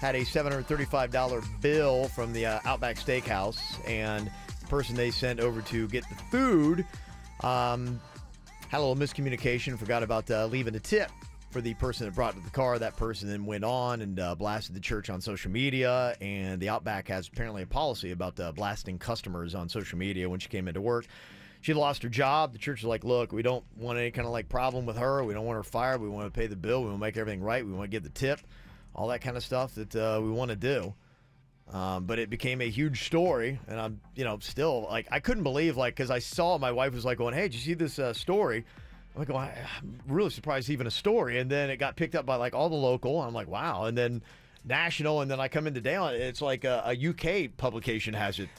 Had a $735 bill from the Outback Steakhouse, and the person they sent over to get the food had a little miscommunication, forgot about leaving a tip for the person that brought it to the car. That person then went on and blasted the church on social media, and the Outback has apparently a policy about blasting customers on social media when she came into work. She lost her job. The church was like, look, we don't want any kind of like problem with her. We don't want her fired. We want to pay the bill. We want to make everything right. We want to get the tip, all that kind of stuff that we want to do. But it became a huge story, and I'm, still like, I couldn't believe, like, because I saw my wife was like going, hey, did you see this story? I'm like, I'm really surprised even a story. And then it got picked up by like all the local. I'm like, wow. And then national. And then I come in today on it's like a UK publication has it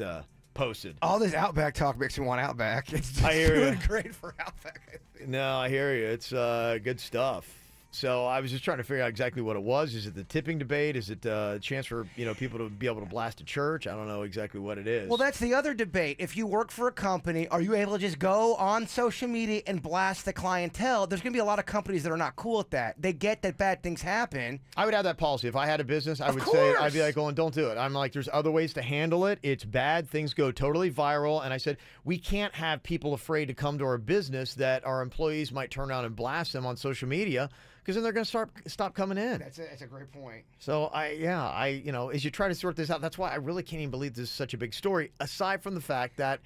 posted. All this Outback talk makes me want Outback. It's I hear really you. great for Outback. No, I hear you. It's good stuff. So I was just trying to figure out exactly what it was. Is it the tipping debate? Is it a chance for people to be able to blast a church? I don't know exactly what it is. Well, that's the other debate. If you work for a company, are you able to just go on social media and blast the clientele? There's going to be a lot of companies that are not cool at that. They get that bad things happen. I would have that policy. If I had a business, I would say, I'd be like, going, don't do it. I'm like, there's other ways to handle it. It's bad. Things go totally viral. And I said, we can't have people afraid to come to our business that our employees might turn around and blast them on social media, because then they're going to stop coming in. That's a great point. So as you try to sort this out, that's why I really can't even believe this is such a big story. Aside from the fact that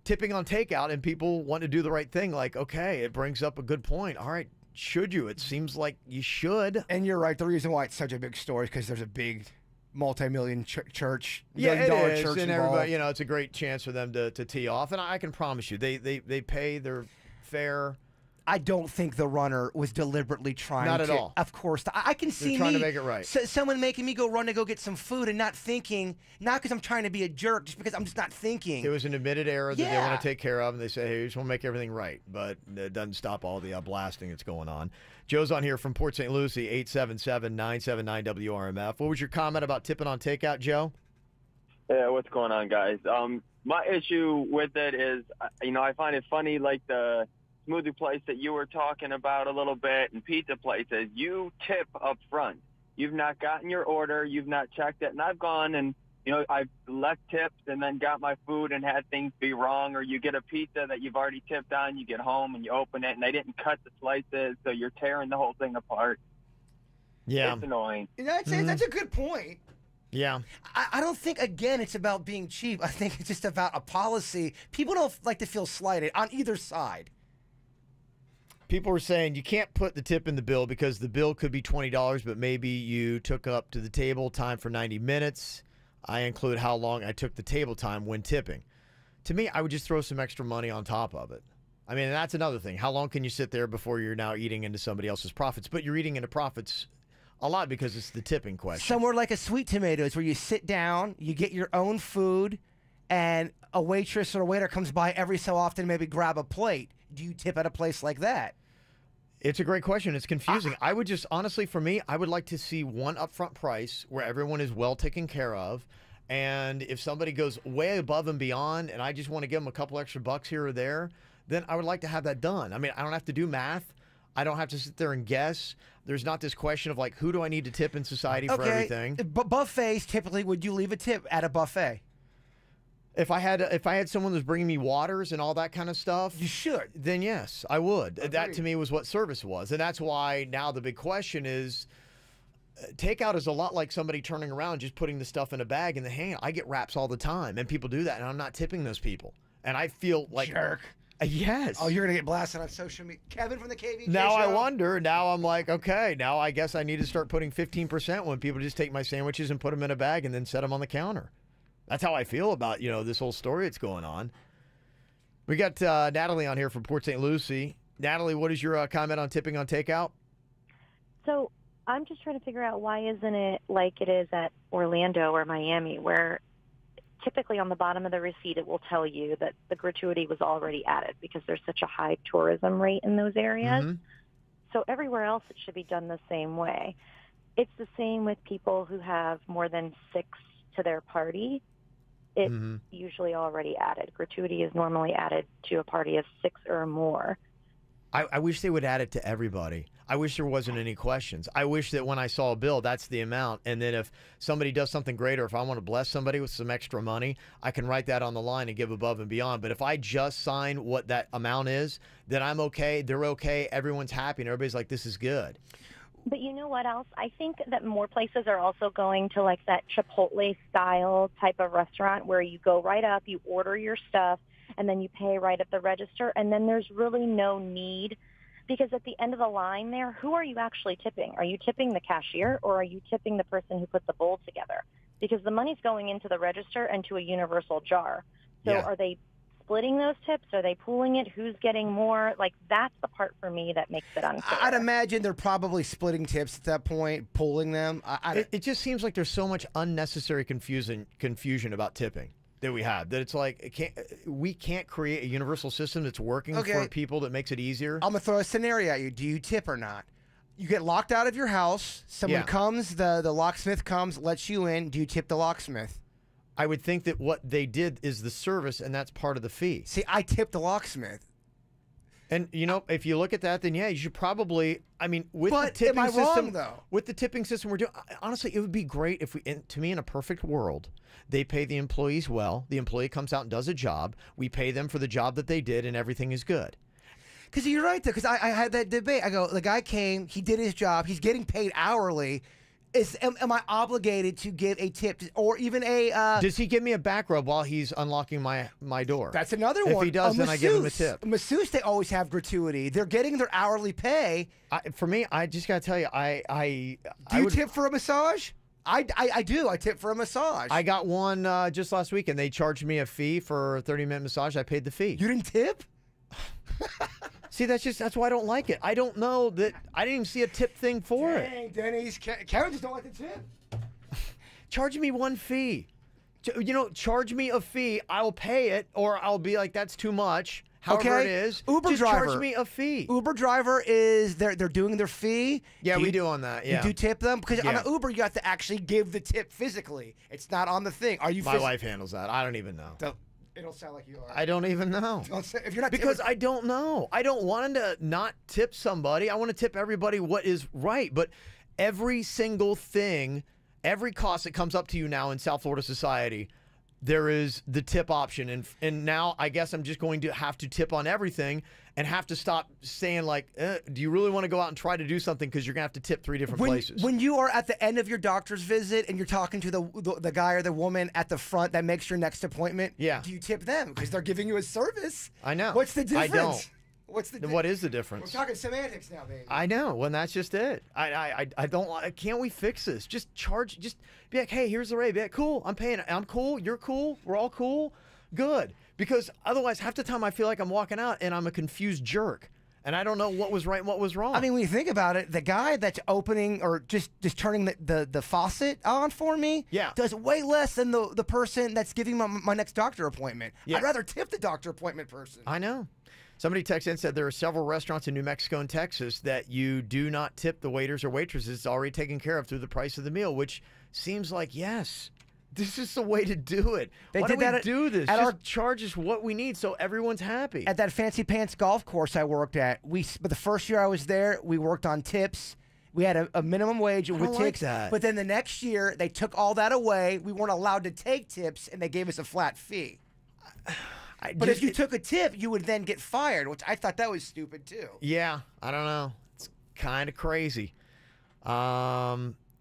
tipping on takeout and people want to do the right thing, like, okay, it brings up a good point. All right, should you? It seems like you should. And you're right. The reason why it's such a big story is because there's a big multi-million church, yeah, $1 million it is, church and involved. everybody, it's a great chance for them to tee off. And I can promise you, they pay their fair. I don't think the runner was deliberately trying to. Not at all. Of course. I can see trying to make it right. Someone making me run to go get some food and not thinking, not because I'm trying to be a jerk, just because I'm just not thinking. It was an admitted error that they want to take care of, and they say, hey, we just want to make everything right. But it doesn't stop all the blasting that's going on. Joe's on here from Port St. Lucie, 877-979-WRMF. What was your comment about tipping on takeout, Joe? Yeah, what's going on, guys? My issue with it is, I find it funny, like the smoothie place that you were talking about a little bit and pizza places, you tip up front. You've not gotten your order. You've not checked it. And I've gone and, I've left tips and then got my food and had things be wrong. Or you get a pizza that you've already tipped on. You get home and you open it and they didn't cut the slices. So you're tearing the whole thing apart. Yeah. It's annoying. That's a good point. Yeah. I don't think, again, it's about being cheap. I think it's just about a policy. People don't like to feel slighted on either side. People were saying you can't put the tip in the bill because the bill could be $20, but maybe you took up to the table time for 90 minutes. I include how long I took the table time when tipping. To me, I would just throw some extra money on top of it. I mean, that's another thing. How long can you sit there before you're now eating into somebody else's profits? But you're eating into profits a lot because it's the tipping question. Somewhere like a Sweet Tomatoes where you sit down, you get your own food, and a waitress or a waiter comes by every so often, maybe grab a plate. Do you tip at a place like that? It's a great question. It's confusing. I would just, honestly, for me, I would like to see one upfront price where everyone is well taken care of. And if somebody goes way above and beyond and I just want to give them a couple extra bucks here or there, then I would like to have that done. I mean, I don't have to do math. I don't have to sit there and guess. There's not this question of like, who do I need to tip in society for everything? Buffets, typically, would you leave a tip at a buffet? If I had someone that's bringing me waters and all that kind of stuff, you should. Then yes, I would. That to me was what service was, and that's why now the big question is, takeout is a lot like somebody turning around just putting the stuff in a bag in the hand. I get wraps all the time, and people do that, and I'm not tipping those people, and I feel like jerk. Yes. Oh, you're gonna get blasted on social media. Kevin from the KVJ Now show. I wonder. Now I'm like, okay, now I guess I need to start putting 15% when people just take my sandwiches and put them in a bag and then set them on the counter. That's how I feel about, this whole story that's going on. We got Natalie on here from Port St. Lucie. Natalie, what is your comment on tipping on takeout? So I'm just trying to figure out why isn't it like it is at Orlando or Miami, where typically on the bottom of the receipt it will tell you that the gratuity was already added because there's such a high tourism rate in those areas. Mm-hmm. So everywhere else it should be done the same way. It's the same with people who have more than 6 to their party. It's usually already added. Gratuity is normally added to a party of 6 or more. I wish they would add it to everybody. I wish there wasn't any questions. I wish that when I saw a bill, that's the amount. And then if somebody does something great, or if I want to bless somebody with some extra money, I can write that on the line and give above and beyond. But if I just sign what that amount is, then I'm okay. They're okay. Everyone's happy. And everybody's like, this is good. But you know what else? I think that more places are also going to like that Chipotle style type of restaurant where you go right up, you order your stuff, and then you pay right at the register, and then there's really no need, because at the end of the line there, who are you actually tipping? Are you tipping the cashier, or are you tipping the person who put the bowl together? Because the money's going into the register and to a universal jar. So Yeah. Are they splitting those tips? Are they pooling it? Who's getting more? Like, that's the part for me that makes it unfair. I'd imagine they're probably splitting tips at that point, pulling them. It just seems like there's so much unnecessary confusion about tipping that we have, that it's like we can't create a universal system that's working for people that makes it easier. I'm going to throw a scenario at you. Do you tip or not? You get locked out of your house. Someone comes, the locksmith comes, lets you in. Do you tip the locksmith? I would think that what they did is the service, and that's part of the fee. See, I tip the locksmith. And, if you look at that, then, yeah, you should probably, with the But tipping am I system, wrong, though? With the tipping system we're doing, honestly, it would be great if to me, in a perfect world, they pay the employees well. The employee comes out and does a job. We pay them for the job that they did, and everything is good. Because you're right, though, because I had that debate. I go, the guy came, he did his job, he's getting paid hourly. Am I obligated to give a tip, or even a... Does he give me a back rub while he's unlocking my door? That's another one. one. If he does, then I give him a tip. Masseuse, they always have gratuity. They're getting their hourly pay. For me, I just got to tell you, Do you tip for a massage? I do. I tip for a massage. I got one just last week, and they charged me a fee for a 30-minute massage. I paid the fee. You didn't tip? See, that's why I don't like it. I don't know that I didn't even see a tip thing for it. Dang, Denny's. Karen just don't like the tip. Charge me one fee. Charge me a fee. I'll pay it, or I'll be like, that's too much. However it is, Uber just driver. charge me a fee. Uber driver is they're doing their fee. Yeah, we do on that. Yeah, you do tip them because on an Uber you have to actually give the tip physically. It's not on the thing. Are you? My wife handles that. I don't even know. It'll sound like you are. I don't even know. If you're not because I don't know. I don't want to not tip somebody. I want to tip everybody what is right. But every single thing, every cost that comes up to you now in South Florida society, there is the tip option. And now I guess I'm just going to have to tip on everything and have to stop saying like, do you really want to go out and try to do something because you're going to have to tip 3 different places. When you are at the end of your doctor's visit and you're talking to the guy or the woman at the front that makes your next appointment, do you tip them because they're giving you a service? I know. What's the difference? I don't. What is the difference? We're talking semantics now, baby. I know. Well, that's just it. I don't. Can't we fix this? Just charge. Just be like, hey, here's the rate. Be like, cool. I'm paying. I'm cool. You're cool. We're all cool. Good. Because otherwise, half the time I feel like I'm walking out and I'm a confused jerk, and I don't know what was right and what was wrong. I mean, when you think about it, the guy that's opening or just turning the faucet on for me, does way less than the person that's giving my next doctor appointment. Yeah. I'd rather tip the doctor appointment person. I know. Somebody texted in and said there are several restaurants in New Mexico and Texas that you do not tip the waiters or waitresses. It's already taken care of through the price of the meal, which seems like, yes, this is the way to do it. Why did don't that we do this? at Just charge us what we need so everyone's happy. At that Fancy Pants golf course I worked at, but the first year I was there, we worked on tips, We had a minimum wage with don't like tips. that. But then the next year, they took all that away. We weren't allowed to take tips, and they gave us a flat fee. But if you took a tip, you would then get fired, which I thought that was stupid, too. Yeah, I don't know. It's kind of crazy.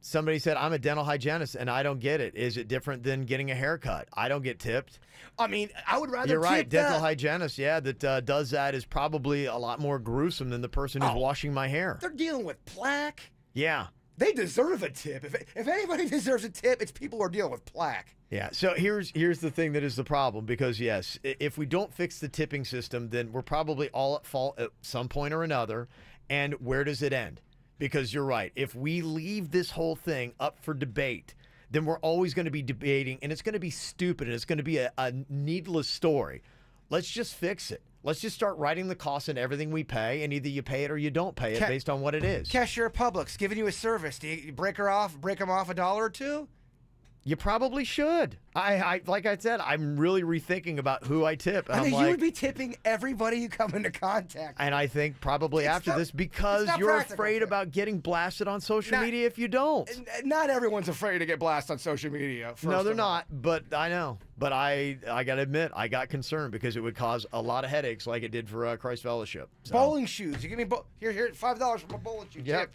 Somebody said, I'm a dental hygienist, and I don't get it. Is it different than getting a haircut? I don't get tipped. I mean, I would rather You're right. tip Dental that. hygienist, that does that is probably a lot more gruesome than the person who's washing my hair. They're dealing with plaque. Yeah. They deserve a tip. If anybody deserves a tip, it's people who are dealing with plaque. Yeah. So here's the thing that is the problem, because yes, if we don't fix the tipping system, then we're probably all at fault at some point or another. And where does it end? Because you're right. If we leave this whole thing up for debate, then we're always going to be debating, and it's going to be stupid, and it's going to be a needless story. Let's just fix it. Let's just start writing the cost in everything we pay, and either you pay it or you don't pay it based on what it is. Cashier at Publix giving you a service. Do you break them off $1 or $2? You probably should. I like I said, I'm really rethinking about who I tip. I I'm mean, you would be tipping everybody you come into contact with. And I think probably after this, because you're afraid about getting blasted on social media if you don't. Not everyone's afraid to get blasted on social media. No, they're not. But I know. But I got to admit, I got concerned because it would cause a lot of headaches like it did for Christ Fellowship. So. Bowling shoes. You give me here $5 for my bowling shoe tip.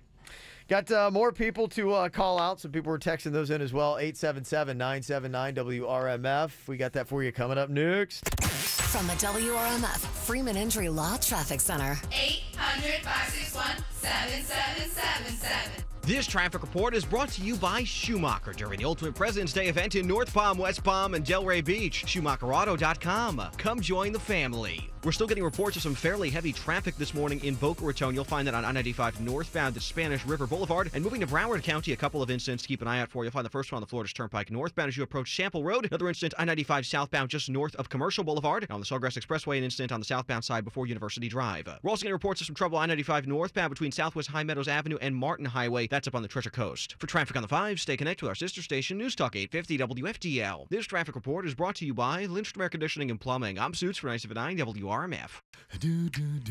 Got more people to call out. Some people were texting those in as well. 877-979-WRMF. We got that for you coming up next. From the WRMF Freeman Injury Law Traffic Center. 800-561-7777. This traffic report is brought to you by Schumacher during the Ultimate President's Day event in North Palm, West Palm, and Delray Beach. SchumacherAuto.com. Come join the family. We're still getting reports of some fairly heavy traffic this morning in Boca Raton. You'll find that on I-95 northbound at Spanish River Boulevard. And moving to Broward County, a couple of incidents to keep an eye out for. You'll find the first one on the Florida Turnpike northbound as you approach Sample Road. Another incident, I-95 southbound just north of Commercial Boulevard. And on the Sawgrass Expressway, an incident on the southbound side before University Drive. We're also getting reports of some trouble I-95 northbound between Southwest High Meadows Avenue and Martin Highway. That's up on the Treasure Coast. For traffic on the 5, stay connected with our sister station, News Talk 850 WFDL. This traffic report is brought to you by Lindstrom Air Conditioning and Plumbing. I'm Suits for 979 WRMF.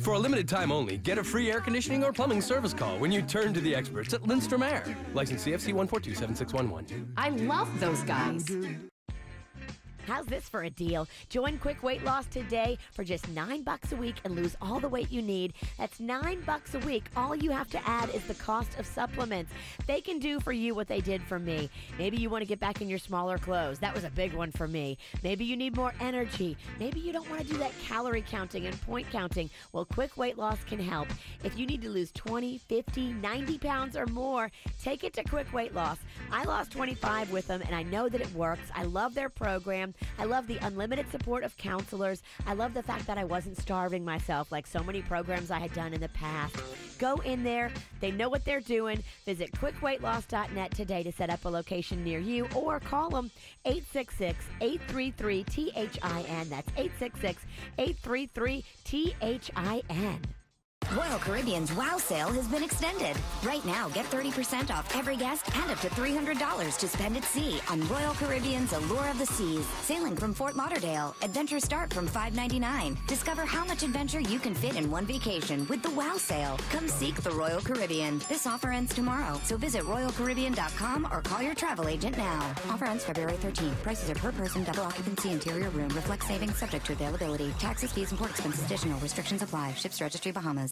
For a limited time only, get a free air conditioning or plumbing service call when you turn to the experts at Lindstrom Air. License CFC 1427611. I love those guys. How's this for a deal? Join Quick Weight Loss today for just $9 a week and lose all the weight you need. That's $9 a week. All you have to add is the cost of supplements. They can do for you what they did for me. Maybe you want to get back in your smaller clothes. That was a big one for me. Maybe you need more energy. Maybe you don't want to do that calorie counting and point counting. Well, Quick Weight Loss can help. If you need to lose 20, 50, 90 pounds or more, take it to Quick Weight Loss. I lost 25 with them, and I know that it works. I love their program. I love the unlimited support of counselors. I love the fact that I wasn't starving myself like so many programs I had done in the past. Go in there. They know what they're doing. Visit quickweightloss.net today to set up a location near you or call them 866-833-THIN. That's 866-833-THIN. Royal Caribbean's WOW sale has been extended. Right now, get 30% off every guest and up to $300 to spend at sea on Royal Caribbean's Allure of the Seas. Sailing from Fort Lauderdale. Adventures start from $5.99. Discover how much adventure you can fit in one vacation with the WOW sale. Come seek the Royal Caribbean. This offer ends tomorrow, so visit RoyalCaribbean.com or call your travel agent now. Offer ends February 13th. Prices are per person, double occupancy, interior room. Reflects savings subject to availability. Taxes, fees, and port expenses additional. Restrictions apply. Ships Registry, Bahamas.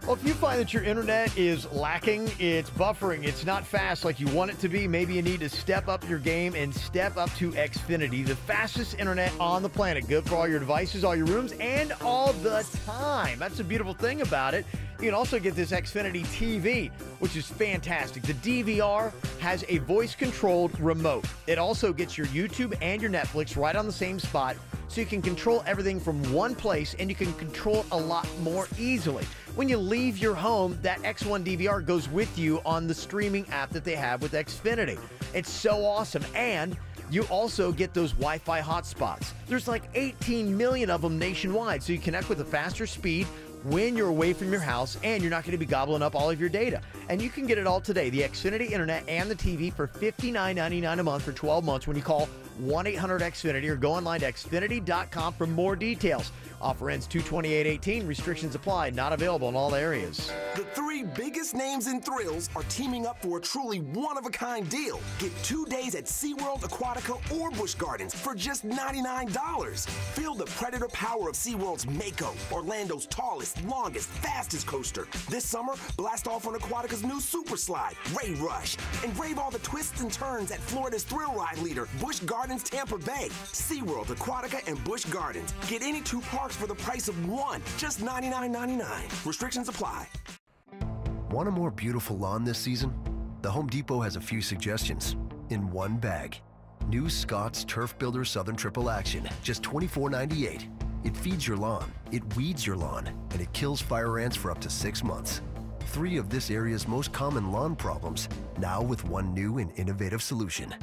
Well, if you find that your internet is lacking, it's buffering, it's not fast like you want it to be, maybe you need to step up your game and step up to Xfinity, the fastest internet on the planet. Good for all your devices, all your rooms, and all the time. That's the beautiful thing about it. You can also get this Xfinity TV, which is fantastic. The DVR has a voice-controlled remote. It also gets your YouTube and your Netflix right on the same spot, so you can control everything from one place, and you can control it a lot more easily. When you leave your home, that X1 DVR goes with you on the streaming app that they have with Xfinity. It's so awesome. And you also get those Wi-Fi hotspots. There's like 18 million of them nationwide, so you connect with a faster speed when you're away from your house, and you're not going to be gobbling up all of your data. And you can get it all today, the Xfinity Internet and the TV for $59.99 a month for 12 months when you call 1-800-XFINITY or go online to xfinity.com for more details. Offer ends 2/28/18. Restrictions apply. Not available in all areas. The three biggest names in thrills are teaming up for a truly one-of-a-kind deal. Get 2 days at SeaWorld, Aquatica, or Busch Gardens for just $99. Feel the predator power of SeaWorld's Mako, Orlando's tallest, longest, fastest coaster. This summer, blast off on Aquatica's new Super Slide, Ray Rush, and brave all the twists and turns at Florida's thrill ride leader, Busch Gardens Tampa Bay. SeaWorld, Aquatica, and Busch Gardens. Get any two parks for the price of one, just $99.99. Restrictions apply. Want a more beautiful lawn this season? The Home Depot has a few suggestions in one bag. New Scott's Turf Builder Southern Triple Action, just $24.98. It feeds your lawn, it weeds your lawn, and it kills fire ants for up to 6 months. 3 of this area's most common lawn problems, now with one new and innovative solution.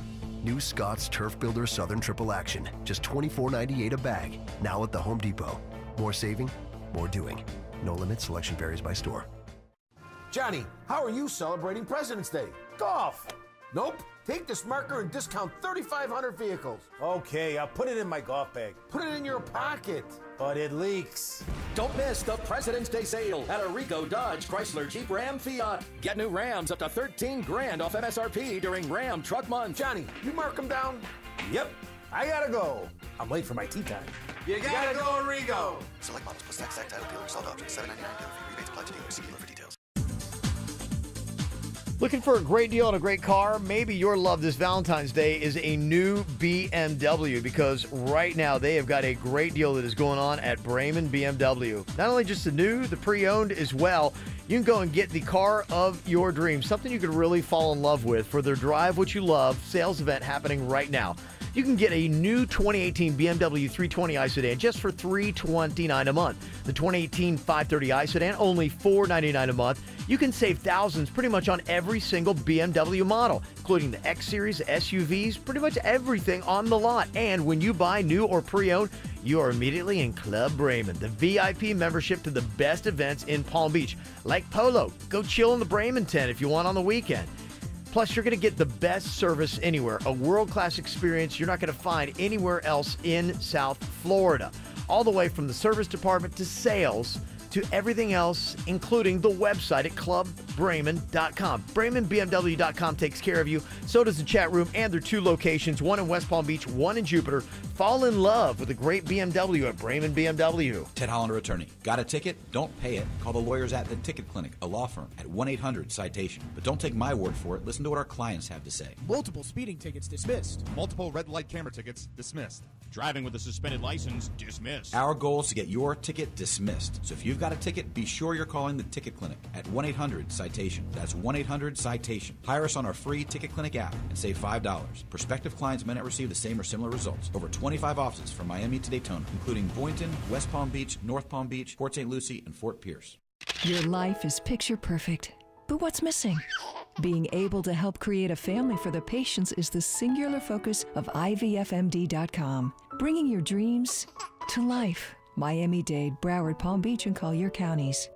New Scott's Turf Builder Southern Triple Action, just $24.98 a bag, now at the Home Depot. More saving, more doing. No limit, selection varies by store. Johnny, how are you celebrating President's Day? Golf. Nope. Take this marker and discount 3,500 vehicles. Okay, I'll put it in my golf bag. Put it in your pocket. But it leaks. Don't miss the President's Day sale at Arico, Dodge, Chrysler, Jeep, Ram, Fiat. Get new Rams up to $13,000 off MSRP during Ram Truck Month. Johnny, you mark them down? Yep. I gotta go. I'm late for my tea time. You gotta go, Arico. Select models plus tax, title, dealer, sold options, $7.99 dealer fee. Rebates apply to dealers. See dealer for details. Looking for a great deal on a great car? Maybe your love this Valentine's Day is a new BMW, because right now they have got a great deal that is going on at Bremen BMW. Not only just the new, the pre-owned as well. You can go and get the car of your dreams, something you could really fall in love with, for their Drive What You Love sales event happening right now. You can get a new 2018 BMW 320i sedan just for $329 a month. The 2018 530i sedan, only $499 a month. You can save thousands pretty much on every single BMW model, including the X Series, SUVs, pretty much everything on the lot. And when you buy new or pre-owned, you are immediately in Club Bremen, the VIP membership to the best events in Palm Beach, like Polo. Go chill in the Bremen tent if you want on the weekend. Plus, you're going to get the best service anywhere, a world-class experience you're not going to find anywhere else in South Florida. All the way from the service department to sales to everything else, including the website at clubbremen.com. BremenBMW.com takes care of you. So does the chat room and their 2 locations, one in West Palm Beach, one in Jupiter. Fall in love with a great BMW at Bremen BMW. Ted Hollander, attorney. Got a ticket? Don't pay it. Call the lawyers at The Ticket Clinic, a law firm, at 1-800-CITATION. But don't take my word for it. Listen to what our clients have to say. Multiple speeding tickets dismissed. Multiple red light camera tickets dismissed. Driving with a suspended license dismissed. Our goal is to get your ticket dismissed. So if you've got a ticket, be sure you're calling The Ticket Clinic at 1-800-CITATION. That's 1-800-CITATION. Hire us on our free Ticket Clinic app and save $5. Prospective clients may not receive the same or similar results. Over 25 offices from Miami to Daytona, including Boynton, West Palm Beach, North Palm Beach, Port St. Lucie, and Fort Pierce. Your life is picture perfect, but what's missing? Being able to help create a family for the patients is the singular focus of IVFMD.com, bringing your dreams to life. Miami-Dade, Broward, Palm Beach, and Collier counties.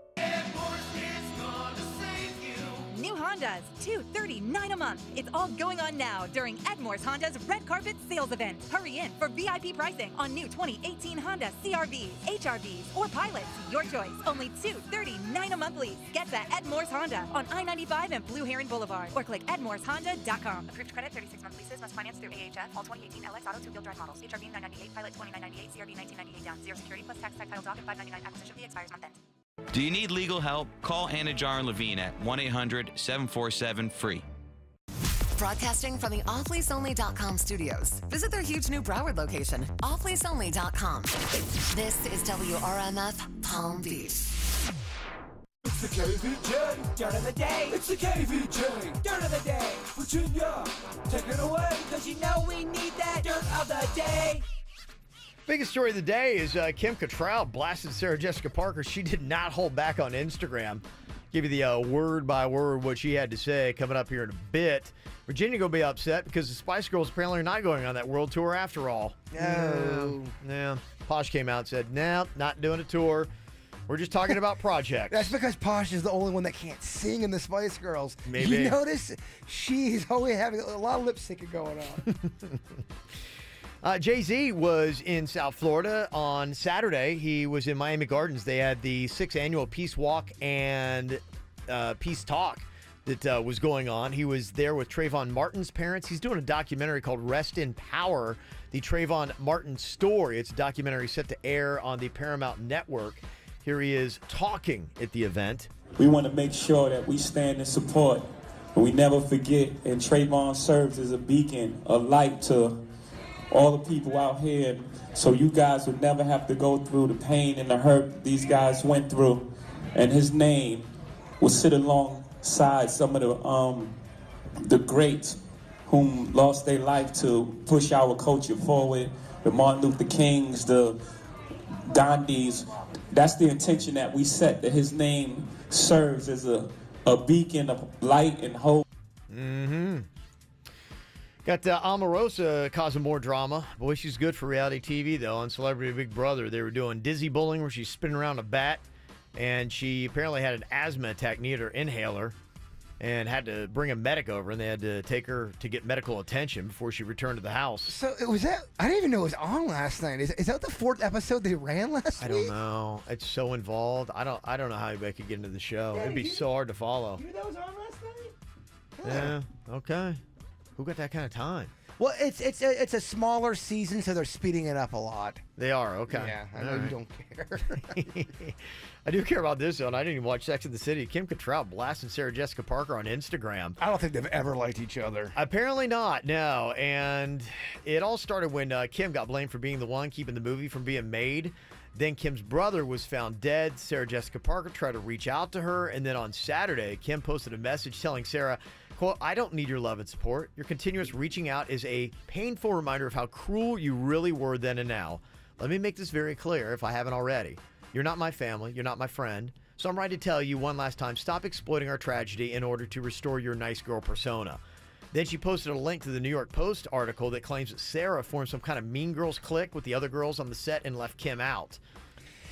New Hondas, $239 a month. It's all going on now during Edmore's Honda's Red Carpet Sales Event. Hurry in for VIP pricing on new 2018 Honda CRVs, HRVs, or Pilots. Your choice. Only $239 a month lease. Get that Edmore's Honda on I-95 and Blue Heron Boulevard, or click edmoreshonda.com. Approved credit, 36-month leases, must finance through AHF. All 2018 LX Auto 2-wheel drive models. HRV 998, Pilot 2998, CRV 1998 down. Zero security plus tax title doc and $599 acquisition fee expires month end. Do you need legal help? Call Anna Jar and Levine at 1-800-747-FREE. Broadcasting from the offleaseonly.com studios. Visit their huge new Broward location, offleaseonly.com. This is WRMF Palm Beach. It's the KVJ Dirt of the Day. It's the KVJ Dirt of the Day. Virginia, take it away, because you know we need that Dirt of the Day. Biggest story of the day is Kim Cattrall blasted Sarah Jessica Parker. She did not hold back on Instagram. Give you the word by word what she had to say coming up here in a bit. Virginia going to be upset because the Spice Girls apparently are not going on that world tour after all. No. Yeah. Posh came out and said, no, not doing a tour. We're just talking about projects. That's because Posh is the only one that can't sing in the Spice Girls. Maybe. You notice she's always having a lot of lip syncing going on. Jay-Z was in South Florida on Saturday. He was in Miami Gardens. They had the 6th annual Peace Walk and Peace Talk that was going on. He was there with Trayvon Martin's parents. He's doing a documentary called Rest in Power, the Trayvon Martin story. It's a documentary set to air on the Paramount Network. Here he is talking at the event. We want to make sure that we stand in support and we never forget. And Trayvon serves as a beacon of light to all the people out here, so you guys would never have to go through the pain and the hurt these guys went through. And his name will sit alongside some of the greats whom lost their life to push our culture forward. The Martin Luther Kings, the Gandhis. That's the intention that we set, that his name serves as a beacon of light and hope. Mm-hmm. Got Omarosa causing more drama. Boy, she's good for reality TV, though. On Celebrity Big Brother, they were doing dizzy bowling where she's spinning around a bat, and she apparently had an asthma attack, needed her inhaler, and had to bring a medic over, and they had to take her to get medical attention before she returned to the house. So it was that. I didn't even know it was on last night. Is that the 4th episode they ran last week? I don't know. It's so involved. I don't know how anybody could get into the show. Yeah, It'd be so hard to follow. You knew that was on last night? Yeah. Okay. Who got that kind of time? Well, it's a smaller season, so they're speeding it up a lot. They are, okay. Yeah, I know you don't care. I do care about this one. I didn't even watch Sex and the City. Kim Cattrall blasting Sarah Jessica Parker on Instagram. I don't think they've ever liked each other. Apparently not, no. And it all started when Kim got blamed for being the one keeping the movie from being made. Then Kim's brother was found dead. Sarah Jessica Parker tried to reach out to her. And then on Saturday, Kim posted a message telling Sarah, quote, "I don't need your love and support. Your continuous reaching out is a painful reminder of how cruel you really were then and now. Let me make this very clear if I haven't already. You're not my family. You're not my friend. So I'm right to tell you one last time, stop exploiting our tragedy in order to restore your nice girl persona." Then she posted a link to the New York Post article that claims that Sarah formed some kind of Mean Girls clique with the other girls on the set and left Kim out.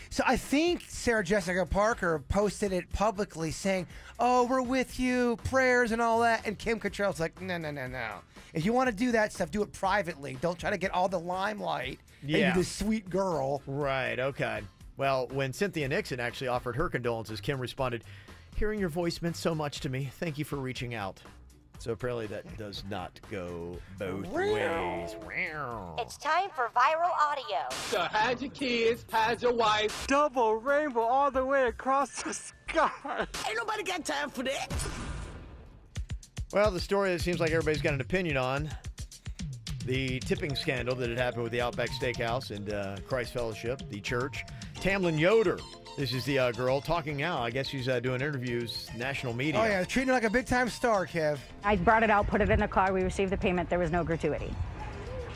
So I think Sarah Jessica Parker posted it publicly saying, "Oh, we're with you, prayers and all that." And Kim Cattrall's like, no. If you want to do that stuff, do it privately. Don't try to get all the limelight. Yeah. And you're this sweet girl. Right, okay. Well, when Cynthia Nixon actually offered her condolences, Kim responded, "Hearing your voice meant so much to me. Thank you for reaching out." So apparently that does not go both ways. It's time for viral audio. So hide your kids, hide your wife. Double rainbow all the way across the sky. Ain't nobody got time for that. Well, the story that seems like everybody's got an opinion on, the tipping scandal that had happened with the Outback Steakhouse and Christ Fellowship, the church. Tamlin Yoder, this is the girl talking now. I guess she's doing interviews, national media. Oh, yeah, treating her like a big-time star, Kev. I brought it out, put it in the car. We received the payment. There was no gratuity.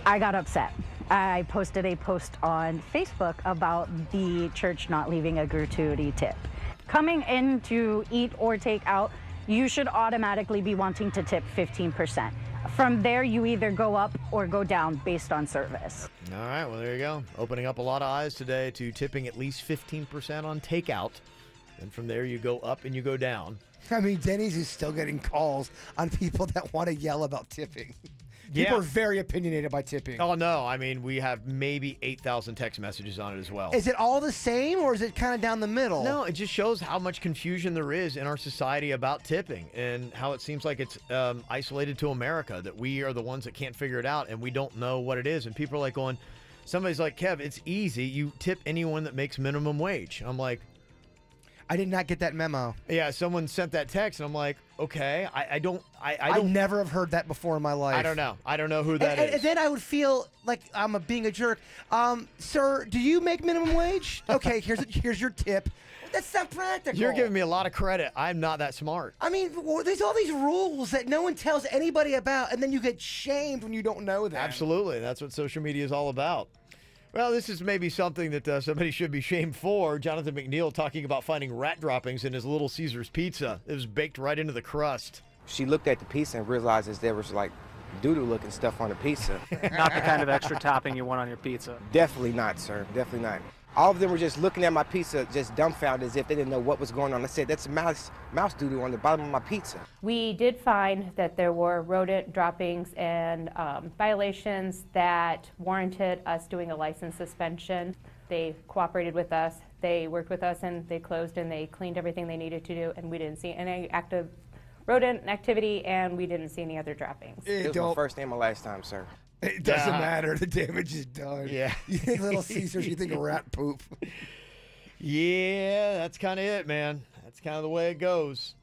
I got upset. I posted a post on Facebook about the church not leaving a gratuity tip. Coming in to eat or take out, you should automatically be wanting to tip 15%. From there, you either go up or go down based on service. All right, well, there you go. Opening up a lot of eyes today to tipping at least 15% on takeout. And from there, you go up and you go down. I mean, Denny's is still getting calls on people that want to yell about tipping. People Yeah. are very opinionated by tipping. Oh, no. I mean, we have maybe 8,000 text messages on it as well. Is it all the same, or is it kind of down the middle? No, it just shows how much confusion there is in our society about tipping and how it seems like it's isolated to America, that we are the ones that can't figure it out and we don't know what it is. And people are like going, somebody's like, "Kev, it's easy. You tip anyone that makes minimum wage." I'm like, I did not get that memo. Yeah, someone sent that text, and I'm like, okay, I don't. I never have heard that before in my life. I don't know. I don't know who that is. And then I would feel like I'm being a jerk. Sir, do you make minimum wage? Okay, here's your tip. That's not practical. You're giving me a lot of credit. I'm not that smart. I mean, there's all these rules that no one tells anybody about, and then you get shamed when you don't know them. Absolutely. That's what social media is all about. Well, this is maybe something that somebody should be shamed for. Jonathan McNeil talking about finding rat droppings in his Little Caesars pizza. It was baked right into the crust. She looked at the pizza and realizes there was like doo-doo looking stuff on the pizza. Not the kind of extra topping you want on your pizza. Definitely not, sir. Definitely not. All of them were just looking at my pizza, just dumbfounded as if they didn't know what was going on. I said, that's mouse doo-doo on the bottom of my pizza. We did find that there were rodent droppings and violations that warranted us doing a license suspension. They cooperated with us, they worked with us, and they closed and they cleaned everything they needed to do, and we didn't see any active rodent activity, and we didn't see any other droppings. It was my first and my last time, sir. It doesn't matter. The damage is done. Yeah. You think Little Caesars, you think of rat poop. Yeah, that's kind of it, man. That's kind of the way it goes.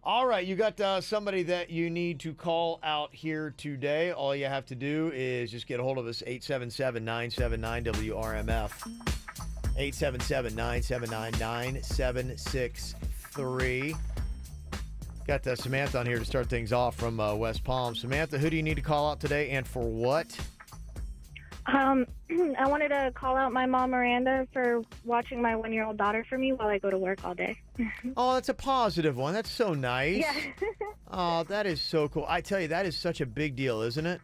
All right, you got somebody that you need to call out here today. All you have to do is just get a hold of us, 877-979-WRMF. 877-979-9763. Got Samantha on here to start things off from West Palm. Samantha, who do you need to call out today and for what? I wanted to call out my mom, Miranda, for watching my 1-year-old daughter for me while I go to work all day. Oh, that's a positive one. That's so nice. Yeah. Oh, that is so cool. I tell you, that is such a big deal, isn't it?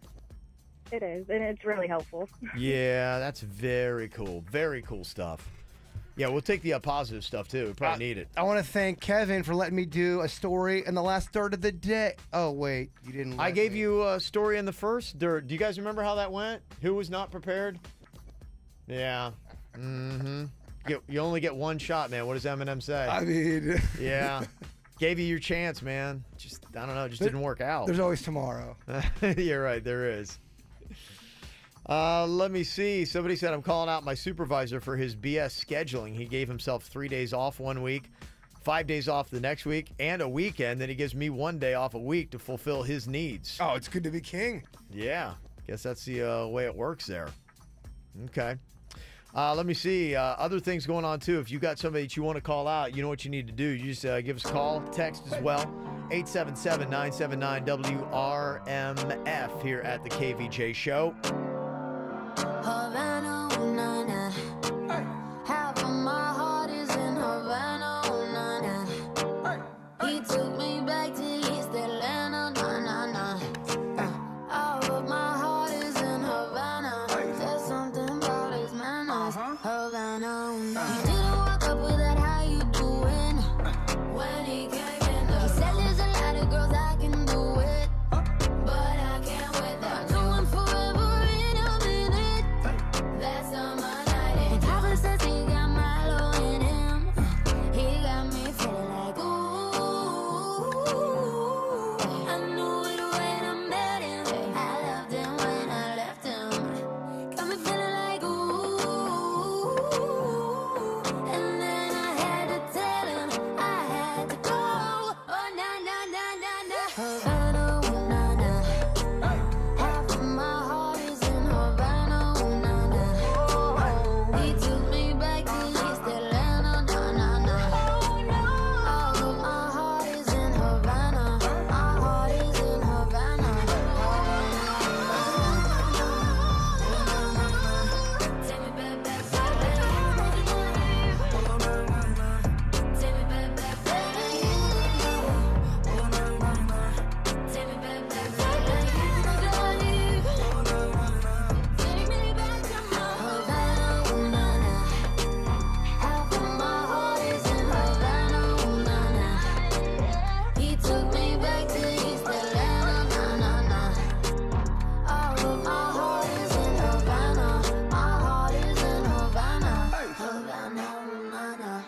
It is, and it's really helpful. Yeah, that's very cool. Very cool stuff. Yeah, we'll take the positive stuff, too. We probably need it. I want to thank Kevin for letting me do a story in the last third of the day. Oh, wait. You didn't I gave you a story in the first. Do you guys remember how that went? Who was not prepared? Yeah. Mm-hmm. You only get one shot, man. What does Eminem say? I mean... Yeah. Gave you your chance, man. Just, I don't know, just didn't work out. There's always tomorrow. You're right, there is. Let me see. Somebody said I'm calling out my supervisor for his BS scheduling. He gave himself 3 days off one week, 5 days off the next week, and a weekend. Then he gives me 1 day off a week to fulfill his needs. Oh, it's good to be king. Yeah. Guess that's the way it works there. Okay. Let me see. Other things going on, too. If you got somebody that you want to call out, you know what you need to do. You just give us a call, text as well. 877-979-WRMF here at the KVJ Show. Havana, oh, na, na. Half of my heart is in Havana, oh, na, na. He took me back to East Atlanta, na, na, na. All of my heart is in Havana. There's something about his manners. Havana, oh, na. He didn't walk up with that, how you doing? When he came in, he said there's a lot of girls I can do it, but I can't with that. No one forever in a minute. That's on my night. And Papa says he got Milo in him. He got me feeling like, ooh. I knew it when I met him. I loved him when I left him. Got me feeling like, ooh. And then I had to tell him I had to go. Oh, na, na, na, na, na. Havana, oh, na, na. Half of my heart is in Havana, oh, na, na. He took me back to East Atlanta, na, na, na. All of my heart is in Havana. My heart is in Havana. Take me back, back, back, back. Take me back, back, back. Take me back, back, back. Take me back to my Havana, oh, na, na. Half of my heart is in Havana, oh, na, na. He took me back to East Atlanta, na, na, na. All of my heart is in Havana. My heart is in Havana. Havana, oh, na, na.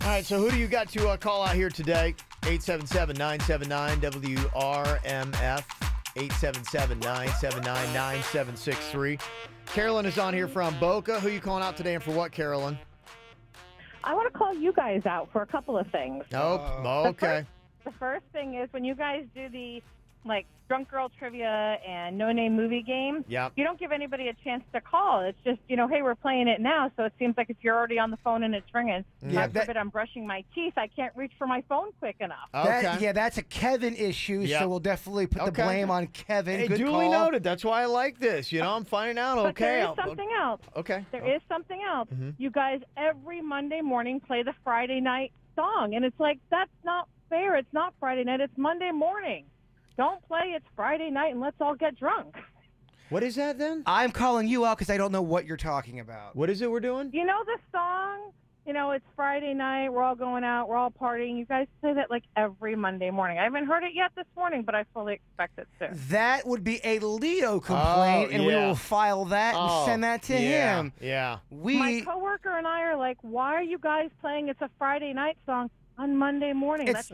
All right, so who do you got to call out here today? 877-979-WRMF. 877-979-9763. Carolyn is on here from Boca. Who are you calling out today and for what, Carolyn? I want to call you guys out for a couple of things. Nope. Okay. The first thing is when you guys do the drunk girl trivia and no name movie game. Yep. You don't give anybody a chance to call. It's just hey, we're playing it now. So it seems like if you're already on the phone and it's ringing, Yeah, God forbid I'm brushing my teeth, I can't reach for my phone quick enough. That's a Kevin issue, Yep. so we'll definitely put the Okay. blame on Kevin. Hey, Good duly call. noted. That's why I like this. I'm finding out. But Okay. there is something else. Okay. There is something else. Mhm. You guys every Monday morning play the Friday night song, and it's like that's not fair. It's not Friday night. It's Monday morning. Don't play It's Friday Night and let's all get drunk. What is that then? I'm calling you out because I don't know what you're talking about. What is it we're doing? You know the song? You know, it's Friday night, we're all going out, we're all partying. You guys say that like every Monday morning. I haven't heard it yet this morning, but I fully expect it soon. That would be a Leo complaint, and we will file that and send that to him. Yeah. My coworker and I are like, why are you guys playing It's a Friday Night song on Monday morning? It's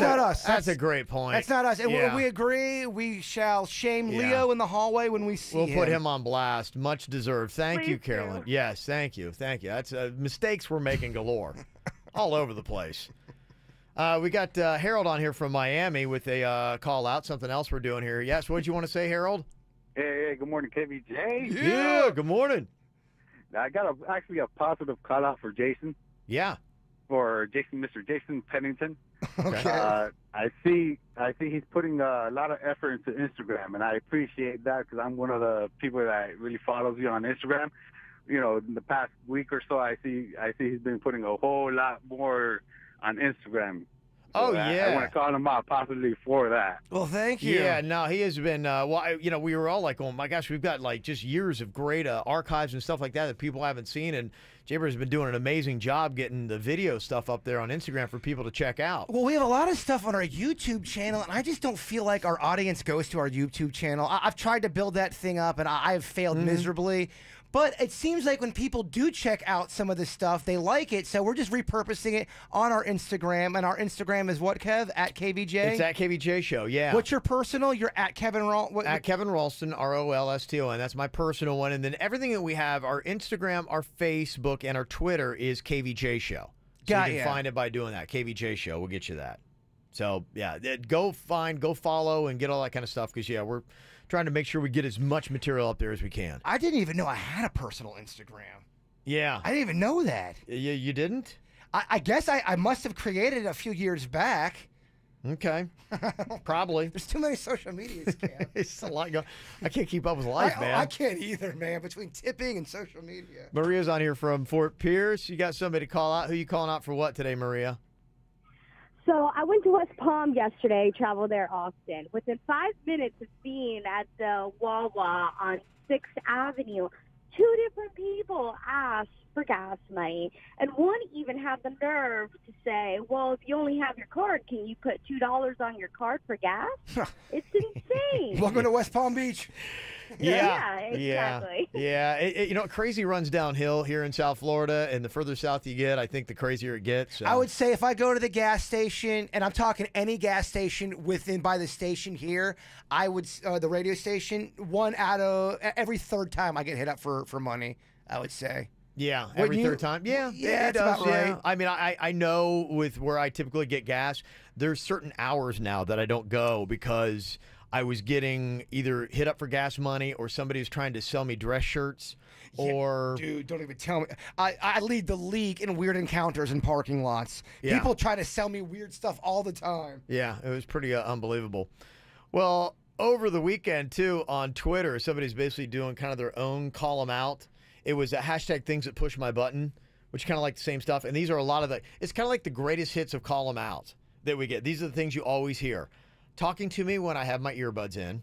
not us. That's a great point. That's not us. And Yeah. we agree. We shall shame Yeah. Leo in the hallway when we see We'll him. put him on blast. Much deserved. Thank you, Please Carolyn. do. Yes, thank you. Thank you. That's mistakes we're making galore. All over the place. We got Harold on here from Miami with a call out. Something else we're doing here. Yes, what did you want to say, Harold? Hey, good morning, KVJ. Yeah, good morning. I got actually a positive call out for Jason. Yeah. For Mr. Jason Pennington. Okay. I see he's putting a lot of effort into Instagram, and I appreciate that because I'm one of the people that really follows you on Instagram. You know, in the past week or so, I see he's been putting a whole lot more on Instagram. Oh, So yeah. I want to call him out possibly for that. Well, thank you. Yeah, no, he has been, we were all like, oh my gosh, we've got like just years of great archives and stuff like that people haven't seen. And Jaybird has been doing an amazing job getting the video stuff up there on Instagram for people to check out. Well, we have a lot of stuff on our YouTube channel, and I just don't feel like our audience goes to our YouTube channel. I've tried to build that thing up, and I have failed miserably. But it seems like when people do check out some of this stuff, they like it. So we're just repurposing it on our Instagram. And our Instagram is what, Kev? At KVJ? It's at KVJ Show, yeah. What's your personal? You're at Kevin Ralston. At Kevin Ralston, Rolston. That's my personal one. And then everything that we have, our Instagram, our Facebook, and our Twitter is KVJ Show. So you can find it by doing that. KVJ Show will get you that. So, yeah, go follow, and get all that kind of stuff because, yeah, we're trying to make sure we get as much material up there as we can. I didn't even know I had a personal Instagram. Yeah. I didn't even know that. You didn't? I guess I must have created it a few years back. Okay. Probably. There's too many social medias, Cam. It's a lot going. I can't keep up with life, man. I can't either, man, between tipping and social media. Maria's on here from Fort Pierce. You got somebody to call out. Who you calling out for what today, Maria? So I went to West Palm yesterday, traveled there often. Within 5 minutes of being at the Wawa on 6th Avenue, 2 different people asked for gas money. And one even had the nerve to say, well, if you only have your card, can you put $2 on your card for gas? It's insane. Welcome to West Palm Beach. Yeah, exactly. Yeah. Crazy runs downhill here in South Florida, and the further south you get, I think the crazier it gets. So. I would say if I go to the gas station, and I'm talking any gas station by the station here, I would the radio station, 1 out of every third time I get hit up for money, I would say. Yeah, every third time. Yeah, yeah, it that's does. about Yeah. right. I mean, I know with where I typically get gas, there's certain hours now that I don't go because I was getting either hit up for gas money or somebody was trying to sell me dress shirts or... Dude, don't even tell me. I lead the league in weird encounters in parking lots. Yeah. People try to sell me weird stuff all the time. Yeah, it was pretty unbelievable. Well, over the weekend, too, on Twitter, somebody's basically doing kind of their own call 'em out. It was a hashtag things that push my button, which kind of like the same stuff. And these are a lot of it's kind of like the greatest hits of call 'em out that we get. These are the things you always hear. Talking to me when I have my earbuds in,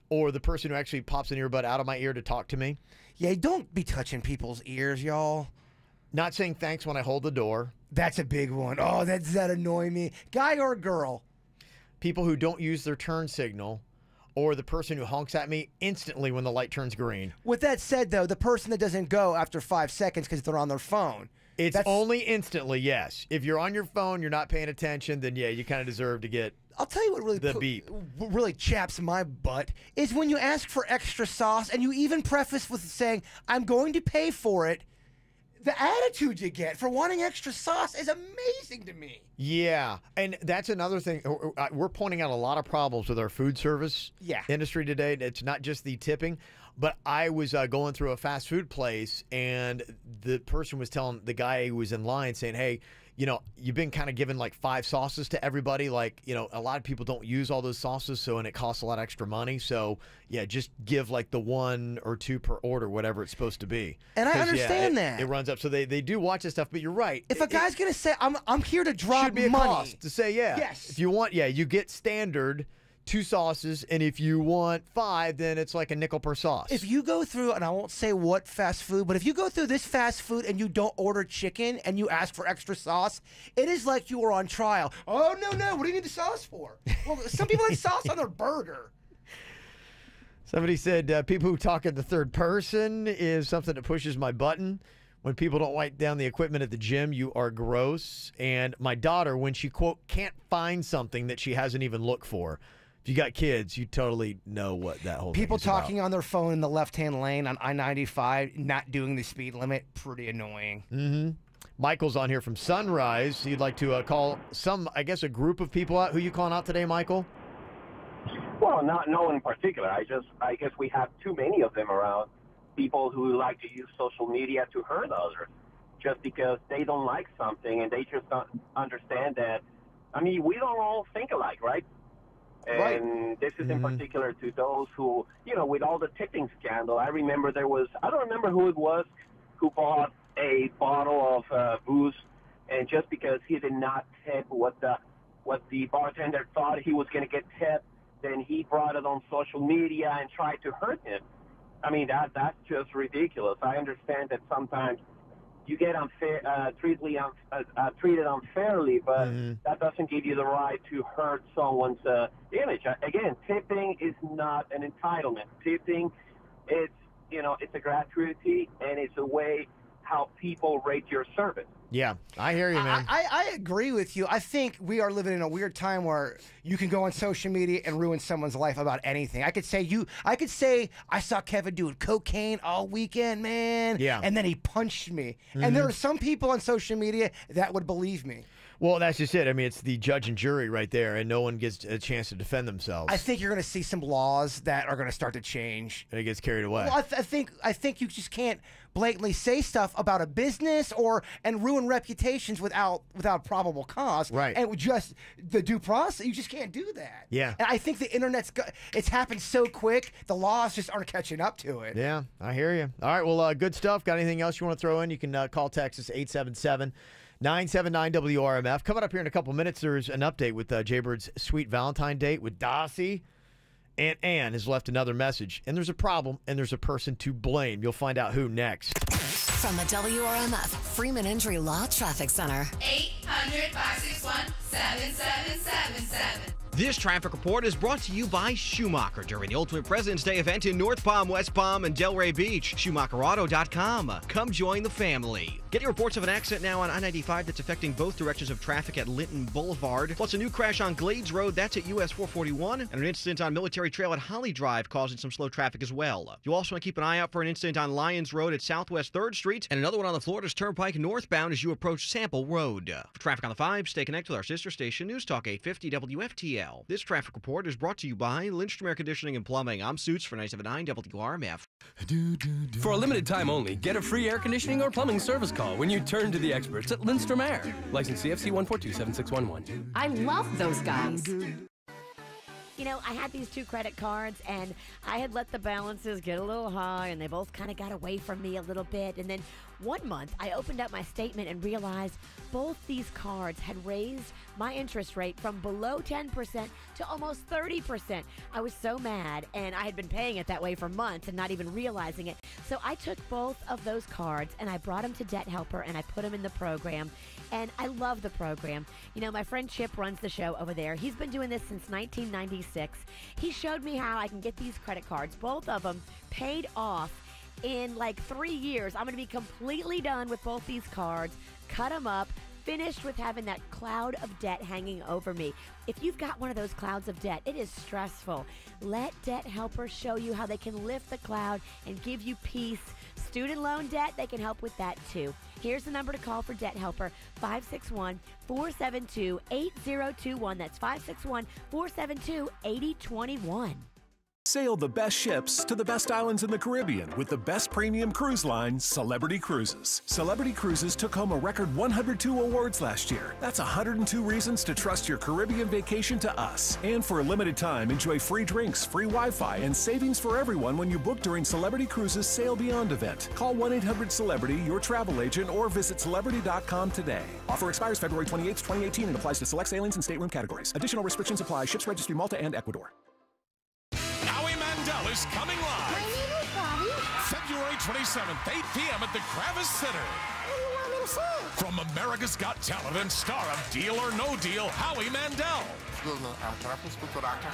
or the person who actually pops an earbud out of my ear to talk to me. Yeah, don't be touching people's ears, y'all. Not saying thanks when I hold the door. That's a big one. Oh, does that annoy me? Guy or girl? People who don't use their turn signal, or the person who honks at me instantly when the light turns green. With that said, though, the person that doesn't go after 5 seconds because they're on their phone. It's only instantly, yes. If you're on your phone, you're not paying attention, then yeah, you kind of deserve to get I'll tell you what really chaps my butt is when you ask for extra sauce and you even preface with saying, I'm going to pay for it. The attitude you get for wanting extra sauce is amazing to me. Yeah, and that's another thing. We're pointing out a lot of problems with our food service industry today. It's not just the tipping, but I was going through a fast food place, and the person was telling the guy who was in line, saying, hey, you've been kind of giving like 5 sauces to everybody. Like, a lot of people don't use all those sauces, and it costs a lot of extra money. So, yeah, just give like the 1 or 2 per order, whatever it's supposed to be. And I understand that. It runs up. So they do watch this stuff, but you're right. If a guy's going to say, I'm here to drop should be a money. cost to say, yes. If you want, you get standard 2 sauces, and if you want 5, then it's like a nickel per sauce. If you go through, and I won't say what fast food, but if you go through this fast food and you don't order chicken and you ask for extra sauce, it is like you were on trial. Oh, no, what do you need the sauce for? Well, some people like sauce on their burger. Somebody said people who talk in the third person is something that pushes my button. When people don't wipe down the equipment at the gym, you are gross. And my daughter, when she, quote, can't find something that she hasn't even looked for. If you got kids, you totally know what that whole People thing is talking on their phone in the left-hand lane on I-95, not doing the speed limit, pretty annoying. Mm-hmm. Michael's on here from Sunrise. He'd like to call a group of people out. Who you calling out today, Michael? Well, no one in particular. I guess we have too many of them around. People who like to use social media to hurt others just because they don't like something and they just don't understand that. I mean, we don't all think alike, right? And this is in particular to those who, with all the tipping scandal. I remember I don't remember who it was who bought a bottle of booze, and just because he did not tip what the bartender thought he was going to get tipped, then he brought it on social media and tried to hurt him. I mean, that's just ridiculous. I understand that sometimes you get treated unfairly, but that doesn't give you the right to hurt someone's image. Again, tipping is not an entitlement. Tipping, it's a gratuity, and it's a way how people rate your service. Yeah, I hear you, man. I agree with you. I think we are living in a weird time where you can go on social media and ruin someone's life about anything. I could say I saw Kevin doing cocaine all weekend, man. Yeah. And then he punched me. And there are some people on social media that would believe me. Well, that's just it. I mean, it's the judge and jury right there, and no one gets a chance to defend themselves. I think you're going to see some laws that are going to start to change. And it gets carried away. Well, I think you just can't blatantly say stuff about a business and ruin reputations without probable cause. Right. And just the due process, you just can't do that. Yeah. And I think the internet's it's happened so quick, the laws just aren't catching up to it. Yeah, I hear you. All right, well, good stuff. Got anything else you want to throw in? You can call Texas 877-979-WRMF. Coming up here in a couple minutes, there's an update with Jaybird's Sweet Valentine date with Dossie. And Ann has left another message. And there's a problem, and there's a person to blame. You'll find out who next. From the WRMF Freeman Injury Law Traffic Center. 800-561-7777. This traffic report is brought to you by Schumacher during the Ultimate President's Day event in North Palm, West Palm, and Delray Beach. SchumacherAuto.com. Come join the family. Getting reports of an accident now on I-95 that's affecting both directions of traffic at Linton Boulevard. Plus a new crash on Glades Road, that's at US 441. And an incident on Military Trail at Holly Drive causing some slow traffic as well. You also want to keep an eye out for an incident on Lyons Road at Southwest 3rd Street. And another one on the Florida's Turnpike northbound as you approach Sample Road. For traffic on the 5, stay connected with our sister station, News Talk 850 WFTL. This traffic report is brought to you by Lindstrom Air Conditioning and Plumbing. I'm Suits for 97.9 WRMF. For a limited time only, get a free air conditioning or plumbing service call when you turn to the experts at Lindstrom Air. License CFC 1427611. I love those guys. I had these 2 credit cards, and I had let the balances get a little high, and they both kind of got away from me a little bit. And then one month, I opened up my statement and realized both these cards had raised my interest rate from below 10% to almost 30%. I was so mad, and I had been paying it that way for months and not even realizing it. So I took both of those cards, and I brought them to Debt Helper, and I put them in the program. And I love the program. My friend Chip runs the show over there. He's been doing this since 1996. He showed me how I can get these credit cards, both of them, paid off in like 3 years. I'm going to be completely done with both these cards, cut them up, finished with having that cloud of debt hanging over me. If you've got one of those clouds of debt, it is stressful. Let Debt Helper show you how they can lift the cloud and give you peace. Student loan debt, they can help with that too. Here's the number to call for Debt Helper, 561-472-8021. That's 561-472-8021. Sail the best ships to the best islands in the Caribbean with the best premium cruise line, Celebrity Cruises. Celebrity Cruises took home a record 102 awards last year. That's 102 reasons to trust your Caribbean vacation to us. And for a limited time, enjoy free drinks, free Wi-Fi, and savings for everyone when you book during Celebrity Cruises Sail Beyond event. Call 1-800-CELEBRITY, your travel agent, or visit celebrity.com today. Offer expires February 28, 2018 and applies to select sailings and stateroom categories. Additional restrictions apply. Ships registry Malta and Ecuador. Howie Mandel is coming live. My name is Bobby. February 27th, 8 p.m. at the Kravis Center. What do you want me to say? From America's Got Talent and star of Deal or No Deal, Howie Mandel. Excuse me, can I please speak to a doctor?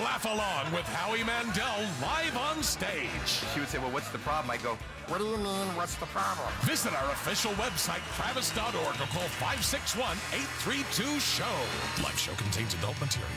Laugh along with Howie Mandel live on stage. She would say, well, what's the problem? I go, what do you mean, what's the problem? Visit our official website, kravis.org, or call 561-832-SHOW. Live show contains adult material.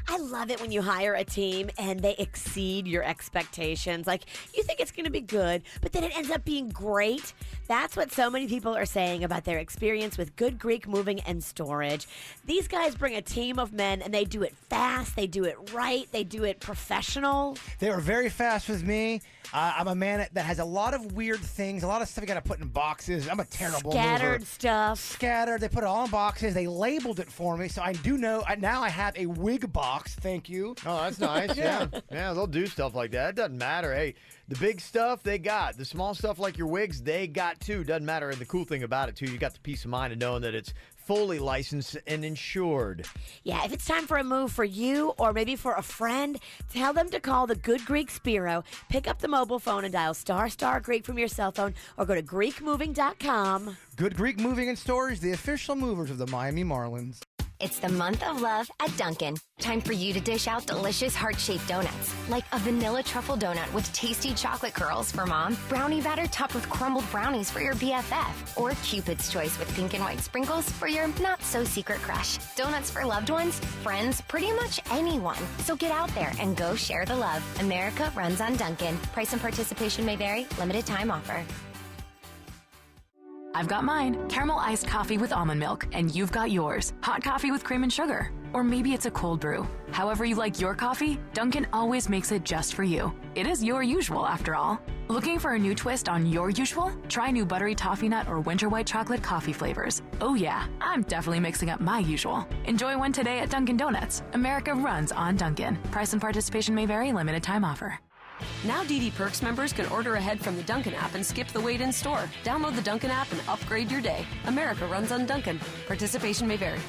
I love it when you hire a team and they exceed your expectations. Like, you think it's going to be good, but then it ends up being great. That's what so many people are saying about their experience with Good Greek Moving and Storage. These guys bring a team of men, and they do it fast, they do it right, they do it professional. They were very fast with me. I'm a man that has a lot of weird things, a lot of stuff you got to put in boxes. I'm a terrible Scattered mover. stuff. Scattered. They put it all in boxes. They labeled it for me, so I do know. Now I have a wig box. Thank you. Oh, that's nice. Yeah. Yeah, they'll do stuff like that. It doesn't matter. Hey, the big stuff, they got. The small stuff like your wigs, they got too. Doesn't matter. And the cool thing about it, too, you got the peace of mind of knowing that it's fully licensed and insured. Yeah, if it's time for a move for you or maybe for a friend, tell them to call the Good Greek Spiro. Pick up the mobile phone and dial ** Greek from your cell phone, or go to GreekMoving.com. Good Greek Moving and Storage, the official movers of the Miami Marlins. It's the month of love at Dunkin'. Time for you to dish out delicious heart-shaped donuts, like a vanilla truffle donut with tasty chocolate curls for mom, brownie batter topped with crumbled brownies for your BFF, or Cupid's Choice with pink and white sprinkles for your not-so-secret crush. Donuts for loved ones, friends, pretty much anyone. So get out there and go share the love. America runs on Dunkin'. Price and participation may vary. Limited time offer. I've got mine. Caramel iced coffee with almond milk, and you've got yours. Hot coffee with cream and sugar. Or maybe it's a cold brew. However you like your coffee, Dunkin' always makes it just for you. It is your usual, after all. Looking for a new twist on your usual? Try new buttery toffee nut or winter white chocolate coffee flavors. Oh yeah, I'm definitely mixing up my usual. Enjoy one today at Dunkin' Donuts. America runs on Dunkin'. Price and participation may vary. Limited time offer. Now DD Perks members can order ahead from the Dunkin' app and skip the wait in store. Download the Dunkin' app and upgrade your day. America runs on Dunkin'. Participation may vary.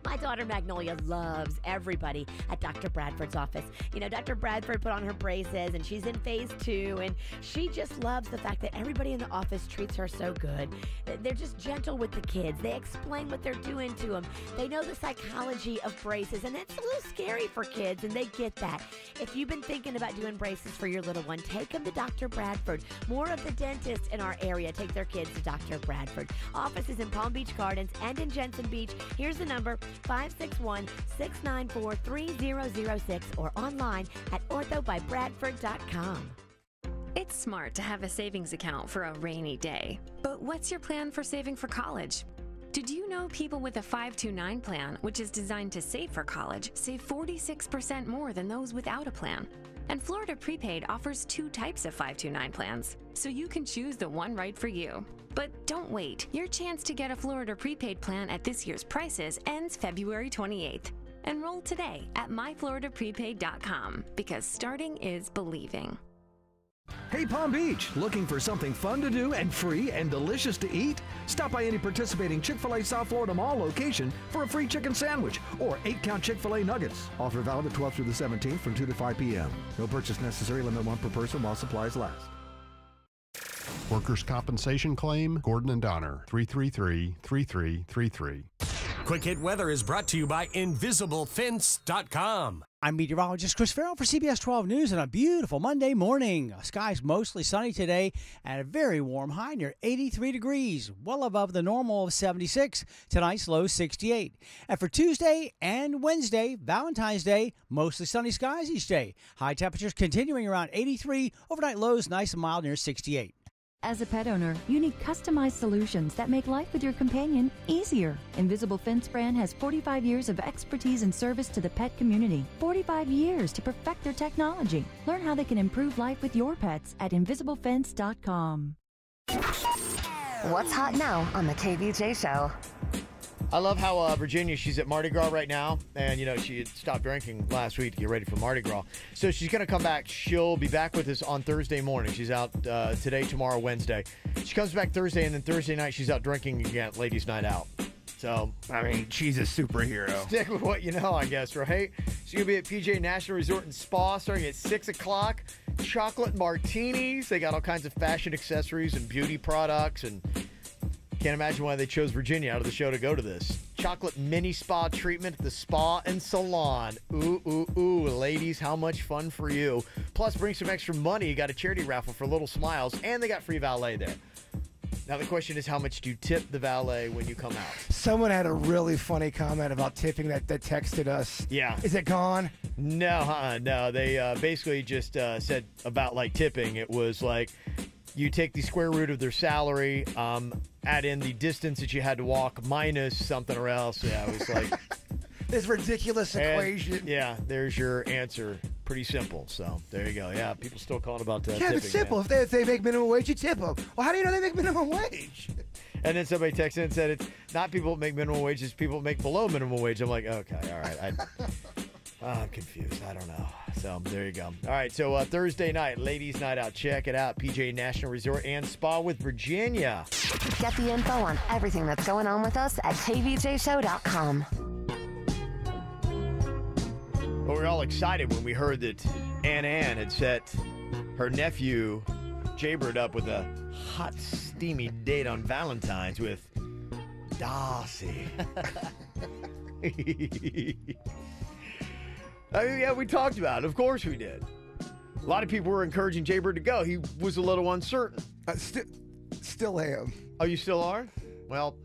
My daughter Magnolia loves everybody at Dr. Bradford's office. You know, Dr. Bradford put on her braces, and she's in phase 2, and she just loves the fact that everybody in the office treats her so good. They're just gentle with the kids. They explain what they're doing to them. They know the psychology of braces, and it's a little scary for kids, and they get that. If you've been thinking about doing braces for your little one, take them to Dr. Bradford. More of the dentists in our area take their kids to Dr. Bradford. Offices in Palm Beach Gardens and in Jensen Beach. Here's the number, 561-694-3006, or online at orthobybradford.com. It's smart to have a savings account for a rainy day. But what's your plan for saving for college? Did you know people with a 529 plan, which is designed to save for college, save 46% more than those without a plan? And Florida Prepaid offers 2 types of 529 plans, so you can choose the one right for you. But don't wait. Your chance to get a Florida Prepaid plan at this year's prices ends February 28th. Enroll today at myfloridaprepaid.com, because starting is believing. Hey Palm Beach, looking for something fun to do and free and delicious to eat? Stop by any participating Chick-fil-A South Florida Mall location for a free chicken sandwich or 8-count Chick-fil-A nuggets. Offer valid the 12th through the 17th from 2 to 5 p.m. No purchase necessary. Limit 1 per person while supplies last. Workers' compensation claim, Gordon and Donner, 333-3333. Quick Hit Weather is brought to you by InvisibleFence.com. I'm meteorologist Chris Farrell for CBS 12 News on a beautiful Monday morning. Skies mostly sunny today and a very warm high near 83 degrees, well above the normal of 76. Tonight's low 68. And for Tuesday and Wednesday, Valentine's Day, mostly sunny skies each day. High temperatures continuing around 83. Overnight lows nice and mild near 68. As a pet owner, you need customized solutions that make life with your companion easier. Invisible Fence brand has 45 years of expertise and service to the pet community. 45 years to perfect their technology. Learn how they can improve life with your pets at invisiblefence.com. What's hot now on the KVJ show? I love how Virginia, she's at Mardi Gras right now. And, she had stopped drinking last week to get ready for Mardi Gras. So she's going to come back. She'll be back with us on Thursday morning. She's out today, tomorrow, Wednesday. She comes back Thursday, and then Thursday night she's out drinking again, ladies' night out. So, I mean, she's a superhero. Stick with what you know, I guess, right? She's going to be at PJ National Resort and Spa starting at 6 o'clock. Chocolate martinis. They got all kinds of fashion accessories and beauty products, and can't imagine why they chose Virginia out of the show to go to this. Chocolate mini spa treatment at the spa and salon. Ooh, ooh, ooh. Ladies, how much fun for you. Plus, bring some extra money. You got a charity raffle for Little Smiles, and they got free valet there. Now, the question is, how much do you tip the valet when you come out? Someone had a really funny comment about tipping that texted us. Yeah. Is it gone? No, no. They basically just said about, tipping. It was like, you take the square root of their salary, add in the distance that you had to walk minus something or else. Yeah, it was like this ridiculous equation. Yeah, there's your answer. Pretty simple. So there you go. Yeah, people still calling about Yeah, tipping. it's simple. Man. If they make minimum wage, you tip them. Well, how do you know they make minimum wage? And then somebody texted in and said it's not people that make minimum wage, it's people that make below minimum wage. I'm like, okay, all right. I'm confused. I don't know. So there you go. All right. So Thursday night, ladies' night out. Check it out. PJ National Resort and Spa with Virginia. Get the info on everything that's going on with us at kvjshow.com. Well, we were all excited when we heard that Ann had set her nephew, Jaybird, up with a hot, steamy date on Valentine's with Darcy. I mean, yeah, we talked about it. Of course we did. A lot of people were encouraging Jaybird to go. He was a little uncertain. Still am. Oh, you still are? Well,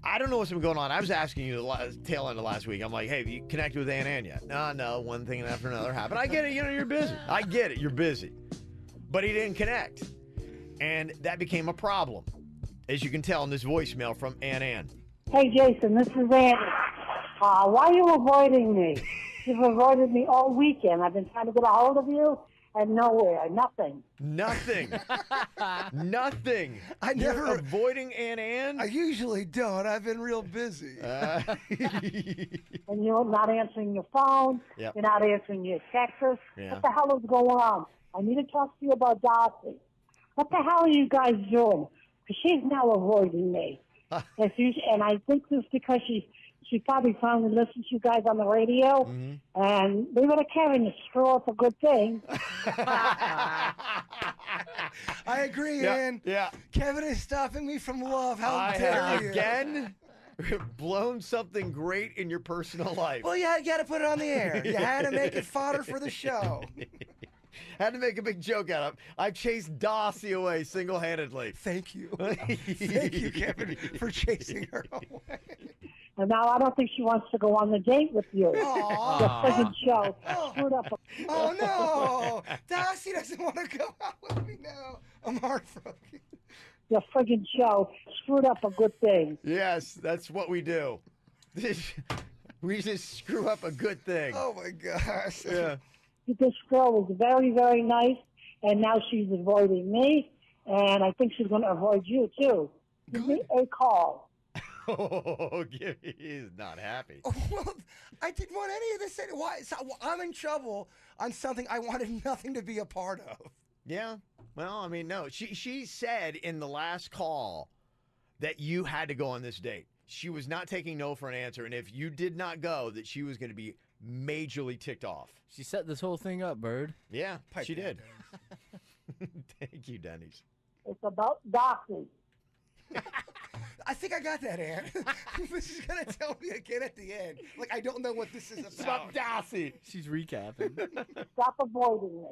I don't know what's been going on. I was asking you the tail end of last week. I'm like, hey, have you connected with Ann yet? No, one thing after another happened. I get it. You're busy. I get it. You're busy. But he didn't connect. And that became a problem, as you can tell in this voicemail from Ann. Hey, Jason, this is Annie. Why are you avoiding me? You've avoided me all weekend. I've been trying to get a hold of you, and nowhere. Nothing. Nothing. I never You're avoiding Ann. I usually don't. I've been real busy. And you're not answering your phone. Yep. You're not answering your texts. Yeah. What the hell is going on? I need to talk to you about Darcy. What the hell are you guys doing? Because she's now avoiding me. And I think this is because she probably finally listens to you guys on the radio, and they would have carried the straw up a good thing. I agree, Ann. Yeah. Kevin is stopping me from love. How I dare have you? again blown something great in your personal life. Well, yeah, you got to put it on the air. You had to make it fodder for the show. Had to make a big joke out of it. I chased Darcy away single-handedly. Thank you. Thank you, Kevin, for chasing her away. And now I don't think she wants to go on the date with you. Aw. The friggin' show screwed up. Oh, no. Darcy doesn't want to go out with me now. I'm heartbroken. The friggin' show screwed up a good thing. Yes, that's what we do. We just screw up a good thing. Oh, my gosh. Yeah. This girl was very, very nice, and now she's avoiding me, and I think she's going to avoid you, too. Give me a call. Oh, he's not happy. Well, I didn't want any of this. Why? So I'm in trouble on something I wanted nothing to be a part of. Yeah. Well, I mean, no. She said in the last call that you had to go on this date. She was not taking no for an answer, and if you did not go, that she was going to be majorly ticked off. She set this whole thing up, Bird. Yeah, she did. Thank you, Denny's. It's about Darcy. I think I got that, Ann. This is going to tell me again at the end. Like, I don't know what this is about. It's about Darcy. She's recapping. Stop avoiding me,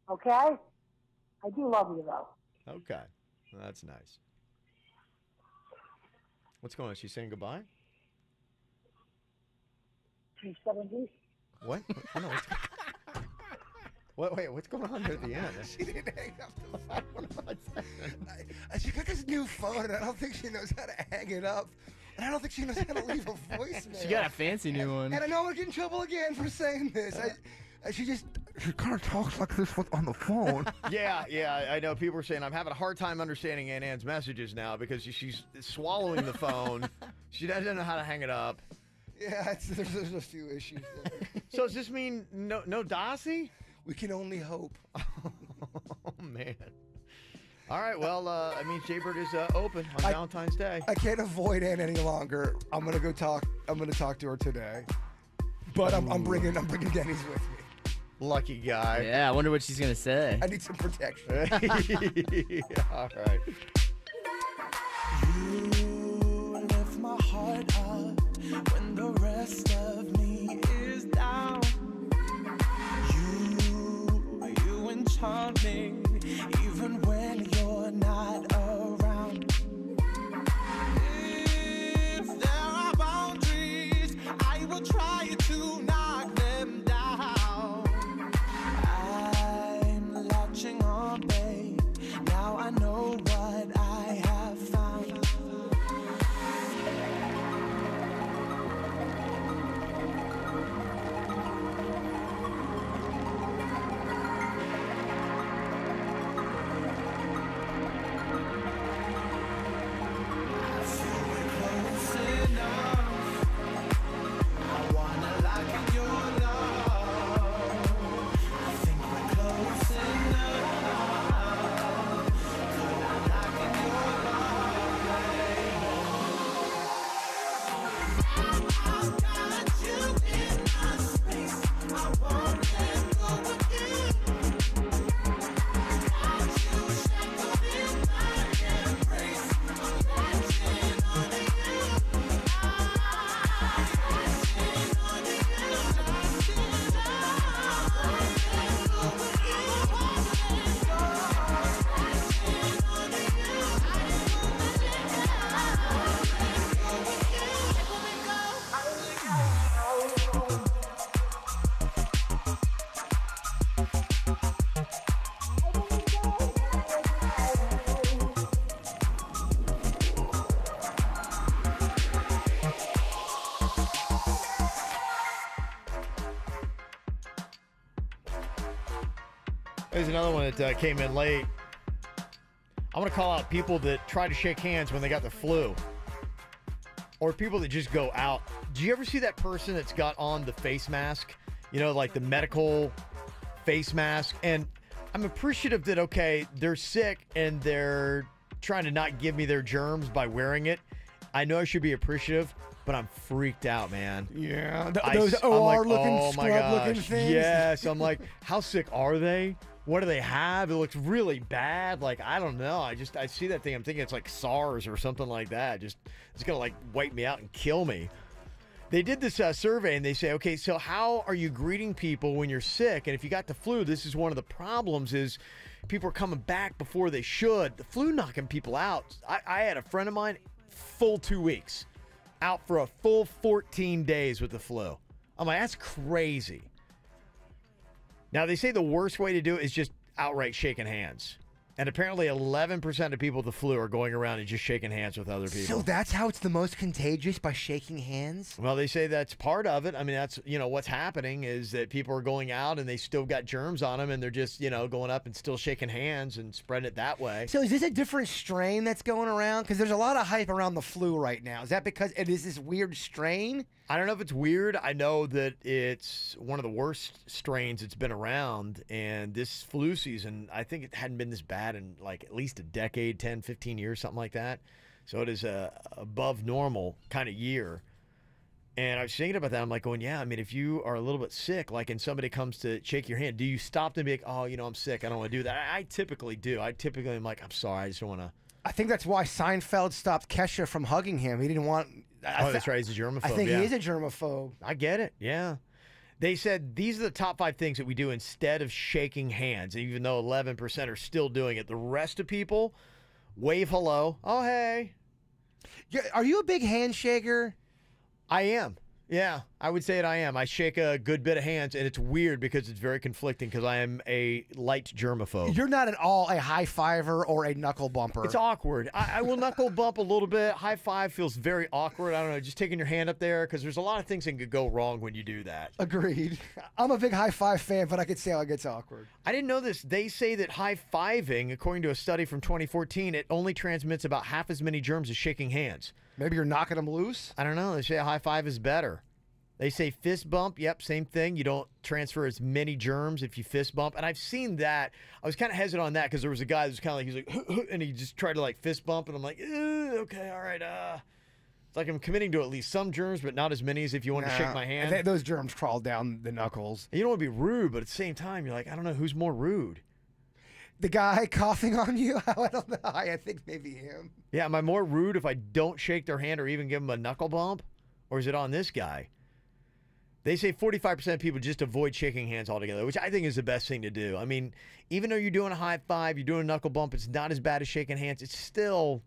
okay? I do love you, though. Okay. Well, that's nice. What's going on? She's saying goodbye? 270. What? No, Wait, what's going on there at the end? She didn't hang up the phone. She got this new phone, and I don't think she knows how to hang it up. And I don't think she knows how to leave a voicemail. She got a fancy new one. And I know I'm going to get in trouble again for saying this. She kind of talks like this on the phone. Yeah, I know. People are saying I'm having a hard time understanding Aunt Ann's messages now because she's swallowing the phone. She doesn't know how to hang it up. Yeah, there's a few issues there. So does this mean no Darcy? We can only hope. Oh, man. All right, well, I mean, Jaybird is open on Valentine's Day. I can't avoid Ann any longer. I'm gonna go talk. I'm gonna talk to her today. But I'm bringing Denny's with me. Lucky guy. Yeah, I wonder what she's gonna say. I need some protection. All right. You lift my heart up when the rest of me is down. You enchant me even when you're not around. If there are boundaries, I will try to knock them down. I'm latching on, babe. Now I know what I have found. There's another one that came in late. I want to call out people that try to shake hands when they got the flu. Or people that just go out. Do you ever see that person that's got on the face mask? You know, like the medical face mask. And I'm appreciative that, okay, they're sick and they're trying to not give me their germs by wearing it. I know I should be appreciative, but I'm freaked out, man. Yeah, those OR-looking, scrub-looking things. Yes, I'm like, how sick are they? What do they have? It looks really bad. Like, I don't know. I see that thing. I'm thinking it's like SARS or something like that. It's going to like wipe me out and kill me. They did this survey and they say, okay, so how are you greeting people when you're sick? And if you got the flu, this is one of the problems is people are coming back before they should. The flu knocking people out. I had a friend of mine, full 2 weeks, out for a full 14 days with the flu. I'm like, that's crazy. Now, they say the worst way to do it is just outright shaking hands. And apparently 11% of people with the flu are going around and just shaking hands with other people. So that's how it's the most contagious, by shaking hands? Well, they say that's part of it. I mean, that's, what's happening is that people are going out and they still got germs on them and they're just, going up and still shaking hands and spreading it that way. So is this a different strain that's going around? Because there's a lot of hype around the flu right now. Is that because it is this weird strain? I don't know if it's weird. I know that it's one of the worst strains that's been around. And this flu season, I think it hadn't been this bad in like at least a decade, 10, 15 years, something like that. So it is a above normal kind of year. And I was thinking about that. I'm like going, yeah, I mean, if you are a little bit sick, like, and somebody comes to shake your hand, do you stop them and be like, oh, I'm sick, I don't want to do that? I typically do. I typically am like, I'm sorry, I just don't want to. I think that's why Seinfeld stopped Kesha from hugging him. He didn't want... that's right. He's a germaphobe. I think he is a germaphobe. I get it. Yeah. They said these are the top 5 things that we do instead of shaking hands, even though 11% are still doing it. The rest of people wave hello. Oh, hey. Yeah, are you a big handshaker? I am. Yeah. I would say it. I am. I shake a good bit of hands, and it's weird because it's very conflicting because I am a light germaphobe. You're not at all a high fiver or a knuckle bumper. It's awkward. I will knuckle bump a little bit. High five feels very awkward. I don't know, just taking your hand up there because there's a lot of things that could go wrong when you do that. Agreed. I'm a big high five fan, but I could see how it gets awkward. I didn't know this. They say that high fiving, according to a study from 2014, it only transmits about half as many germs as shaking hands. Maybe you're knocking them loose? I don't know. They say a high five is better. They say fist bump. Yep, same thing. You don't transfer as many germs if you fist bump. And I've seen that. I was kind of hesitant on that because there was a guy that was kind of like, he's like, and he just tried to like fist bump. And I'm like, okay, all right. It's like I'm committing to at least some germs, but not as many as if you want to shake my hand. Those germs crawl down the knuckles. You don't want to be rude, but at the same time, you're like, I don't know who's more rude. The guy coughing on you? I don't know. I think maybe him. Yeah, am I more rude if I don't shake their hand or even give them a knuckle bump? Or is it on this guy? They say 45% of people just avoid shaking hands altogether, which I think is the best thing to do. I mean, even though you're doing a high five, you're doing a knuckle bump, it's not as bad as shaking hands. It's still,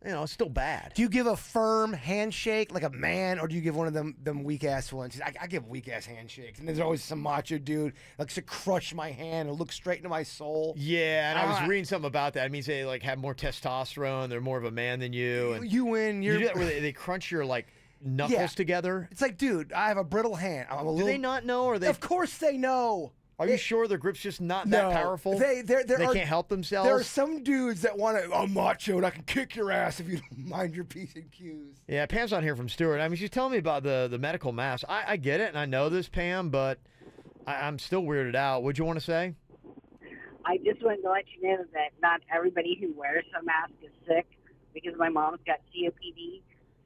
it's still bad. Do you give a firm handshake like a man, or do you give one of them weak-ass ones? I give weak-ass handshakes, and there's always some macho dude that likes to crush my hand and look straight into my soul. Yeah, and I was reading something about that. It means they like have more testosterone. They're more of a man than you. And you win. You do that where they crunch your like knuckles together. It's like, dude, I have a brittle hand. Do they not know? Or they? Of course they know. Are you sure their grip's just not that powerful? They can't help themselves? There are some dudes that want to, I'm macho and I can kick your ass if you don't mind your P's and Q's. Yeah, Pam's on here from Stewart. I mean, she's telling me about the medical mask. I get it, and I know this, Pam, but I'm still weirded out. What'd you want to say? I just wanted to let you know that not everybody who wears a mask is sick, because my mom's got COPD,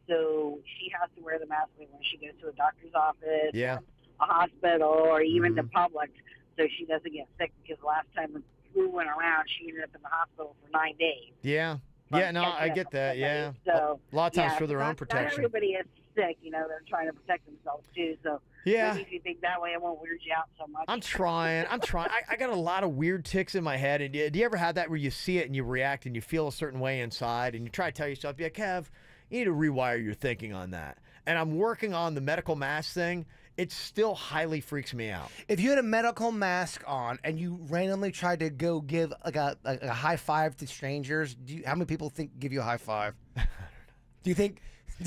so she has to wear the mask when she goes to a doctor's office, a hospital, or even the public, so she doesn't get sick, because last time the flu went around, she ended up in the hospital for 9 days. Yeah. Yeah, no, I get that, yeah. So, a lot of times for their own not protection. everybody is sick, they're trying to protect themselves too, so maybe if you think that way, it won't weird you out so much. I'm trying. I got a lot of weird tics in my head. And do you ever have that where you see it and you react and you feel a certain way inside and you try to tell yourself, yeah, Kev, you need to rewire your thinking on that. And I'm working on the medical mask thing. It still highly freaks me out. If you had a medical mask on and you randomly tried to go give like a high five to strangers, how many people give you a high five? Do you think?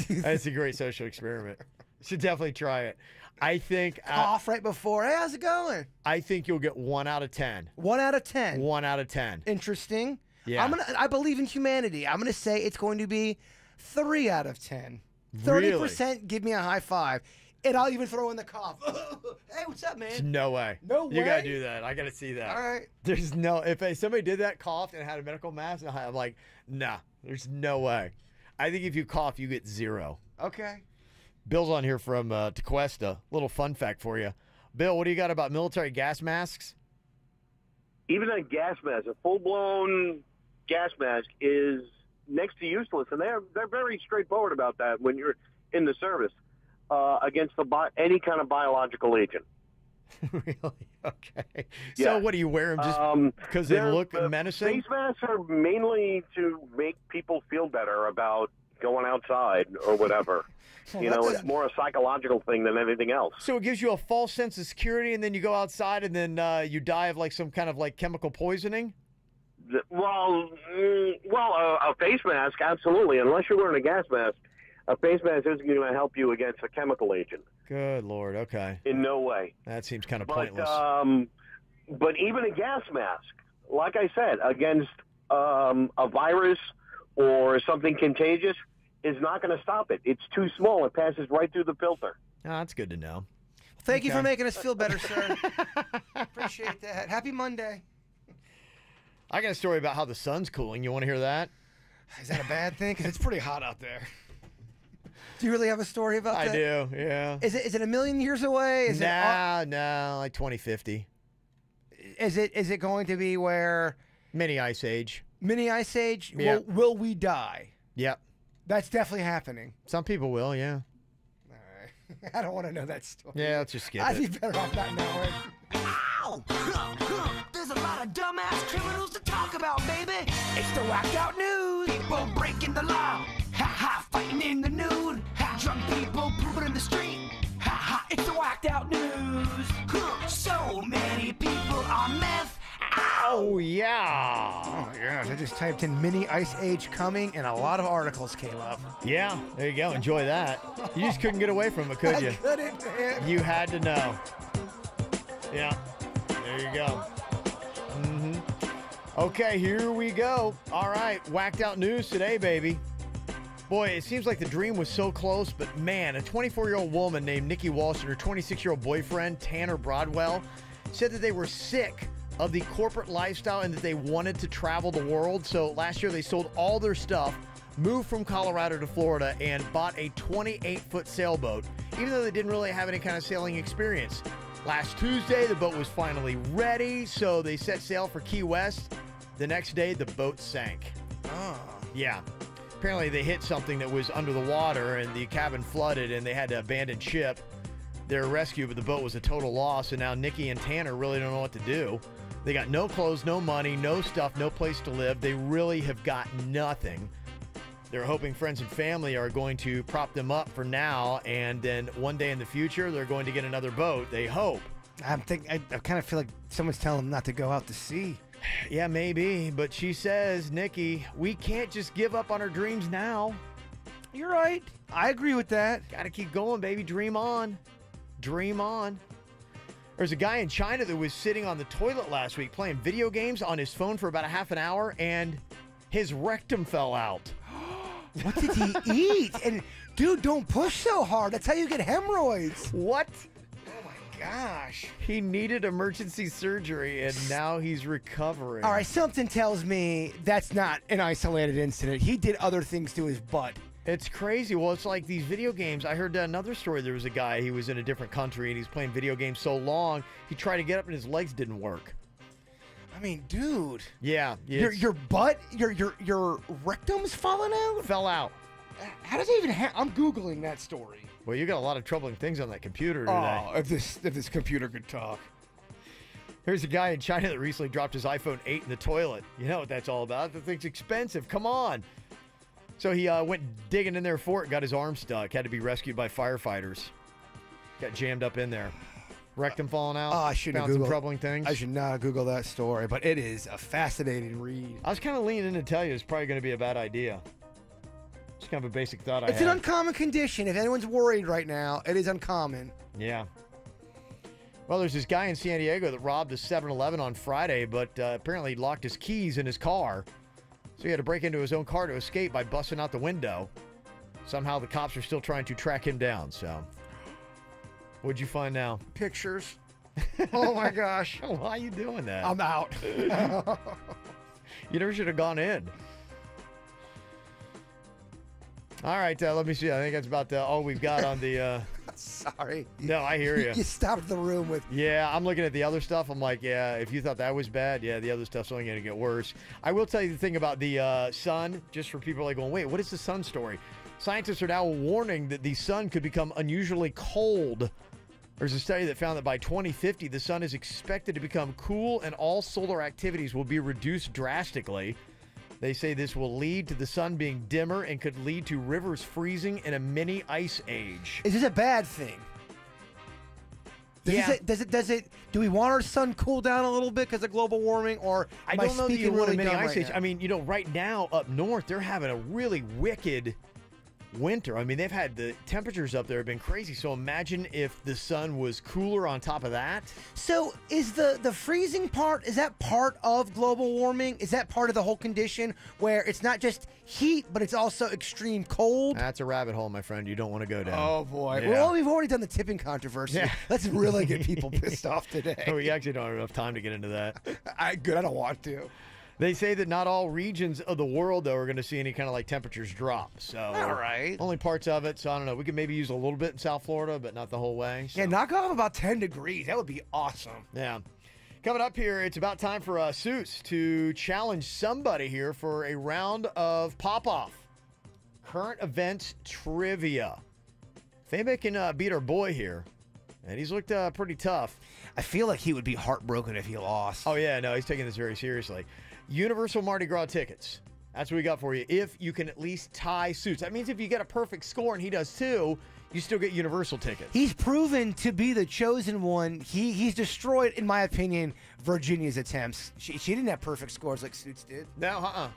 That's a great social experiment. Should definitely try it. I think cough right before. Hey, how's it going? I think you'll get 1 out of 10. 1 out of 10. 1 out of 10. Interesting. Yeah. I believe in humanity. I'm gonna say it's going to be 3 out of 10. 30% give me a high five. And I'll even throw in the cough. Hey, what's up, man? No way. No way. You gotta do that. I gotta see that. All right. There's no. If somebody did that, coughed and had a medical mask, I'm like, nah. There's no way. I think if you cough, you get 0. Okay. Bill's on here from Tequesta. Little fun fact for you, Bill. What do you got about military gas masks? Even a gas mask, a full-blown gas mask, is next to useless, and they're very straightforward about that when you're in the service. Against any kind of biological agent. Really? Okay. Yeah. So what do you wear them just because they look menacing? Face masks are mainly to make people feel better about going outside or whatever. It's more a psychological thing than anything else. So it gives you a false sense of security, and then you go outside, and then you die of like some kind of like chemical poisoning? Well, a face mask, absolutely. Unless you're wearing a gas mask, a face mask isn't going to help you against a chemical agent. Good Lord, okay. In no way. That seems kind of pointless. But even a gas mask, like I said, against a virus or something contagious, is not going to stop it. It's too small. It passes right through the filter. Oh, that's good to know. Thank you for making us feel better, sir. Appreciate that. Happy Monday. I got a story about how the sun's cooling. You want to hear that? Is that a bad thing? 'Cause it's pretty hot out there. Do you really have a story about that? I do, yeah. Is it a million years away? No, like 2050. Is it going to be where mini ice age? Mini ice age? Yeah. Will we die? Yep. That's definitely happening. Some people will, yeah. All right. I don't want to know that story. Yeah, let's just skip I'd it. be better off not knowing. Ow! There's a lot of dumbass criminals to talk about, baby. It's the whacked out news. People breaking the law. Ha ha, fighting in the nude. Ha, drunk people pooping in the street. Ha ha, Oh, yeah. Oh, my gosh. I just typed in mini ice age coming, and a lot of articles came up. Yeah, there you go. Enjoy that. You just couldn't get away from it, could you? I couldn't, man. You had to know. Yeah, there you go. Okay, here we go. All right, whacked out news today, baby. Boy, it seems like the dream was so close, but man, a 24-year-old woman named Nikki Walsh and her 26-year-old boyfriend, Tanner Broadwell, said that they were sick of the corporate lifestyle and that they wanted to travel the world. So last year they sold all their stuff, moved from Colorado to Florida, and bought a 28-foot sailboat, even though they didn't really have any kind of sailing experience. Last Tuesday, the boat was finally ready, so they set sail for Key West. The next day, the boat sank. Oh. Yeah. Apparently, they hit something that was under the water, and the cabin flooded, and they had to abandon ship. They were rescued, but the boat was a total loss, and now Nikki and Tanner really don't know what to do. They got no clothes, no money, no stuff, no place to live. They really have got nothing. They're hoping friends and family are going to prop them up for now, and then one day in the future, they're going to get another boat. They hope. I kind of feel like someone's telling them not to go out to sea. Yeah, maybe, but she says, Nikki, we can't just give up on our dreams now. You're right. I agree with that. Got to keep going, baby. Dream on. Dream on. There's a guy in China that was sitting on the toilet last week playing video games on his phone for about a half an hour, and his rectum fell out. What did he eat? And dude, don't push so hard. That's how you get hemorrhoids. What? Oh my gosh. He needed emergency surgery, and now he's recovering. All right, something tells me that's not an isolated incident. He did other things to his butt. It's crazy. Well, it's like these video games. I heard another story. There was a guy, he was in a different country, and he's playing video games so long, he tried to get up and his legs didn't work. I mean, dude. Yeah. Your butt, your rectum's falling out? Fell out. How does it even happen? I'm Googling that story. Well, you got a lot of troubling things on that computer today. Oh, if this computer could talk. Here's a guy in China that recently dropped his iPhone 8 in the toilet. You know what that's all about. The thing's expensive. Come on. So he went digging in there for it, got his arm stuck, had to be rescued by firefighters. Got jammed up in there. Rectum falling out. Oh, I shouldn't found have Googled some troubling things. I should not Google that story, but it is a fascinating read. I was kind of leaning in to tell you it's probably going to be a bad idea. Just kind of a basic thought I had. It's an uncommon condition. If anyone's worried right now, it is uncommon. Yeah. Well, there's this guy in San Diego that robbed a 7-Eleven on Friday, but apparently he locked his keys in his car. So he had to break into his own car to escape by busting out the window. Somehow the cops are still trying to track him down. So, what'd you find now? Pictures. Oh my gosh. Why are you doing that? I'm out. You never should have gone in. All right, let me see. I think that's about all we've got on the... Sorry. No, I hear you. You stopped the room with... Yeah, I'm looking at the other stuff. I'm like, yeah, if you thought that was bad, yeah, the other stuff's only going to get worse. I will tell you the thing about the sun, just for people like going, wait, what is the sun story? Scientists are now warning that the sun could become unusually cold. There's a study that found that by 2050, the sun is expected to become cool and all solar activities will be reduced drastically. They say this will lead to the sun being dimmer and could lead to rivers freezing in a mini ice age. Is this a bad thing? Do we want our sun cool down a little bit because of global warming, or I don't know that you want a mini ice age. I mean, right now up north, they're having a really wicked winter. I mean, they've had the temperatures up there have been crazy. So imagine if the sun was cooler on top of that. So is the freezing part, is that part of global warming? Is that part of the whole condition where it's not just heat, but it's also extreme cold? That's a rabbit hole, my friend. You don't want to go down. Oh, boy. Yeah. Well, we've already done the tipping controversy. Yeah. Let's really get people pissed off today. We actually don't have enough time to get into that. Good. I don't want to. They say that not all regions of the world, though, are going to see any kind of like temperatures drop. So, all right. Only parts of it. So, I don't know. We could maybe use a little bit in South Florida, but not the whole way. So. Yeah, knock off about 10 degrees. That would be awesome. Yeah. Coming up here, it's about time for Seuss to challenge somebody here for a round of pop-off. Current events trivia. If anybody can beat our boy here, and he's looked pretty tough. I feel like he would be heartbroken if he lost. Oh, yeah. No, he's taking this very seriously. Universal Mardi Gras tickets. That's what we got for you. If you can at least tie suits. That means if you get a perfect score and he does too, you still get universal tickets. He's proven to be the chosen one. He's destroyed, in my opinion, Virginia's attempts. She didn't have perfect scores like Suits did. No,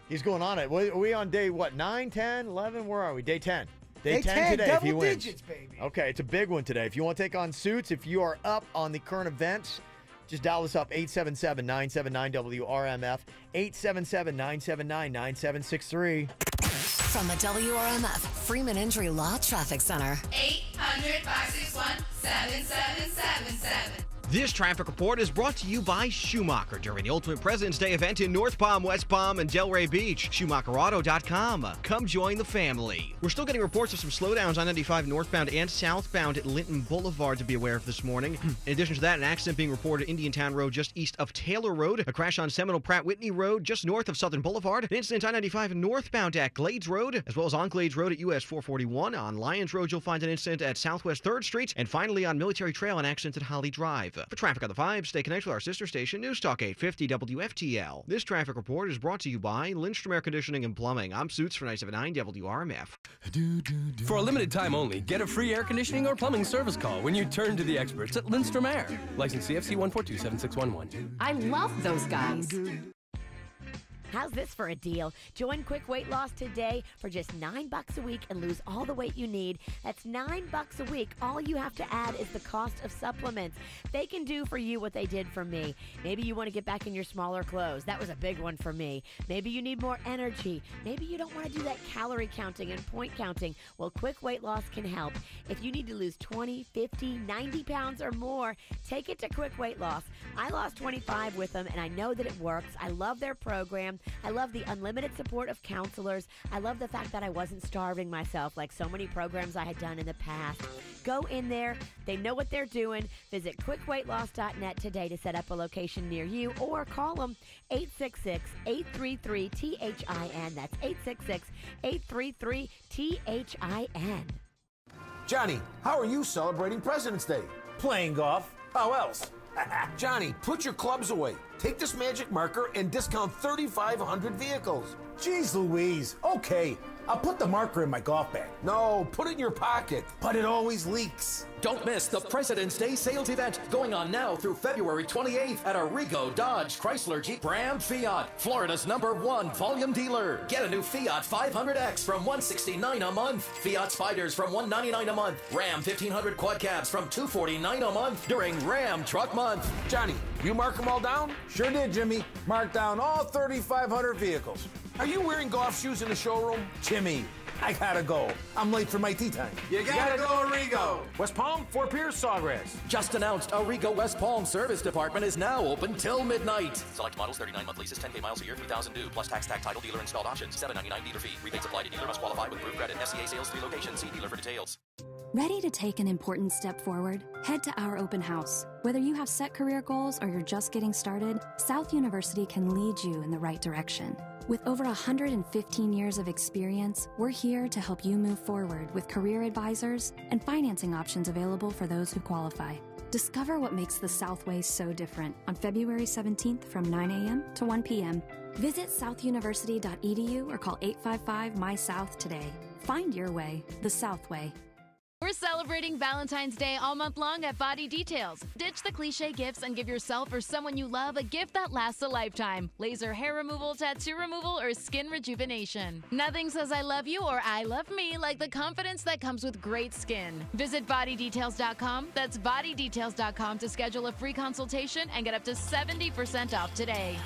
He's going on it. Are we on day, 9, 10, 11? Where are we? Day 10. Day 10 today if he double wins. digits, baby. Okay, it's a big one today. If you want to take on Suits, if you are up on the current events, just dial us up, 877-979-WRMF, 877-979-9763. From the WRMF Freeman Injury Law Traffic Center. 800-561-7777. This traffic report is brought to you by Schumacher during the Ultimate President's Day event in North Palm, West Palm, and Delray Beach. SchumacherAuto.com. Come join the family. We're still getting reports of some slowdowns on 95 northbound and southbound at Linton Boulevard to be aware of this morning. In addition to that, an accident being reported at Indiantown Road just east of Taylor Road, a crash on Seminole Pratt Whitney Road just north of Southern Boulevard, an incident on 95 northbound at Glades Road, as well as on Glades Road at US 441. On Lyons Road, you'll find an incident at Southwest 3rd Street, and finally on Military Trail, an accident at Holly Drive. For traffic on the 5, stay connected with our sister station, News Talk 850 WFTL. This traffic report is brought to you by Lindstrom Air Conditioning and Plumbing. I'm Suits for 979 WRMF. For a limited time only, get a free air conditioning or plumbing service call when you turn to the experts at Lindstrom Air. License CFC 1427611. I love those guys. How's this for a deal? Join Quick Weight Loss today for just $9 a week and lose all the weight you need. That's $9 a week. All you have to add is the cost of supplements. They can do for you what they did for me. Maybe you want to get back in your smaller clothes. That was a big one for me. Maybe you need more energy. Maybe you don't want to do that calorie counting and point counting. Well, Quick Weight Loss can help. If you need to lose 20, 50, 90 pounds or more, take it to Quick Weight Loss. I lost 25 with them, and I know that it works. I love their program. I love the unlimited support of counselors. I love the fact that I wasn't starving myself like so many programs I had done in the past. Go in there. They know what they're doing. Visit quickweightloss.net today to set up a location near you or call them 866-833-THIN. That's 866-833-THIN. Johnny, how are you celebrating President's Day? Playing golf. How else? Johnny, put your clubs away. Take this magic marker and discount 3,500 vehicles. Jeez Louise. Okay, I'll put the marker in my golf bag. No, put it in your pocket. But it always leaks. Don't miss the President's Day sales event going on now through February 28th at Arrigo, Dodge, Chrysler, Jeep, Ram, Fiat, Florida's #1 volume dealer. Get a new Fiat 500X from $169 a month. Fiat Spiders from $199 a month. Ram 1500 quad cabs from $249 a month during Ram Truck Month. Johnny, you mark them all down? Sure did, Jimmy. Mark down all 3,500 vehicles. Are you wearing golf shoes in the showroom? Jimmy, I gotta go. I'm late for my tea time. You gotta go, Arrigo. West Palm, Fort Pierce, Sawgrass. Just announced Arrigo West Palm Service Department is now open till midnight. Select models, 39-month leases, 10K miles a year, 3,000 due, plus tax, title, dealer installed options, $7.99 dealer fee. Rebates apply to dealer must qualify with approved credit. SCA sales, 3 locations. See dealer for details. Ready to take an important step forward? Head to our open house. Whether you have set career goals or you're just getting started, South University can lead you in the right direction. With over 115 years of experience, we're here to help you move forward with career advisors and financing options available for those who qualify. Discover what makes the Southway so different on February 17th from 9 a.m. to 1 p.m. Visit southuniversity.edu or call 855-MY-SOUTH today. Find your way, the Southway. We're celebrating Valentine's Day all month long at Body Details. Ditch the cliche gifts and give yourself or someone you love a gift that lasts a lifetime. Laser hair removal, tattoo removal, or skin rejuvenation. Nothing says I love you or I love me like the confidence that comes with great skin. Visit bodydetails.com. That's bodydetails.com to schedule a free consultation and get up to 70% off today.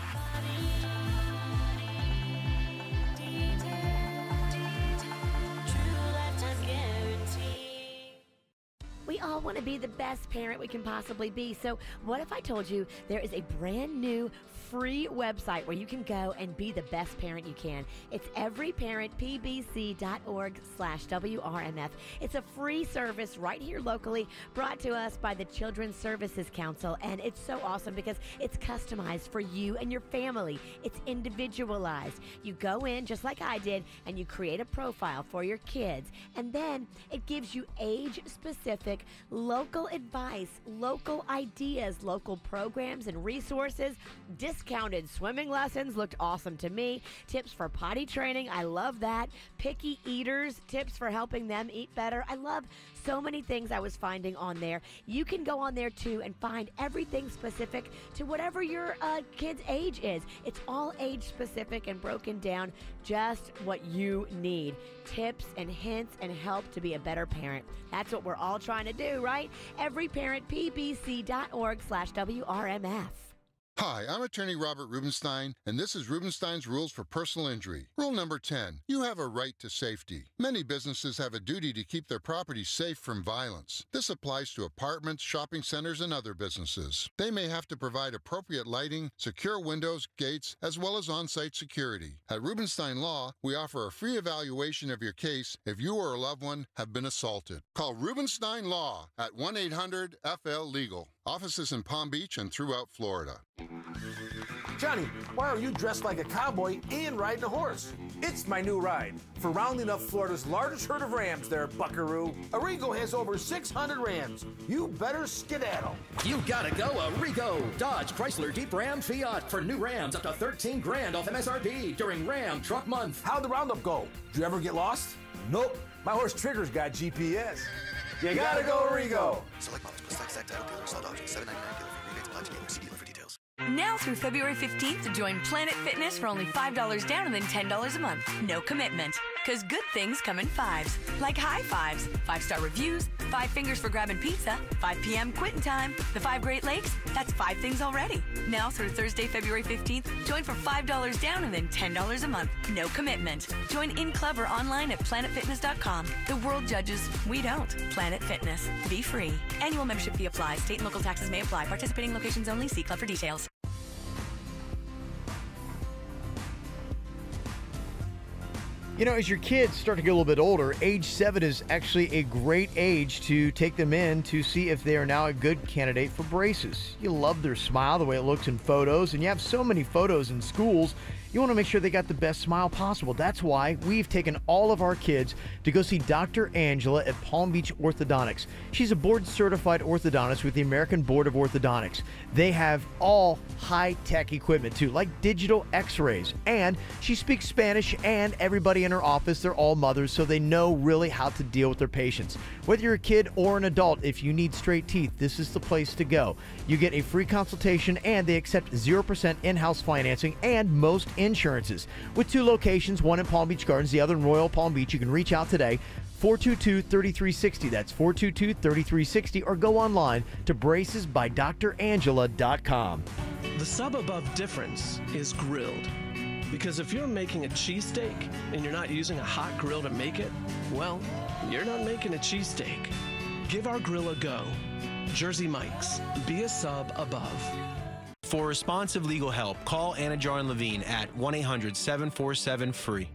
We all want to be the best parent we can possibly be. So what if I told you there is a brand new free website where you can go and be the best parent you can? It's everyparentpbc.org/WRMF. It's a free service right here locally, brought to us by the Children's Services Council. And it's so awesome because it's customized for you and your family. It's individualized. You go in just like I did and you create a profile for your kids. And then it gives you age-specific local advice, local ideas, local programs and resources, discounts discounted swimming lessons looked awesome to me. Tips for potty training, I love that. Picky eaters, tips for helping them eat better. I love so many things I was finding on there. You can go on there too and find everything specific to whatever your kid's age is. It's all age specific and broken down just what you need. Tips and hints and help to be a better parent. That's what we're all trying to do, right? everyparentpbc.org/WRMF. Hi, I'm attorney Robert Rubenstein, and this is Rubenstein's Rules for Personal Injury. Rule number 10, you have a right to safety. Many businesses have a duty to keep their property safe from violence. This applies to apartments, shopping centers, and other businesses. They may have to provide appropriate lighting, secure windows, gates, as well as on-site security. At Rubenstein Law, we offer a free evaluation of your case if you or a loved one have been assaulted. Call Rubenstein Law at 1-800-FL-LEGAL. Offices in Palm Beach and throughout Florida. Johnny, why are you dressed like a cowboy and riding a horse? It's my new ride for rounding up Florida's largest herd of rams there, buckaroo. Arrigo has over 600 rams. You better skedaddle. You gotta go Arrigo. Dodge, Chrysler, Jeep, Ram, Fiat for new Rams up to $13,000 off MSRP during Ram Truck Month. How'd the roundup go? Did you ever get lost? Nope. My horse Trigger's got GPS. You gotta go Arrigo. Select models plus tax title dealer. Sell Dodge. $7.99 dealer free rebates applied to dealer. See dealer for details. Now through February 15th, join Planet Fitness for only $5 down and then $10 a month. No commitment. Because good things come in fives. Like high fives, 5-star reviews, 5 fingers for grabbing pizza, 5 p.m. quitting time, the 5 Great Lakes, that's 5 things already. Now through Thursday, February 15th, join for $5 down and then $10 a month. No commitment. Join in club or online at planetfitness.com. The world judges, we don't. Planet Fitness. Be free. Annual membership fee applies. State and local taxes may apply. Participating locations only. See club for details. You know, as your kids start to get a little bit older, age 7 is actually a great age to take them in to see if they are now a good candidate for braces. You love their smile, the way it looks in photos, and you have so many photos in schools. You want to make sure they got the best smile possible. That's why we've taken all of our kids to go see Dr. Angela at Palm Beach Orthodontics. She's a board-certified orthodontist with the American Board of Orthodontics. They have all high-tech equipment, too, like digital x-rays. And she speaks Spanish, and everybody in her office, they're all mothers, so they know really how to deal with their patients. Whether you're a kid or an adult, if you need straight teeth, this is the place to go. You get a free consultation, and they accept 0% in-house financing and most insurances. With 2 locations, one in Palm Beach Gardens, the other in Royal Palm Beach. You can reach out today, 422-3360. That's 422-3360, or go online to bracesbydrangela.com. The sub above difference is grilled. Because if you're making a cheesesteak and you're not using a hot grill to make it, well, you're not making a cheesesteak. Give our grill a go. Jersey Mike's. Be a sub above. For responsive legal help, call Anna Jar and Levine at 1-800-747-FREE.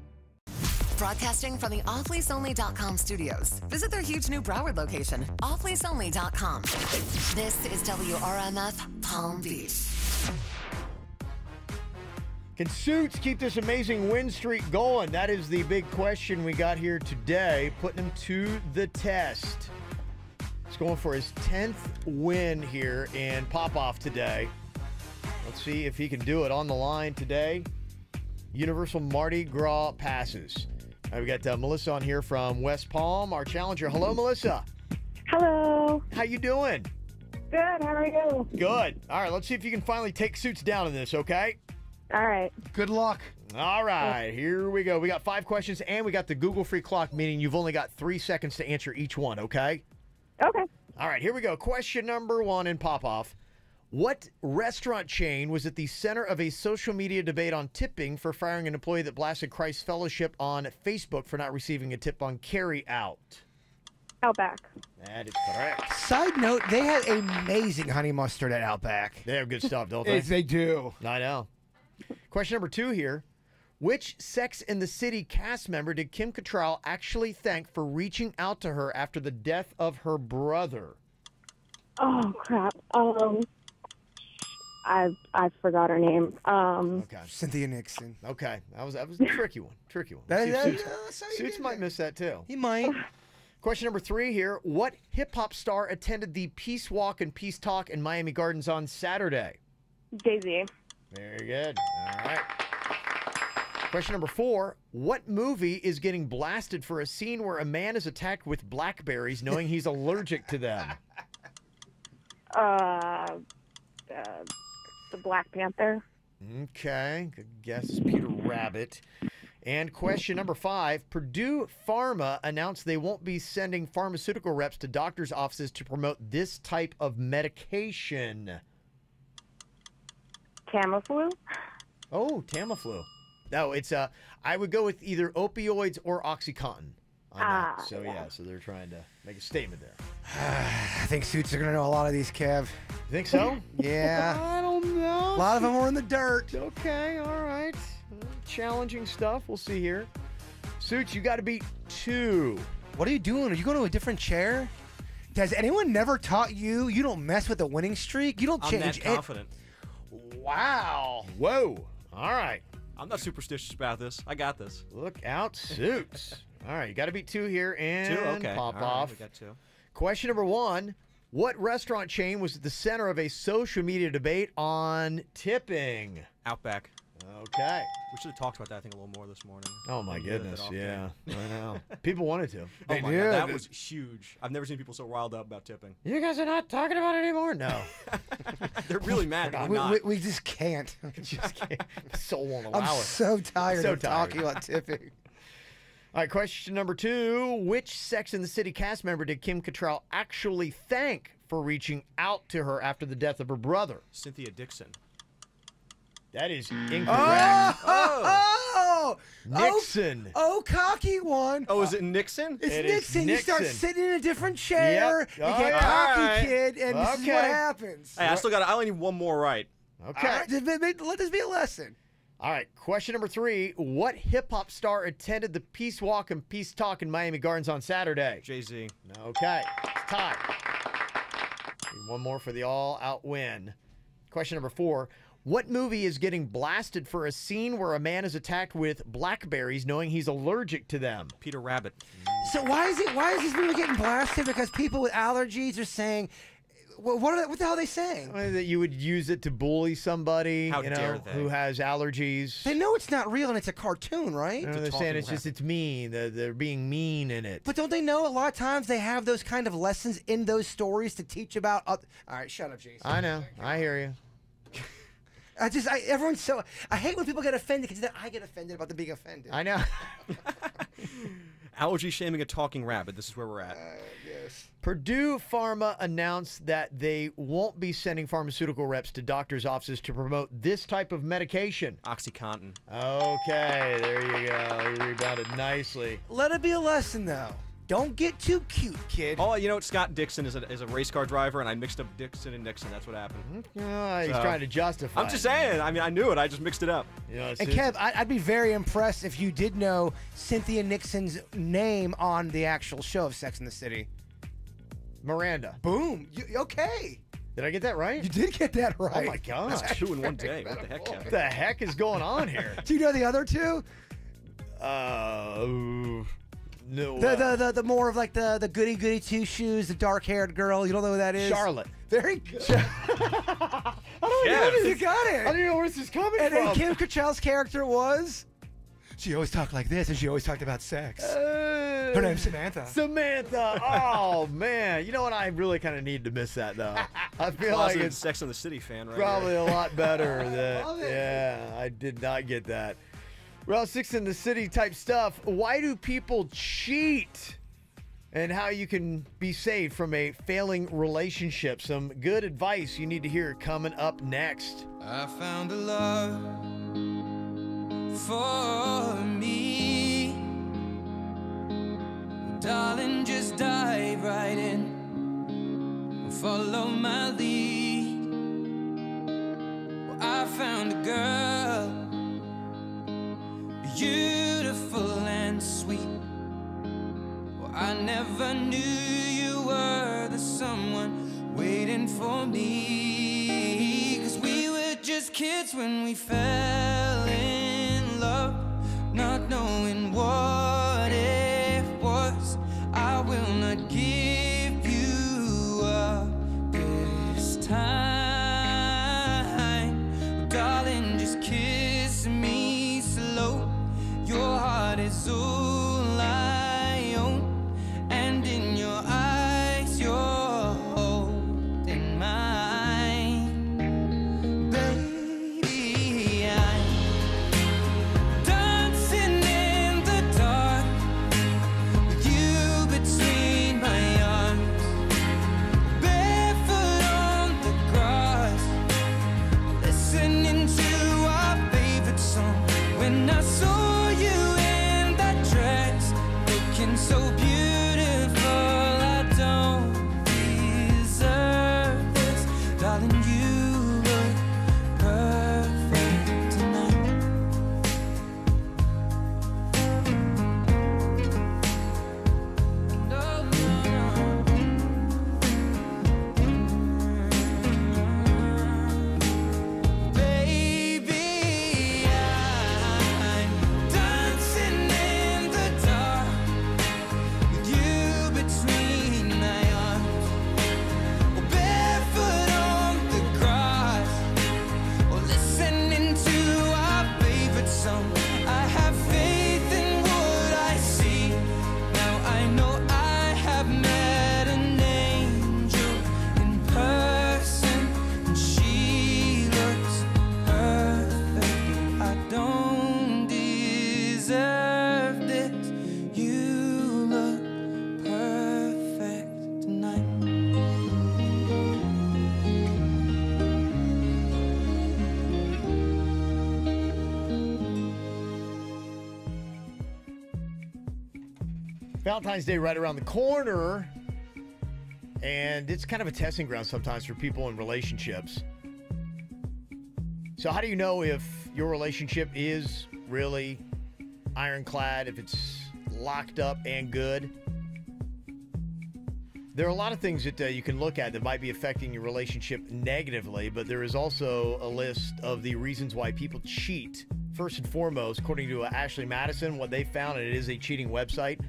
Broadcasting from the offleaseonly.com studios. Visit their huge new Broward location, offleaseonly.com. This is WRMF Palm Beach. Can Suits keep this amazing win streak going? That is the big question we got here today, putting him to the test. He's going for his 10th win here in Pop-Off today. Let's see if he can do it. On the line today, Universal Mardi Gras passes. We got Melissa on here from West Palm, our challenger. Hello, Melissa. Hello. How you doing? Good. How are you? Good. All right, let's see if you can finally take Suits down in this, okay? All right. Good luck. All right, here we go. We got 5 questions, and we got the Google free clock, meaning you've only got 3 seconds to answer each one, okay? Okay. All right, here we go. Question number 1 in Pop-Off. What restaurant chain was at the center of a social media debate on tipping for firing an employee that blasted Christ Fellowship on Facebook for not receiving a tip on carry out? Outback. That is correct. Side note, they had amazing honey mustard at Outback. They have good stuff, don't they? Yes, they do. I know. Question number 2 here. Which Sex and the City cast member did Kim Cattrall actually thank for reaching out to her after the death of her brother? Oh, crap. I forgot her name. Okay. Cynthia Nixon. Okay. That was a tricky one. Tricky one. Suits might miss that too. He might. Question number 3 here. What hip-hop star attended the Peace Walk and Peace Talk in Miami Gardens on Saturday? Jay-Z. Very good. All right. Question number 4. What movie is getting blasted for a scene where a man is attacked with blackberries knowing he's allergic to them? The Black Panther. Okay. Good guess, Peter Rabbit. And question number 5. Purdue Pharma announced they won't be sending pharmaceutical reps to doctors' offices to promote this type of medication. Tamiflu. Oh, Tamiflu. No, it's I would go with either opioids or OxyContin on that. So yeah, so they're trying to make a statement there. I think Suits are going to know a lot of these, Kev. You think so? Yeah. I don't know. A lot of them were in the dirt. Okay, all right. Challenging stuff. We'll see here. Suits, you got to beat 2. What are you doing? Are you going to a different chair? Has anyone never taught you don't mess with a winning streak? You don't change I'm that confident. Wow. Whoa. All right. I'm not superstitious about this. I got this. Look out, Suits. All right, you got to beat 2 here and 2? Okay. pop All right, off. we got 2. Question number 1. What restaurant chain was at the center of a social media debate on tipping? Outback. Okay. We should have talked about that, I think, a little more this morning. Oh, my We did goodness. that off Yeah, camera. I know. People wanted to. Oh, my God. That was huge. I've never seen people so riled up about tipping. You guys are not talking about it anymore? No. They're really mad. but I'm not. We just can't. Just can't. Soul won't allow I'm it. so tired So of talking about tipping. All right, question number 2. Which Sex and the City cast member did Kim Cattrall actually thank for reaching out to her after the death of her brother? Cynthia Dixon. That is incorrect. Oh! Nixon. Oh, cocky one. Oh, is it Nixon? It's It is Nixon. You start Nixon. sitting in a different chair. Yep. You Oh, get yeah. cocky, All right. kid, and this is Okay. what happens. Hey, I only need one more right. Okay. All right, let this be a lesson. All right, question number 3. What hip-hop star attended the Peace Walk and Peace Talk in Miami Gardens on Saturday? Jay-Z. Okay, it's tied. Need one more for the all-out win. Question number 4. What movie is getting blasted for a scene where a man is attacked with blackberries knowing he's allergic to them? Peter Rabbit. So why is this movie getting blasted? Because people with allergies are saying, what the hell are they saying? That you would use it to bully somebody How dare they. who has allergies. They know it's not real and it's a cartoon, right? No, they're saying it's mean. They're being mean in it. But don't they know a lot of times they have those kind of lessons in those stories to teach about? All right, shut up, Jason. I know. I hear you. Everyone's so. I hate when people get offended because then I get offended about them being offended. I know. Allergy shaming a talking rabbit. This is where we're at. Yes. Purdue Pharma announced that they won't be sending pharmaceutical reps to doctors' offices to promote this type of medication. OxyContin. Okay, there you go. You rebounded nicely. Let it be a lesson, though. Don't get too cute, kid. Oh, you know what? Scott Dixon is a race car driver, and I mixed up Dixon and Nixon. That's what happened. He's trying to justify. I'm just saying. I mean, I knew it. I just mixed it up. You know, And Kev, I'd be very impressed if you did know Cynthia Nixon's name on the actual show of Sex and the City. Miranda. Boom. Okay. Did I get that right? You did get that right. Oh my gosh. That's 2 in one day. What the heck, Kevin? What the heck is going on here? Do you know the other two? No. The more of like the goody two shoes, the dark haired girl. You don't know who that is? Charlotte. Very good. I don't know. You got it. I don't know where this is coming And from. Kim Cattrall's character was. She always talked like this, and she always talked about sex. Her name's Samantha. Samantha. Oh man. You know what? I really kind of need to miss that though. I feel like Positive it's Sex and the City fan, right? probably here. a lot better. Yeah, I did not get that. Well, Sex and the City type stuff. Why do people cheat? And how you can be saved from a failing relationship. Some good advice you need to hear coming up next. I found a love for me. Darling, just dive right in. Follow my lead. Well, I found a girl, beautiful and sweet. Well, I never knew you were the someone waiting for me. 'Cause we were just kids when we fell in love, not knowing what it was. I will not give you up this time. Darling, is all I own, and in your eyes you're holding mine. Baby, I'm dancing in the dark with you between my arms, barefoot on the grass, listening to our favorite song. When I saw you in that dress, looking so beautiful, I don't deserve this. Darling, you look perfect tonight. Baby, I'm dancing in the dark with you between my arms, or barefoot on the grass, or listening to our favorite song. I have faith in what I see. Now I know I have met an angel in person, and she looks perfect. I don't deserve this. You look perfect tonight. Valentine's Day right around the corner, and it's kind of a testing ground sometimes for people in relationships. So how do you know if your relationship is really ironclad, if it's locked up and good? There are a lot of things that you can look at that might be affecting your relationship negatively, but there is also a list of the reasons why people cheat. First and foremost, according to Ashley Madison, what they found, and it is a cheating website,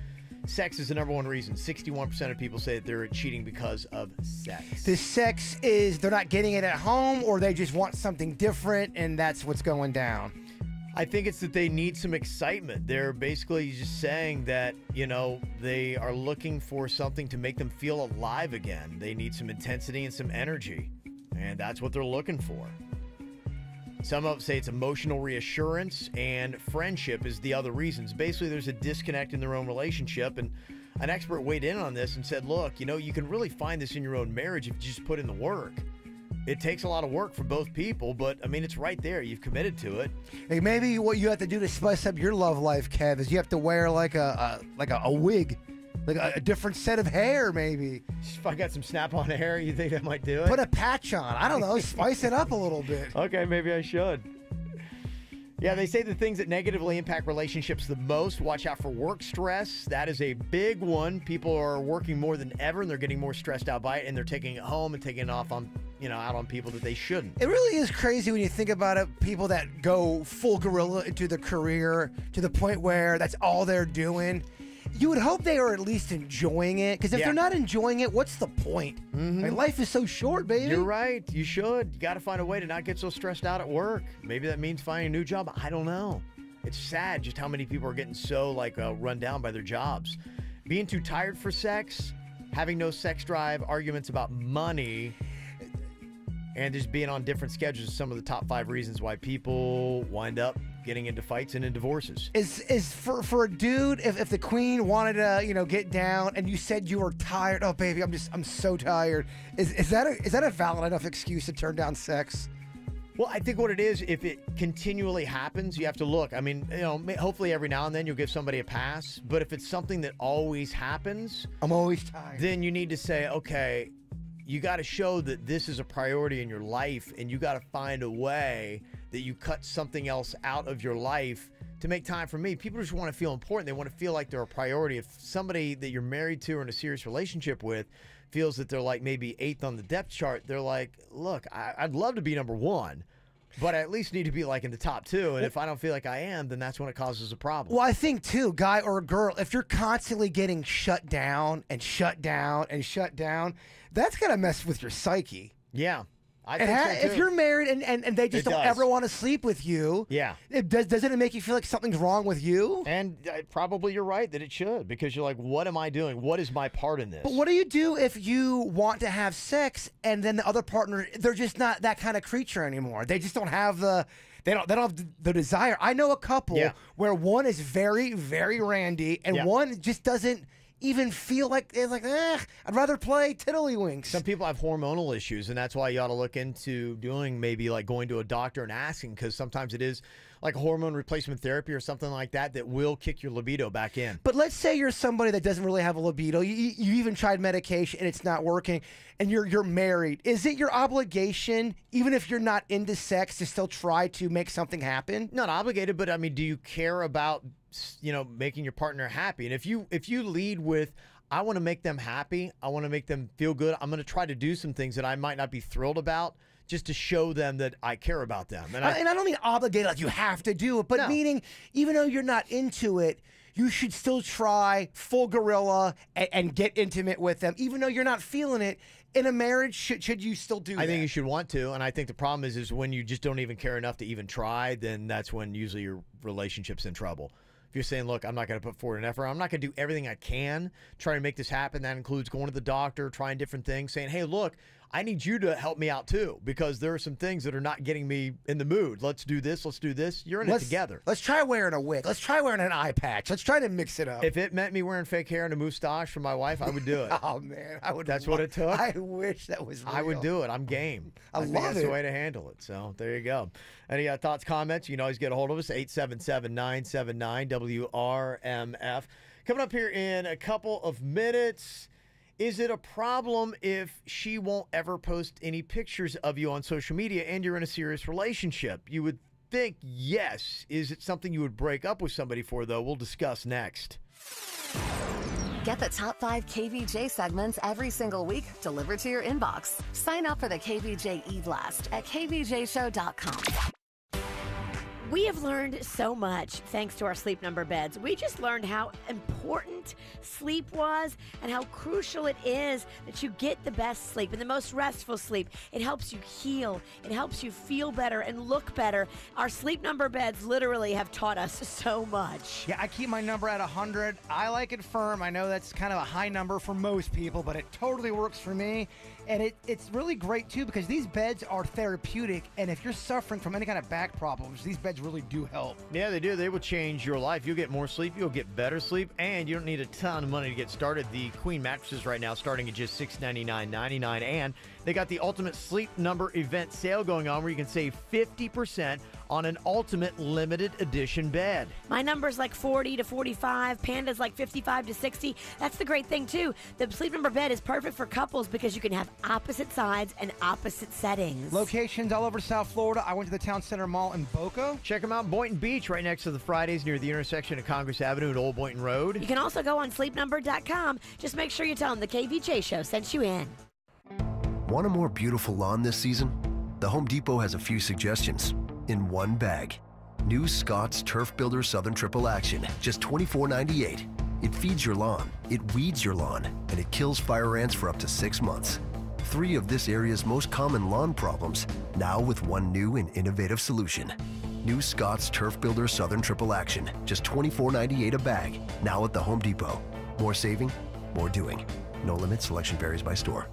sex is the number one reason. 61% of people say that they're cheating because of sex. The sex is they're not getting it at home, or they just want something different, and that's what's going down. I think it's that they need some excitement. They're basically just saying that, you know, they are looking for something to make them feel alive again. They need some intensity and some energy, and that's what they're looking for. Some of them say it's emotional reassurance, and friendship is the other reasons. Basically, there's a disconnect in their own relationship, and an expert weighed in on this and said, look, you know, you can really find this in your own marriage if you just put in the work. It takes a lot of work for both people, but, I mean, it's right there. You've committed to it. Hey, maybe what you have to do to spice up your love life, Kev, is you have to wear like a wig. Like a different set of hair, maybe. If I got some snap-on hair, you think that might do it? Put a patch on. I don't know. Spice it up a little bit. Okay, maybe I should. Yeah, they say the things that negatively impact relationships the most. Watch out for work stress. That is a big one. People are working more than ever, and they're getting more stressed out by it, and they're taking it home and taking it off on, you know, out on people that they shouldn't. It really is crazy when you think about it. People that go full gorilla into the career to the point where that's all they're doing. You would hope they are at least enjoying it, because if they're not enjoying it, what's the point? Like, life is so short, baby. You're right. You should. You got to find a way to not get so stressed out at work. Maybe that means finding a new job. I don't know. It's sad just how many people are getting so run down by their jobs. Being too tired for sex, having no sex drive, arguments about money, and just being on different schedules are some of the top 5 reasons why people wind up getting into fights and in divorces. Is for a dude, if the queen wanted to, get down and you said you were tired, oh baby, I'm so tired. Is that a valid enough excuse to turn down sex? Well, I think what it is, if it continually happens, you have to look. I mean, hopefully every now and then you'll give somebody a pass, but if it's something that always happens, I'm always tired, then you need to say, okay, you got to show that this is a priority in your life, and you got to find a way that you cut something else out of your life to make time for me. People just want to feel important. They want to feel like they're a priority. If somebody that you're married to or in a serious relationship with feels that they're like maybe 8th on the depth chart, they're like, look, I'd love to be number 1, but I at least need to be like in the top 2. And if I don't feel like I am, then that's when it causes a problem. Well, I think too, guy or girl, if you're constantly getting shut down and shut down and shut down, that's going to mess with your psyche. Yeah. I think so, too. If you're married and they just It don't does. ever want to sleep with you, Yeah. Doesn't it make you feel like something's wrong with you? And probably you're right that it should, because you're like, what am I doing? What is my part in this? But what do you do if you want to have sex and then the other partner, they're just not that kind of creature anymore? They just don't have they don't have the desire. I know a couple where one is very, very randy and one just doesn't even feel like it's like, I'd rather play tiddlywinks. Some people have hormonal issues, and that's why you ought to look into doing maybe like going to a doctor and asking, because sometimes it is like hormone replacement therapy or something like that that will kick your libido back in. But let's say you're somebody that doesn't really have a libido. You even tried medication and it's not working, and you're married. Is it your obligation, even if you're not into sex, to still try to make something happen? Not obligated, but I mean, do you care about making your partner happy? And if you lead with, I want to make them happy, I want to make them feel good, I'm going to try to do some things that I might not be thrilled about, just to show them that I care about them. And I don't mean obligated like you have to do it, but meaning even though you're not into it, you should still try full gorilla and get intimate with them, even though you're not feeling it. In a marriage, should you still do that? I think you should want to, and I think the problem is when you just don't even care enough to even try, then that's when usually your relationship's in trouble. If you're saying, look, I'm not going to put forward an effort, I'm not going to do everything I can try to make this happen. That includes going to the doctor, trying different things, saying, hey, look, I need you to help me out too, because there are some things that are not getting me in the mood. Let's do this. Let's do this. You're in it together. Let's try wearing a wig. Let's try wearing an eye patch. Let's try to mix it up. If it meant me wearing fake hair and a moustache for my wife, I would do it. Oh, man. That's what it took? I wish that was real. I would do it. I'm game. I think love that's it. the way to handle it. So there you go. Any thoughts, comments? You can always get a hold of us, 877-979-WRMF. Coming up here in a couple of minutes, is it a problem if she won't ever post any pictures of you on social media and you're in a serious relationship? You would think yes. Is it something you would break up with somebody for, though? We'll discuss next. Get the top 5 KVJ segments every single week delivered to your inbox. Sign up for the KVJ e-blast at kvjshow.com. We have learned so much thanks to our Sleep Number beds. We just learned how important sleep was and how crucial it is that you get the best sleep and the most restful sleep. It helps you heal. It helps you feel better and look better. Our Sleep Number beds literally have taught us so much. Yeah, I keep my number at 100. I like it firm. I know that's kind of a high number for most people, but it totally works for me. And it's really great, too, because these beds are therapeutic. And if you're suffering from any kind of back problems, these beds really do help. Yeah, they do. They will change your life. You'll get more sleep. You'll get better sleep. And you don't need a ton of money to get started. The Queen mattresses right now starting at just $699.99. And they got the Ultimate Sleep Number event sale going on where you can save 50% on an Ultimate Limited Edition bed. My number's like 40 to 45. Panda's like 55 to 60. That's the great thing, too. The Sleep Number bed is perfect for couples because you can have opposite sides and opposite settings. Locations all over South Florida. I went to the Town Center Mall in Boca. Check them out in Boynton Beach, right next to the Fridays near the intersection of Congress Avenue and Old Boynton Road. You can also go on sleepnumber.com. Just make sure you tell them the KVJ show sent you in. Want a more beautiful lawn this season? The Home Depot has a few suggestions in one bag. New Scott's Turf Builder Southern Triple Action, just $24.98. It feeds your lawn, it weeds your lawn, and it kills fire ants for up to 6 months. 3 of this area's most common lawn problems, now with one new and innovative solution. New Scott's Turf Builder Southern Triple Action, just $24.98 a bag, now at the Home Depot. More saving, more doing. No limit, selection varies by store.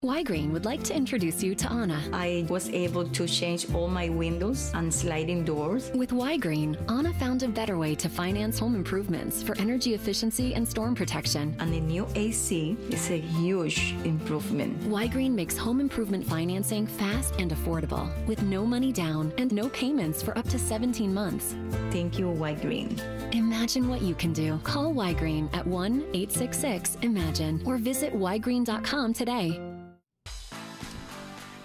Y-Green would like to introduce you to Anna. I was able to change all my windows and sliding doors. With Y-Green, Anna found a better way to finance home improvements for energy efficiency and storm protection. And the new AC is a huge improvement. Y-Green makes home improvement financing fast and affordable, with no money down and no payments for up to 17 months. Thank you, Y-Green. Imagine what you can do. Call Y-Green at 1-866-IMAGINE or visit ygreen.com today.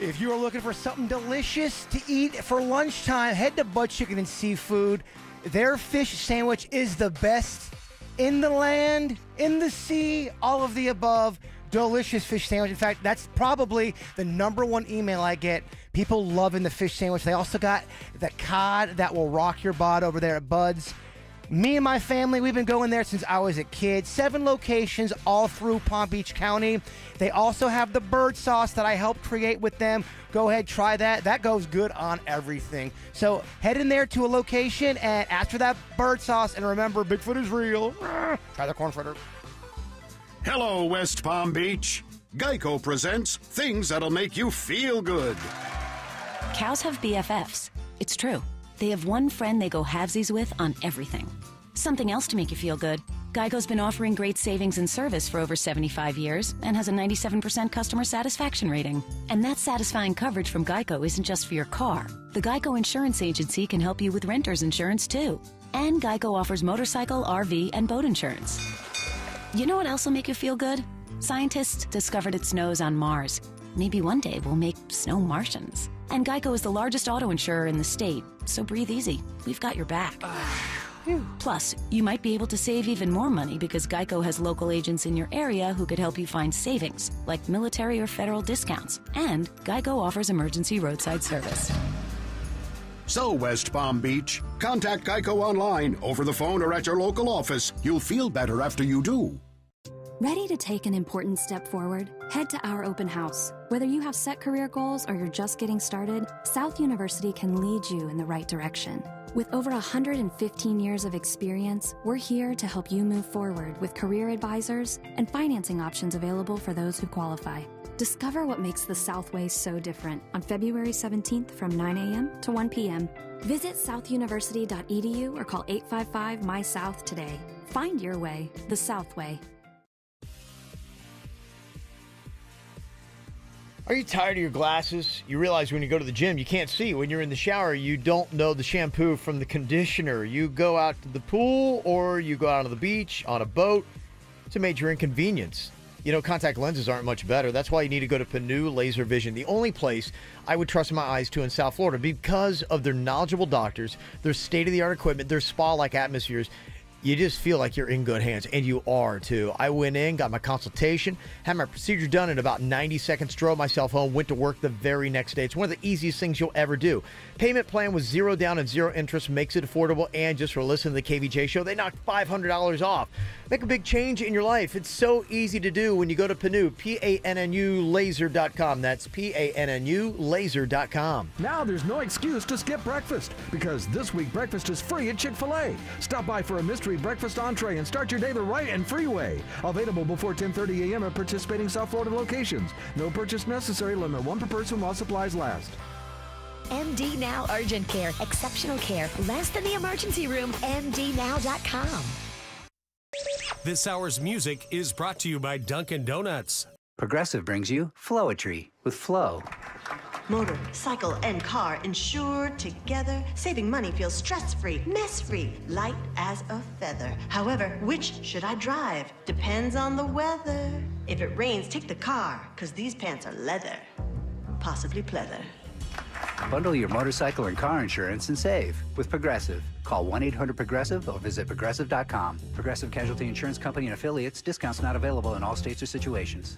If you are looking for something delicious to eat for lunchtime, head to Bud Chicken and Seafood. Their fish sandwich is the best in the land, in the sea, all of the above. Delicious fish sandwich. In fact, that's probably the #1 email I get. People loving the fish sandwich. They also got the cod that will rock your bod over there at Bud's. Me and my family, we've been going there since I was a kid. 7 locations all through Palm Beach County. They also have the bird sauce that I helped create with them. Go ahead, try that. That goes good on everything. So head in there to a location and ask for that bird sauce. And remember, Bigfoot is real. Try the corn fritter. Hello, West Palm Beach. Geico presents things that'll make you feel good. Cows have BFFs. It's true. They have one friend they go halvesies with on everything. Something else to make you feel good. Geico's been offering great savings and service for over 75 years and has a 97% customer satisfaction rating. And that satisfying coverage from Geico isn't just for your car. The Geico Insurance Agency can help you with renter's insurance, too. And Geico offers motorcycle, RV, and boat insurance. You know what else will make you feel good? Scientists discovered it snows on Mars. Maybe one day we'll make snow Martians. And Geico is the largest auto insurer in the state, so breathe easy. We've got your back. Plus, you might be able to save even more money because Geico has local agents in your area who could help you find savings, like military or federal discounts. And Geico offers emergency roadside service. So, West Palm Beach, contact Geico online, over the phone, or at your local office. You'll feel better after you do. Ready to take an important step forward? Head to our open house. Whether you have set career goals or you're just getting started, South University can lead you in the right direction. With over 115 years of experience, we're here to help you move forward with career advisors and financing options available for those who qualify. Discover what makes the Southway so different on February 17th from 9 a.m. to 1 p.m. Visit southuniversity.edu or call 855-MY-SOUTH today. Find your way, the Southway. Are you tired of your glasses? You realize when you go to the gym, you can't see. When you're in the shower, you don't know the shampoo from the conditioner. You go out to the pool or you go out on the beach, on a boat. It's a major inconvenience. You know, contact lenses aren't much better. That's why you need to go to Panu Laser Vision, the only place I would trust my eyes to in South Florida because of their knowledgeable doctors, their state-of-the-art equipment, their spa-like atmospheres. You just feel like you're in good hands, and you are, too. I went in, got my consultation, had my procedure done in about 90 seconds, drove myself home, went to work the very next day. It's one of the easiest things you'll ever do. Payment plan with 0 down and 0 interest makes it affordable, and just for listening to the KVJ show, they knocked $500 off. Make a big change in your life. It's so easy to do when you go to Panu, P-A-N-N-U laser.com. That's P-A-N-N-U laser.com. Now there's no excuse to skip breakfast because this week breakfast is free at Chick-fil-A. Stop by for a mystery breakfast entree and start your day the right and free way. Available before 10:30 a.m. at participating South Florida locations. No purchase necessary. Limit 1 per person while supplies last. MD Now Urgent Care. Exceptional care. Less than the emergency room. MDNow.com. This hour's music is brought to you by Dunkin' Donuts. Progressive brings you Flowetry with Flow. Motor, cycle, and car insured together. Saving money feels stress-free, mess-free, light as a feather. However, which should I drive? Depends on the weather. If it rains, take the car, because these pants are leather. Possibly pleather. Bundle your motorcycle and car insurance and save with Progressive. Call 1-800-PROGRESSIVE or visit Progressive.com. Progressive Casualty Insurance Company and Affiliates. Discounts not available in all states or situations.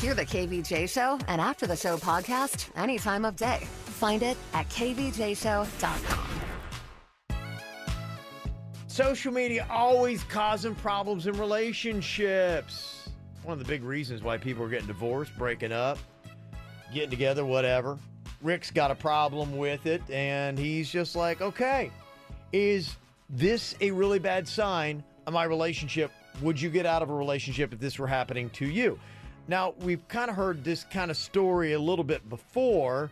Hear the KVJ Show and After the Show podcast any time of day. Find it at kvjshow.com. Social media always causing problems in relationships. One of the big reasons why people are getting divorced, breaking up, getting together, whatever. Rick's got a problem with it, and he's just like, okay, is this a really bad sign of my relationship? Would you get out of a relationship if this were happening to you? Now, we've kind of heard this kind of story a little bit before,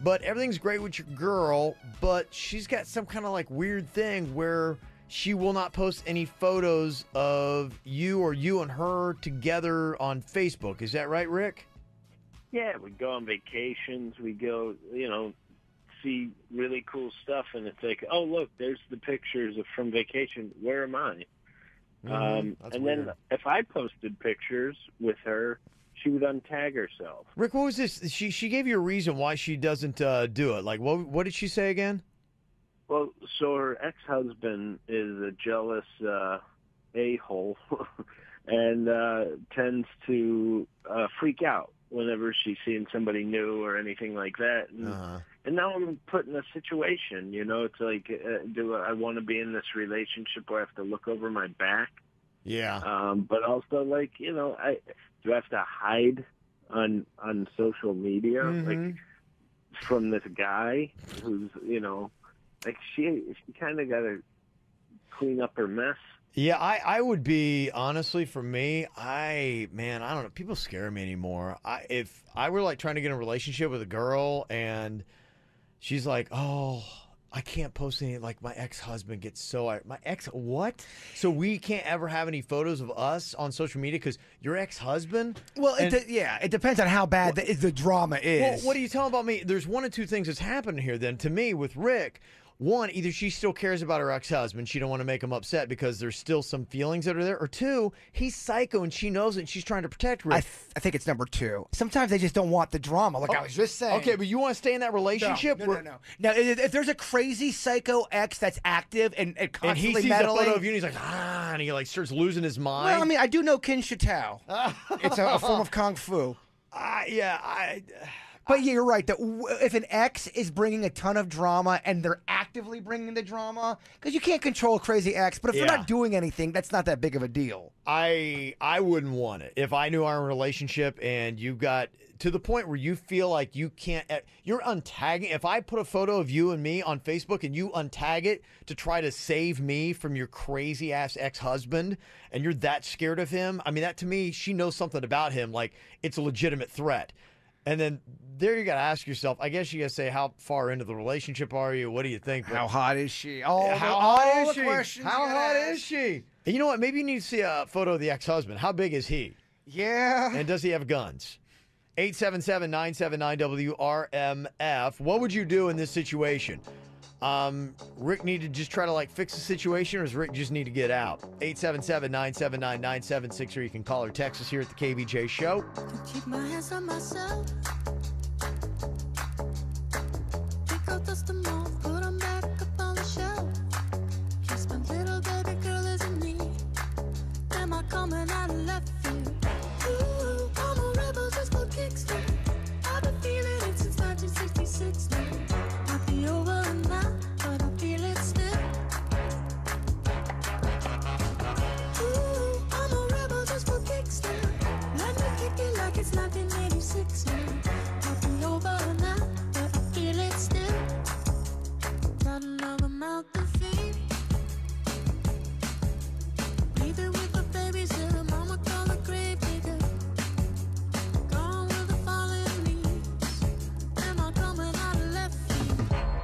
but everything's great with your girl, but she's got some kind of like weird thing where she will not post any photos of you or you and her together on Facebook. Is that right, Rick? Yeah, we go on vacations. We go, see really cool stuff, and it's like, oh, look, there's the pictures from vacation. Where am I? And then if I posted pictures with her, she would untag herself. Rick, what was this? She gave you a reason why she doesn't do it. Like, what did she say again? Well, so her ex-husband is a jealous a-hole and tends to freak out whenever she's seeing somebody new or anything like that. And now I'm put in a situation, you know, it's like, do I want to be in this relationship where I have to look over my back? Yeah. But also, like, you know, do I have to hide on social media, like, from this guy who's, you know, like, she kind of got to clean up her mess. Yeah, I would be, honestly, for me, I don't know. People scare me anymore. If I were, like, trying to get in a relationship with a girl and she's like, oh, I can't post any, like, my ex-husband gets so, my ex, what? So we can't ever have any photos of us on social media because your ex-husband? Well, it depends on how bad the drama is. Well, what are you telling about me? There's one of two things that's happening here then. To me, with Rick, one, either she still cares about her ex-husband, she don't want to make him upset because there's still some feelings that are there, or two, he's psycho and she knows it and she's trying to protect Rick. I think it's number two. Sometimes they just don't want the drama, like I was just saying. Okay, but you want to stay in that relationship? No. Now, if there's a crazy psycho ex that's active and constantly and he sees meddling, a photo of you and he's like, and he like starts losing his mind. Well, I mean, I do know Kin Shatao. It's a form of kung fu. But yeah, you're right. That if an ex is bringing a ton of drama and they're actively bringing the drama, because you can't control a crazy ex, but if they're not doing anything, that's not that big of a deal. I wouldn't want it. If I knew our relationship and you got to the point where you feel like you can't, you're untagging. If I put a photo of you and me on Facebook and you untag it to try to save me from your crazy ass ex-husband and you're that scared of him, I mean, that to me, she knows something about him. Like, it's a legitimate threat. And then there you got to ask yourself, I guess you got to say, how far into the relationship are you? What do you think? How hot is she? How hot is she? And you know what? Maybe you need to see a photo of the ex-husband. How big is he? Yeah. And does he have guns? 877-979-WRMF. What would you do in this situation? Rick need to just try to like fix the situation, or does Rick just need to get out? 877-979-9763. You can call or text us here at the KVJ Show. Keep my hands on myself. Pick out dust them off, put them back up on the shelf. Kiss my little baby girl is in need. Am I coming out of left field? Ooh, I'm a rebel just for kicks now. I've been feeling it since 1966 now. Might be over now, but I feel it still. Ooh, I'm a rebel just for kicks now. Let me kick it like it's 1986 now. Might be over now, but I feel it still. Got another mouth to feed. Leaving with the babies here, mama call the grave digger. Gone with the fallen leaves. Am I coming out of left field?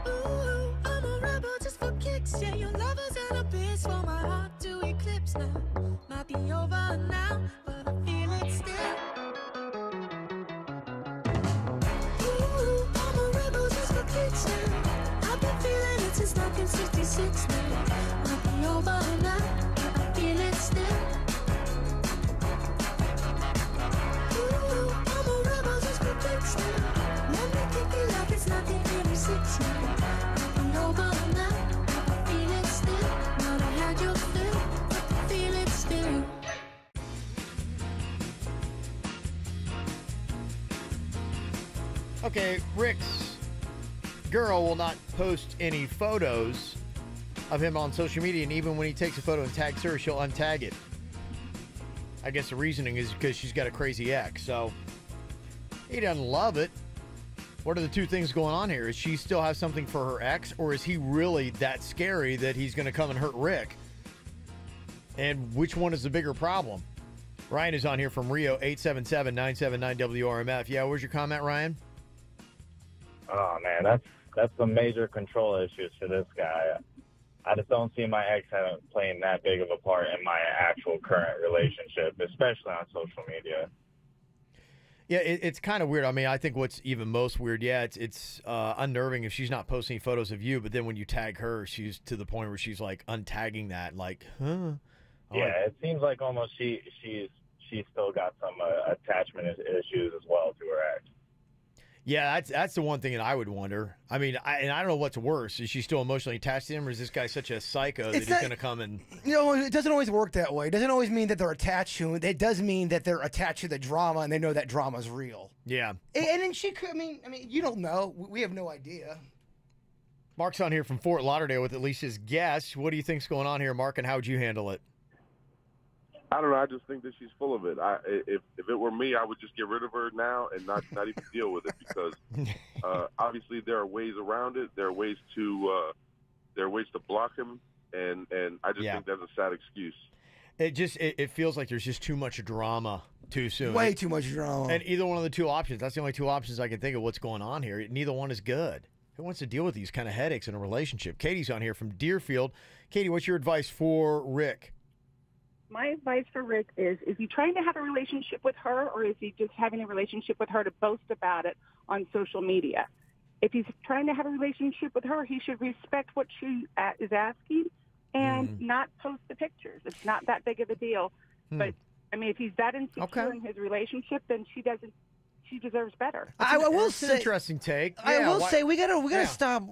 Ooh, I'm a rebel just for kicks. Yeah, your lover's in a bitch for my heart to eclipse now. Might be over now, but I feel it still. Ooh, I'm a rebel just for kicks now. I've been feeling it since 1966 now. Might be over now, but I feel it still. Ooh, I'm a rebel just for kicks now. Let me kick it like it's 1986 now. Might be over now, but I feel it still. Not I had your fill, but I feel it still. Okay, Rick's girl will not post any photos of him on social media, and even when he takes a photo and tags her, she'll untag it. I guess the reasoning is because she's got a crazy ex, so he doesn't love it. What are the two things going on here? Is she still have something for her ex, or is he really that scary that he's going to come and hurt Rick? And which one is the bigger problem? Ryan is on here from Rio, 877-979-WRMF. Yeah, where's your comment, Ryan? Oh, man, that's some major control issues for this guy. I just don't see my ex playing that big of a part in my actual current relationship, especially on social media. Yeah, it's kind of weird. I mean, I think what's even most weird, it's unnerving if she's not posting photos of you, but then when you tag her, she's to the point where she's like untagging that, like, huh? Yeah, it seems like almost she's still got some attachment issues as well to her ex. Yeah, that's the one thing that I would wonder. I mean, I don't know what's worse. Is she still emotionally attached to him, or is this guy such a psycho that he's going to come and... You know, it doesn't always work that way. It doesn't always mean that they're attached to him. It does mean that they're attached to the drama, and they know that drama's real. Yeah. And then she could, I mean, you don't know. We have no idea. Mark's on here from Fort Lauderdale with at least his guess. What do you think's going on here, Mark, and how would you handle it? I don't know. I just think that she's full of it. If it were me, I would just get rid of her now and not even deal with it, because obviously there are ways around it. There are ways to block him, and I just think that's a sad excuse. It feels like there's just too much drama too soon. Way too much drama. And either one of the two options, that's the only two options I can think of what's going on here. Neither one is good. Who wants to deal with these kind of headaches in a relationship? Katie's on here from Deerfield. Katie, what's your advice for Rick? My advice for Rick is he trying to have a relationship with her, or is he just having a relationship with her to boast about it on social media? If he's trying to have a relationship with her, he should respect what she is asking and not post the pictures. It's not that big of a deal. But, I mean, if he's that insecure in his relationship, then she deserves better. I will say, interesting take. I will say we gotta stop.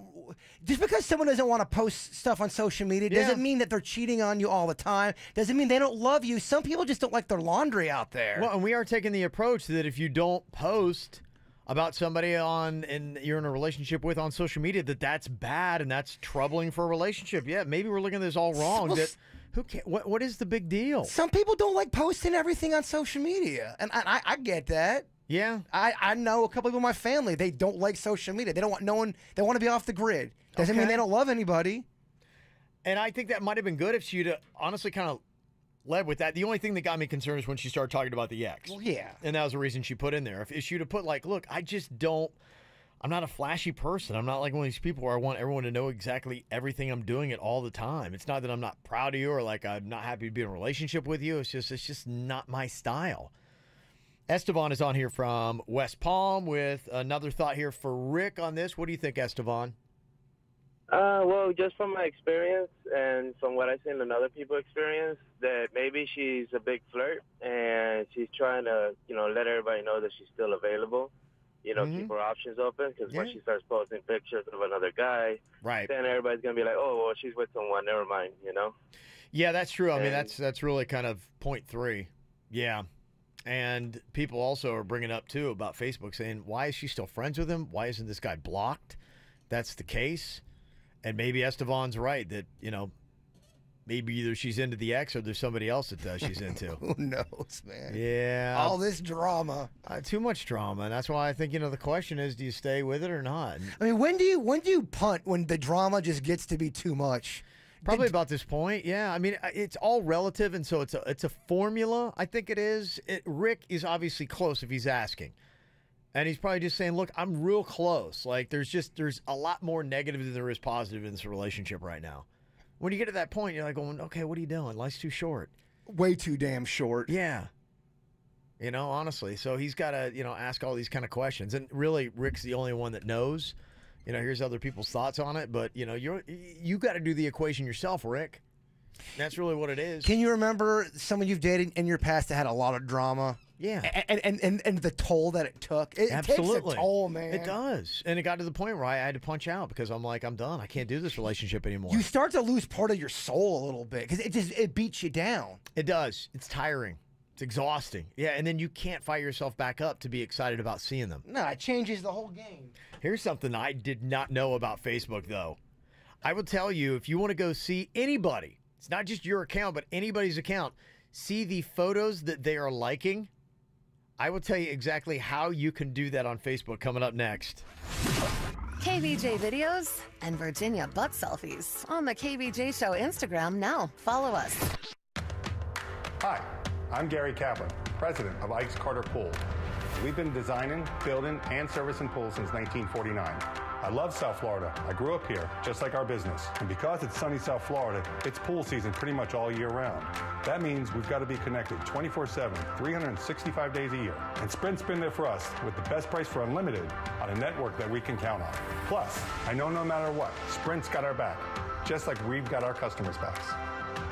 Just because someone doesn't want to post stuff on social media doesn't mean that they're cheating on you all the time. Doesn't mean they don't love you. Some people just don't like their laundry out there. Well, and we are taking the approach that if you don't post about somebody and you're in a relationship with on social media, that's bad and that's troubling for a relationship. Yeah, maybe we're looking at this all wrong. Who can, what is the big deal? Some people don't like posting everything on social media, and I get that. Yeah, I know a couple people in my family. They don't like social media. They don't want no one. They want to be off the grid. Doesn't mean they don't love anybody. And I think that might have been good if she'd honestly kind of led with that. The only thing that got me concerned is when she started talking about the ex. Well, yeah, and that was the reason she put in there. If she'd have put like, look, I just don't. I'm not a flashy person. I'm not like one of these people where I want everyone to know exactly everything I'm doing it all the time. It's not that I'm not proud of you or like I'm not happy to be in a relationship with you. It's just not my style. Esteban is on here from West Palm with another thought here for Rick on this. What do you think, Esteban? Well, just from my experience and from what I've seen in other people experience, that maybe she's a big flirt and she's trying to, let everybody know that she's still available. Keep her options open, because when she starts posting pictures of another guy, then everybody's going to be like, oh, well, she's with someone, never mind, Yeah, that's true. I mean, that's really kind of point 3. Yeah. And people also are bringing up, too, about Facebook saying, why is she still friends with him? Why isn't this guy blocked? That's the case. And maybe Esteban's right that, maybe either she's into the ex or there's somebody else that she's into. Who knows, man? Yeah. All this drama. Too much drama. And that's why I think, the question is, do you stay with it or not? I mean, when do you punt when the drama just gets to be too much? Probably about this point, yeah. I mean, it's all relative, and so it's a formula, I think it is. Rick is obviously close if he's asking. And he's probably just saying, look, I'm real close. Like, there's a lot more negative than there is positive in this relationship right now. When you get to that point, you're like going, okay, what are you doing? Life's too short. Way too damn short. Yeah. Honestly. So he's got to, ask all these kind of questions. And really, Rick's the only one that knows. Here's other people's thoughts on it. But, you got to do the equation yourself, Rick. That's really what it is. Can you remember someone you've dated in your past that had a lot of drama? Yeah. And the toll that it took. It Absolutely. takes a toll, man. It does. And it got to the point where I had to punch out because I'm like, I'm done. I can't do this relationship anymore. You start to lose part of your soul a little bit because it beats you down. It does. It's tiring. It's exhausting. Yeah, and then you can't fire yourself back up to be excited about seeing them. No, it changes the whole game. Here's something I did not know about Facebook, though. I will tell you, if you want to go see anybody, it's not just your account, but anybody's account, see the photos that they are liking, I will tell you exactly how you can do that on Facebook coming up next. KVJ videos and Virginia butt selfies on the KVJ Show Instagram now. Follow us. Hi, I'm Gary Kaplan, president of Ike's Carter Pool. We've been designing, building, and servicing pools since 1949. I love South Florida. I grew up here, just like our business. And because it's sunny South Florida, it's pool season pretty much all year round. That means we've got to be connected 24/7, 365 days a year. And Sprint's been there for us with the best price for unlimited on a network that we can count on. Plus, I know no matter what, Sprint's got our back, just like we've got our customers' backs.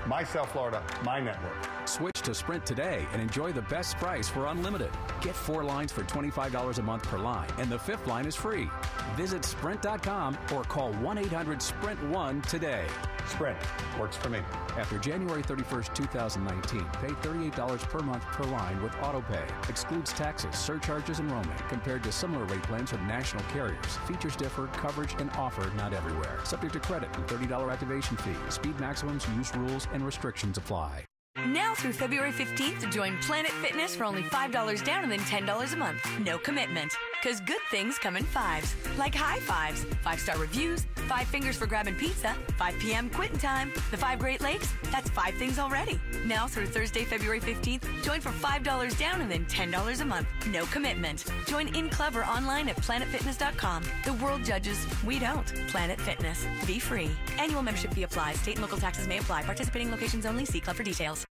My South Florida, my network. Switch to Sprint today and enjoy the best price for unlimited. Get 4 lines for $25 a month per line, and the 5th line is free. Visit Sprint.com or call 1-800-SPRINT-1 today. Sprint works for me. After January 31st, 2019, pay $38 per month per line with autopay. Excludes taxes, surcharges, and roaming compared to similar rate plans from national carriers. Features differ, coverage and offer not everywhere. Subject to credit and $30 activation fee. Speed maximums, use rules, and restrictions apply. Now through February 15th, join Planet Fitness for only $5 down and then $10 a month. No commitment. Because good things come in 5s. Like high 5s, 5-star reviews, 5 fingers for grabbing pizza, 5 p.m. quitting time, the 5 Great Lakes. That's 5 things already. Now through Thursday, February 15th, join for $5 down and then $10 a month. No commitment. Join in club or online at planetfitness.com. The world judges. We don't. Planet Fitness. Be free. Annual membership fee applies. State and local taxes may apply. Participating locations only. See club for details.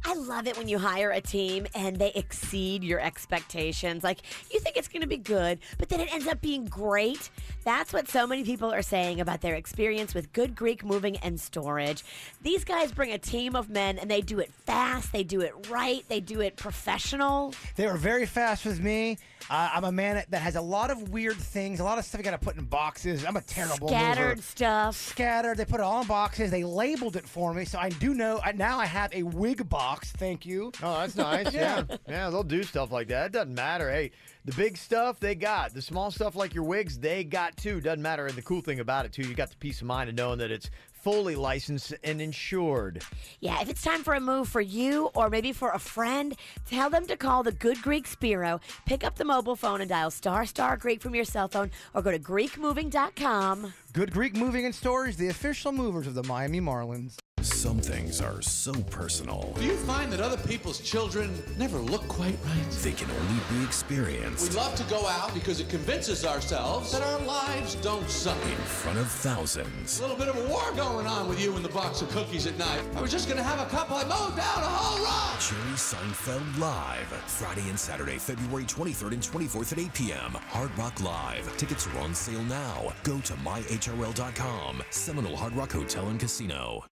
I love it when you hire a team and they exceed your expectations. Like, you think it's going to be good, but then it ends up being great. That's what so many people are saying about their experience with Good Greek Moving and Storage. These guys bring a team of men, and they do it fast, they do it right, they do it professional. They were very fast with me. I'm a man that has a lot of weird things, a lot of stuff you got to put in boxes. I'm a terrible Scattered mover. stuff. Scattered. They put it all in boxes. They labeled it for me, so I do know. Now I have a wig box. Thank you. Oh, that's nice. Yeah. Yeah, they'll do stuff like that. It doesn't matter. Hey, the big stuff, they got. The small stuff like your wigs, they got too. Doesn't matter. And the cool thing about it, too, you got the peace of mind of knowing that it's fully licensed and insured. Yeah, if it's time for a move for you or maybe for a friend, tell them to call the Good Greek Spiro. Pick up the mobile phone and dial ** Greek from your cell phone, or go to GreekMoving.com. Good Greek Moving and Storage, the official movers of the Miami Marlins. Some things are so personal. Do you find that other people's children never look quite right? They can only be experienced. We love to go out because it convinces ourselves that our lives don't suck. In front of thousands. A little bit of a war going on with you and the box of cookies at night. I was just going to have a couple. I mowed down a whole row. Jerry Seinfeld Live. Friday and Saturday, February 23rd and 24th at 8 p.m. Hard Rock Live. Tickets are on sale now. Go to myhrl.com. Seminole Hard Rock Hotel and Casino.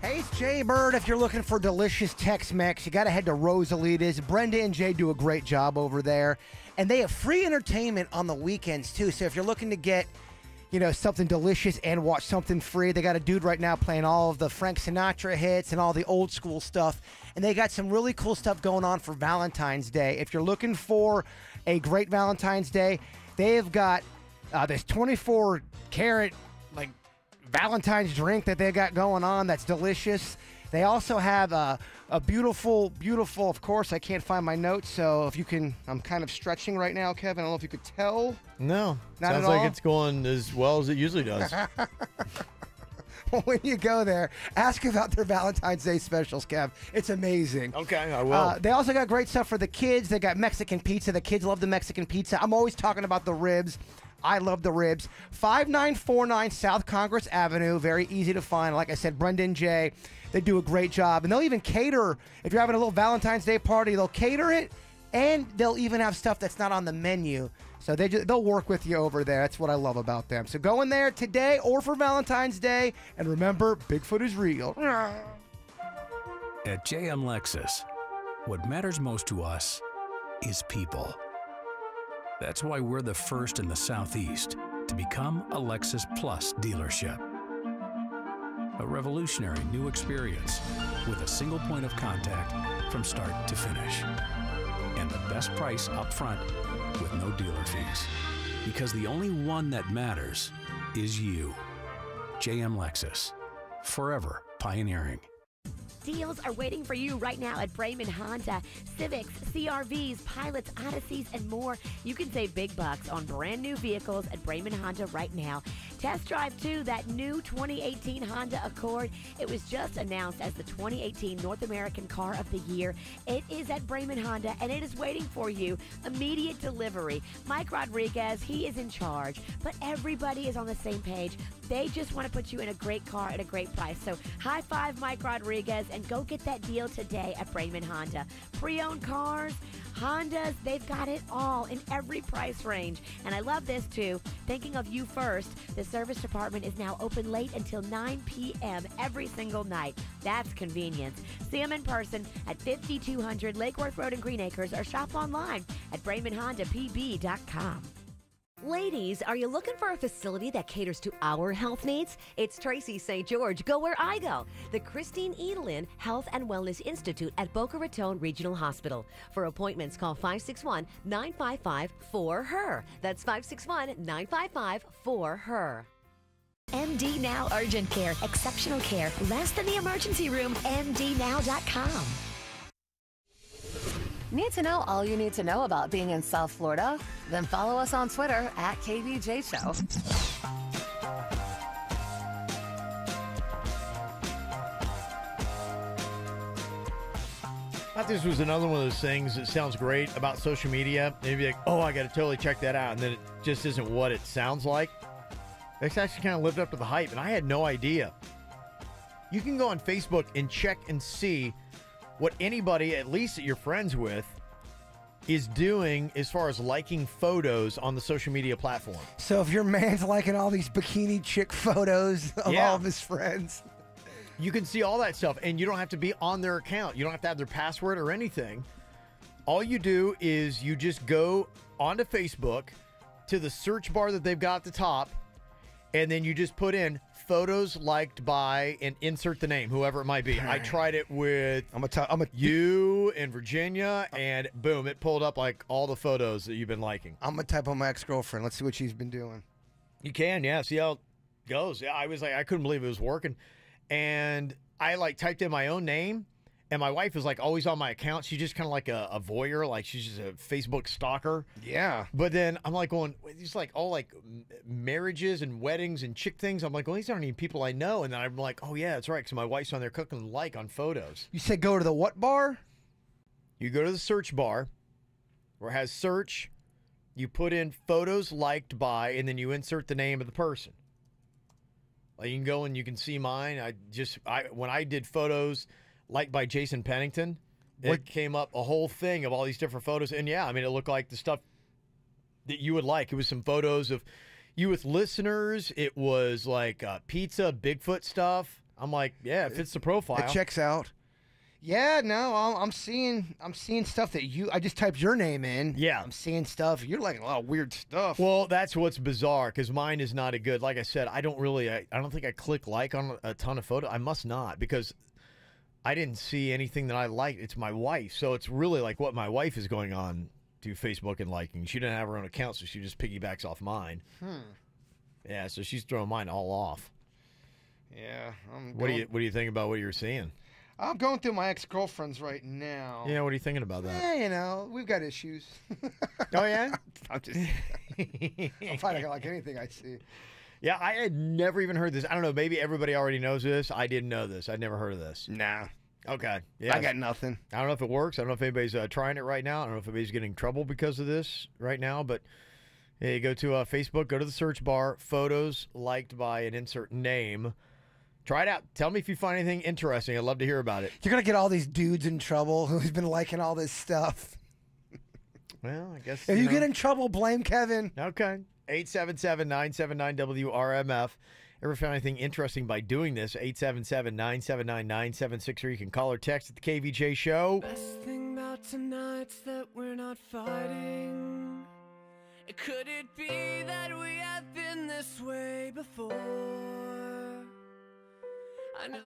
Hey, it's Jaybird. If you're looking for delicious Tex-Mex, you got to head to Rosalita's. Brenda and Jay do a great job over there. And they have free entertainment on the weekends, too. So if you're looking to get, something delicious and watch something free, they got a dude right now playing all of the Frank Sinatra hits and all the old school stuff. And they got some really cool stuff going on for Valentine's Day. If you're looking for a great Valentine's Day, they have got this 24-karat, Valentine's drink that they got going on that's delicious. They also have a beautiful, of course, I can't find my notes, so if you can, I'm kind of stretching right now, Kevin. I don't know if you could tell. No. Not Sounds at all? like it's going as well as it usually does. Well, when you go there, ask about their Valentine's Day specials, Kev. It's amazing. Okay, I will. They also got great stuff for the kids. They got Mexican pizza. The kids love the Mexican pizza. I'm always talking about the ribs. I love the ribs. 5949 South Congress Avenue. Very easy to find. Like I said, Brenda and Jay, they do a great job. And they'll even cater. If you're having a little Valentine's Day party, they'll cater it. And they'll even have stuff that's not on the menu. So they'll work with you over there. That's what I love about them. So go in there today or for Valentine's Day. And remember, Bigfoot is real. At JM Lexus, what matters most to us is people. That's why we're the first in the Southeast to become a Lexus Plus dealership. A revolutionary new experience with a single point of contact from start to finish. And the best price up front with no dealer fees. Because the only one that matters is you. JM Lexus. Forever pioneering. Deals are waiting for you right now at Brayman Honda. Civics, CRVs, Pilots, Odysseys, and more. You can save big bucks on brand new vehicles at Brayman Honda right now. Test drive, too, that new 2018 Honda Accord. It was just announced as the 2018 North American Car of the Year. It is at Brayman Honda, and it is waiting for you. Immediate delivery. Mike Rodriguez, he is in charge, but everybody is on the same page. They just want to put you in a great car at a great price. So high five Mike Rodriguez and go get that deal today at Brayman Honda. Pre-owned cars, Hondas, they've got it all in every price range. And I love this too. Thinking of you first, this service department is now open late until 9 p.m. every single night. That's convenience. See them in person at 5200 Lake Worth Road in Green Acres or shop online at BraymondHondaPB.com. Ladies, are you looking for a facility that caters to our health needs? It's Tracy St. George. Go where I go. The Christine Edelin Health and Wellness Institute at Boca Raton Regional Hospital. For appointments, call 561-955-4HER. That's 561-955-4HER. MD Now Urgent Care. Exceptional care. Less than the emergency room. MDNow.com. Need to know all you need to know about being in South Florida? Then follow us on Twitter at KVJ Show. I thought this was another one of those things that sounds great about social media. Maybe like, oh, I got to totally check that out. And then it just isn't what it sounds like. It's actually kind of lived up to the hype, and I had no idea. You can go on Facebook and check and see what anybody, at least that you're friends with, is doing as far as liking photos on the social media platform. So if your man's liking all these bikini chick photos of all of his friends, you can see all that stuff, and you don't have to be on their account. You don't have to have their password or anything. All you do is you just go onto Facebook to the search bar that they've got at the top, and then you just put in photos liked by and insert the name, whoever it might be. I tried it with you in Virginia, and boom, it pulled up like all the photos that you've been liking. I'm going to type on my ex-girlfriend. Let's see what she's been doing. You can, yeah. See how it goes. Yeah, I was like, I couldn't believe it was working. And I like typed in my own name, and my wife is like always on my account. She's just kind of like a voyeur, like she's just a Facebook stalker. Yeah. But then I'm like going, these like all like marriages and weddings and chick things. I'm like, well, these aren't even people I know. And then I'm like, oh yeah, that's right, because my wife's on there cooking like on photos. You said go to the what bar? You go to the search bar where it has search. You put in photos liked by, and then you insert the name of the person. Like you can go and you can see mine. When I did photos liked by Jason Pennington, it came up a whole thing of all these different photos. And yeah, I mean, it looked like the stuff that you would like. It was some photos of you with listeners. It was like pizza, Bigfoot stuff. I'm like, yeah, it fits the profile. It checks out. Yeah, no, I'm seeing stuff that I just typed your name in. Yeah. I'm seeing stuff. You're liking a lot of weird stuff. Well, that's what's bizarre, because mine is not a good. Like I said, I don't think I click like on a ton of photos. I must not, because I didn't see anything that I liked. It's my wife. So it's really like what my wife is going on to Facebook and liking. She didn't have her own account, so she just piggybacks off mine. Yeah, so she's throwing mine all off. Yeah. What do you think about what you're seeing? I'm going through my ex-girlfriends right now. Yeah, what are you thinking about that? Yeah, you know, we've got issues. Oh, yeah? I'm finding like anything I see. Yeah, I had never even heard this. I don't know, maybe everybody already knows this. I didn't know this. I'd never heard of this. Nah. Okay. Yeah. I got nothing. I don't know if it works. I don't know if anybody's trying it right now. I don't know if anybody's getting in trouble because of this right now, but hey, go to Facebook, go to the search bar, photos liked by, and insert name. Try it out. Tell me if you find anything interesting. I'd love to hear about it. You're going to get all these dudes in trouble who's been liking all this stuff. Well, I guess. If you get in trouble, blame Kevin. Okay. 877-979-WRMF. Ever found anything interesting by doing this? 877-979-9763. You can call or text at the KVJ Show. Best thing about tonight's that we're not fighting. Could it be that we have been this way before? I know.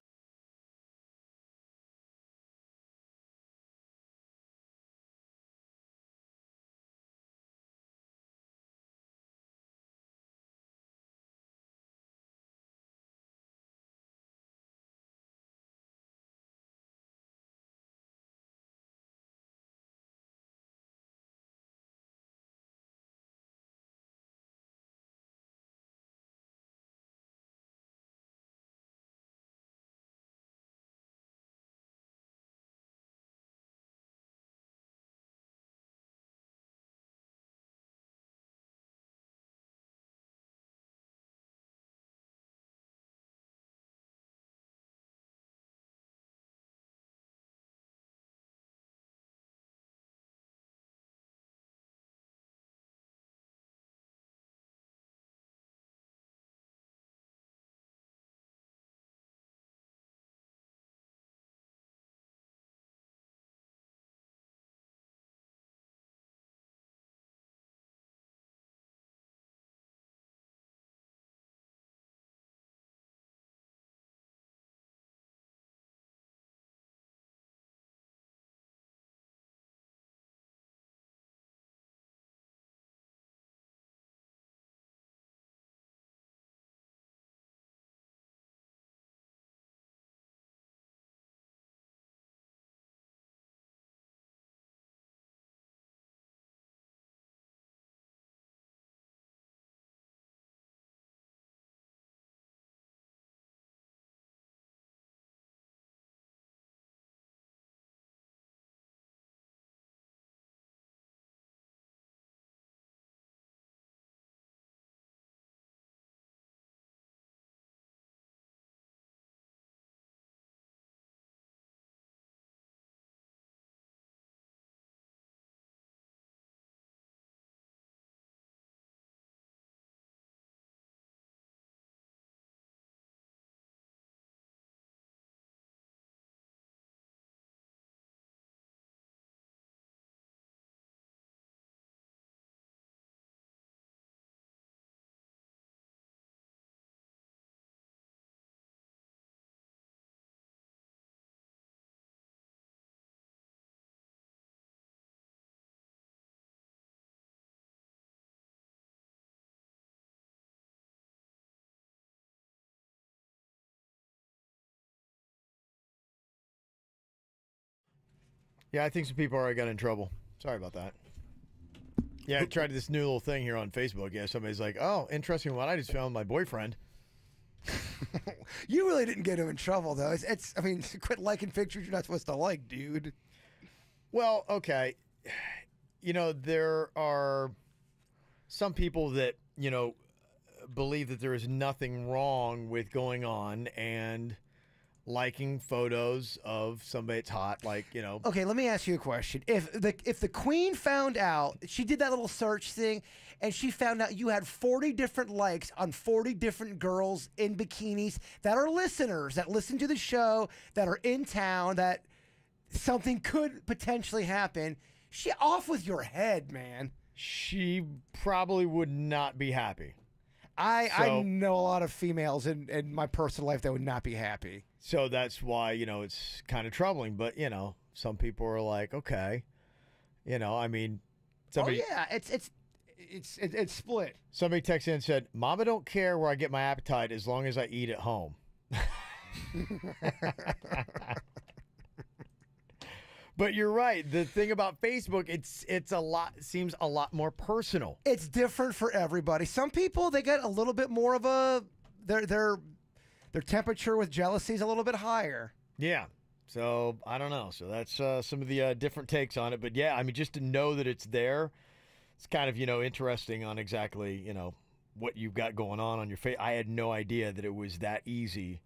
Yeah, I think some people already got in trouble. Sorry about that. Yeah, I tried this new little thing here on Facebook. Yeah, somebody's like, oh, interesting what I just found my boyfriend. You really didn't get him in trouble, though. I mean, quit liking pictures you're not supposed to like, dude. Well, okay. You know, there are some people that, you know, believe that there is nothing wrong with going on and liking photos of somebody that's hot, like, you know. Okay, let me ask you a question. If the queen found out, she did that little search thing, and she found out you had 40 different likes on 40 different girls in bikinis that are listeners, that listen to the show, that are in town, that something could potentially happen, she off with your head, man. She probably would not be happy. I know a lot of females in my personal life that would not be happy. So that's why, you know, it's kind of troubling. But, you know, some people are like, okay. You know, I mean, somebody. Oh, yeah, it's split. Somebody texted in and said, Mama don't care where I get my appetite as long as I eat at home. But you're right. The thing about Facebook, seems a lot more personal. It's different for everybody. Some people, they get a little bit more of their temperature with jealousy is a little bit higher. Yeah. So I don't know. So that's some of the different takes on it. But yeah, I mean, just to know that it's there, it's kind of, you know, interesting on exactly, you know, what you've got going on your face. I had no idea that it was that easy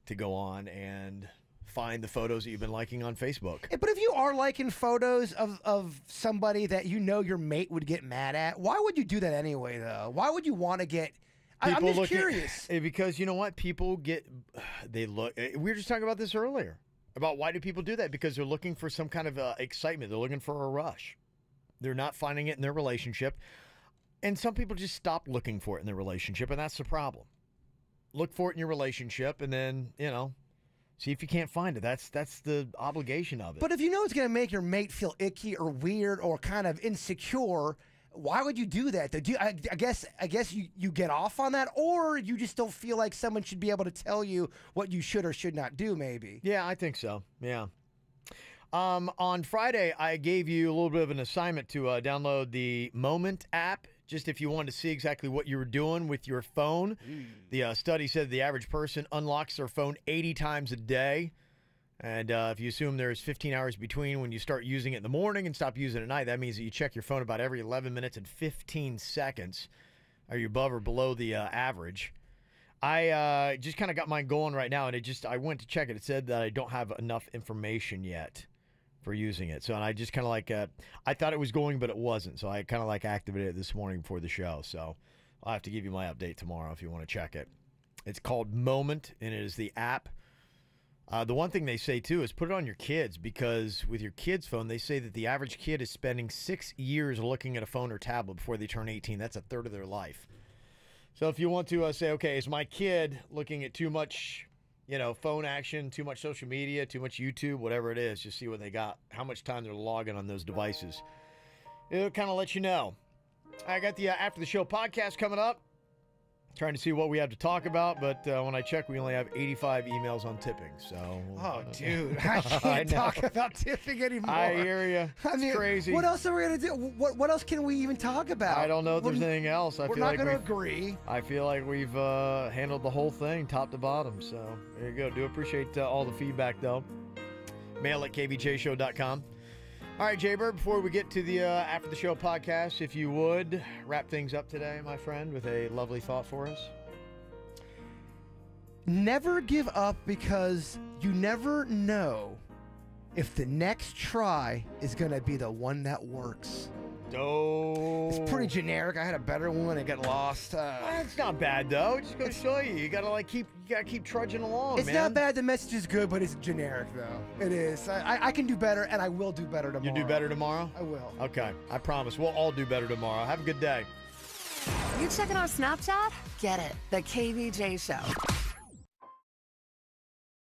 to go on and find the photos that you've been liking on Facebook. But if you are liking photos of somebody that you know your mate would get mad at, why would you do that anyway, though? Why would you want to get... I'm just curious. Because you know what? People get... We were just talking about this earlier. About why do people do that? Because they're looking for some kind of excitement. They're looking for a rush. They're not finding it in their relationship. And some people just stop looking for it in their relationship, and that's the problem. Look for it in your relationship, and then, you know... See if you can't find it. That's the obligation of it. But if you know it's going to make your mate feel icky or weird or kind of insecure, why would you do that? I guess you get off on that, or you just don't feel like someone should be able to tell you what you should or should not do, maybe. Yeah, I think so. Yeah. On Friday, I gave you a little bit of an assignment to download the Moment app, just if you wanted to see exactly what you were doing with your phone. The study said the average person unlocks their phone 80 times a day. And if you assume there's 15 hours between when you start using it in the morning and stop using it at night, that means that you check your phone about every 11 minutes and 15 seconds. Are you above or below the average? I just kind of got mine going right now, and I went to check it. It said that I don't have enough information yet for using it. So, and I just kind of like, I thought it was going, but it wasn't. So I kind of like activated it this morning before the show. So I'll have to give you my update tomorrow if you want to check it. It's called Moment, and it is the app. The one thing they say, too, is put it on your kids, because with your kid's phone, they say that the average kid is spending 6 years looking at a phone or tablet before they turn 18. That's a third of their life. So if you want to say, okay, is my kid looking at too much, you know, phone action, too much social media, too much YouTube, whatever it is, just see what they got, how much time they're logging on those devices. It'll kind of let you know. I got the After the Show podcast coming up. Trying to see what we have to talk about, but when I check, we only have 85 emails on tipping. So, dude, I can't talk about tipping anymore. I hear you. It's crazy. What else are we gonna do? What else can we even talk about? I don't know if there's anything else. We're not gonna agree. I feel like we've handled the whole thing, top to bottom. So there you go. Do appreciate all the feedback, though. Mail at kvjshow.com. All right, Jaybird, before we get to the After the Show podcast, if you would wrap things up today, my friend, with a lovely thought for us. Never give up, because you never know if the next try is going to be the one that works. Oh. It's pretty generic. I had a better one and got lost. It's not bad, though. Just going to show you. You got to keep trudging along, It's man. not bad. The message is good, but it's generic, though. It is. I can do better, and I will do better tomorrow. You do better tomorrow? I will. Okay. I promise. We'll all do better tomorrow. Have a good day. You checking our Snapchat? Get it. The KVJ Show.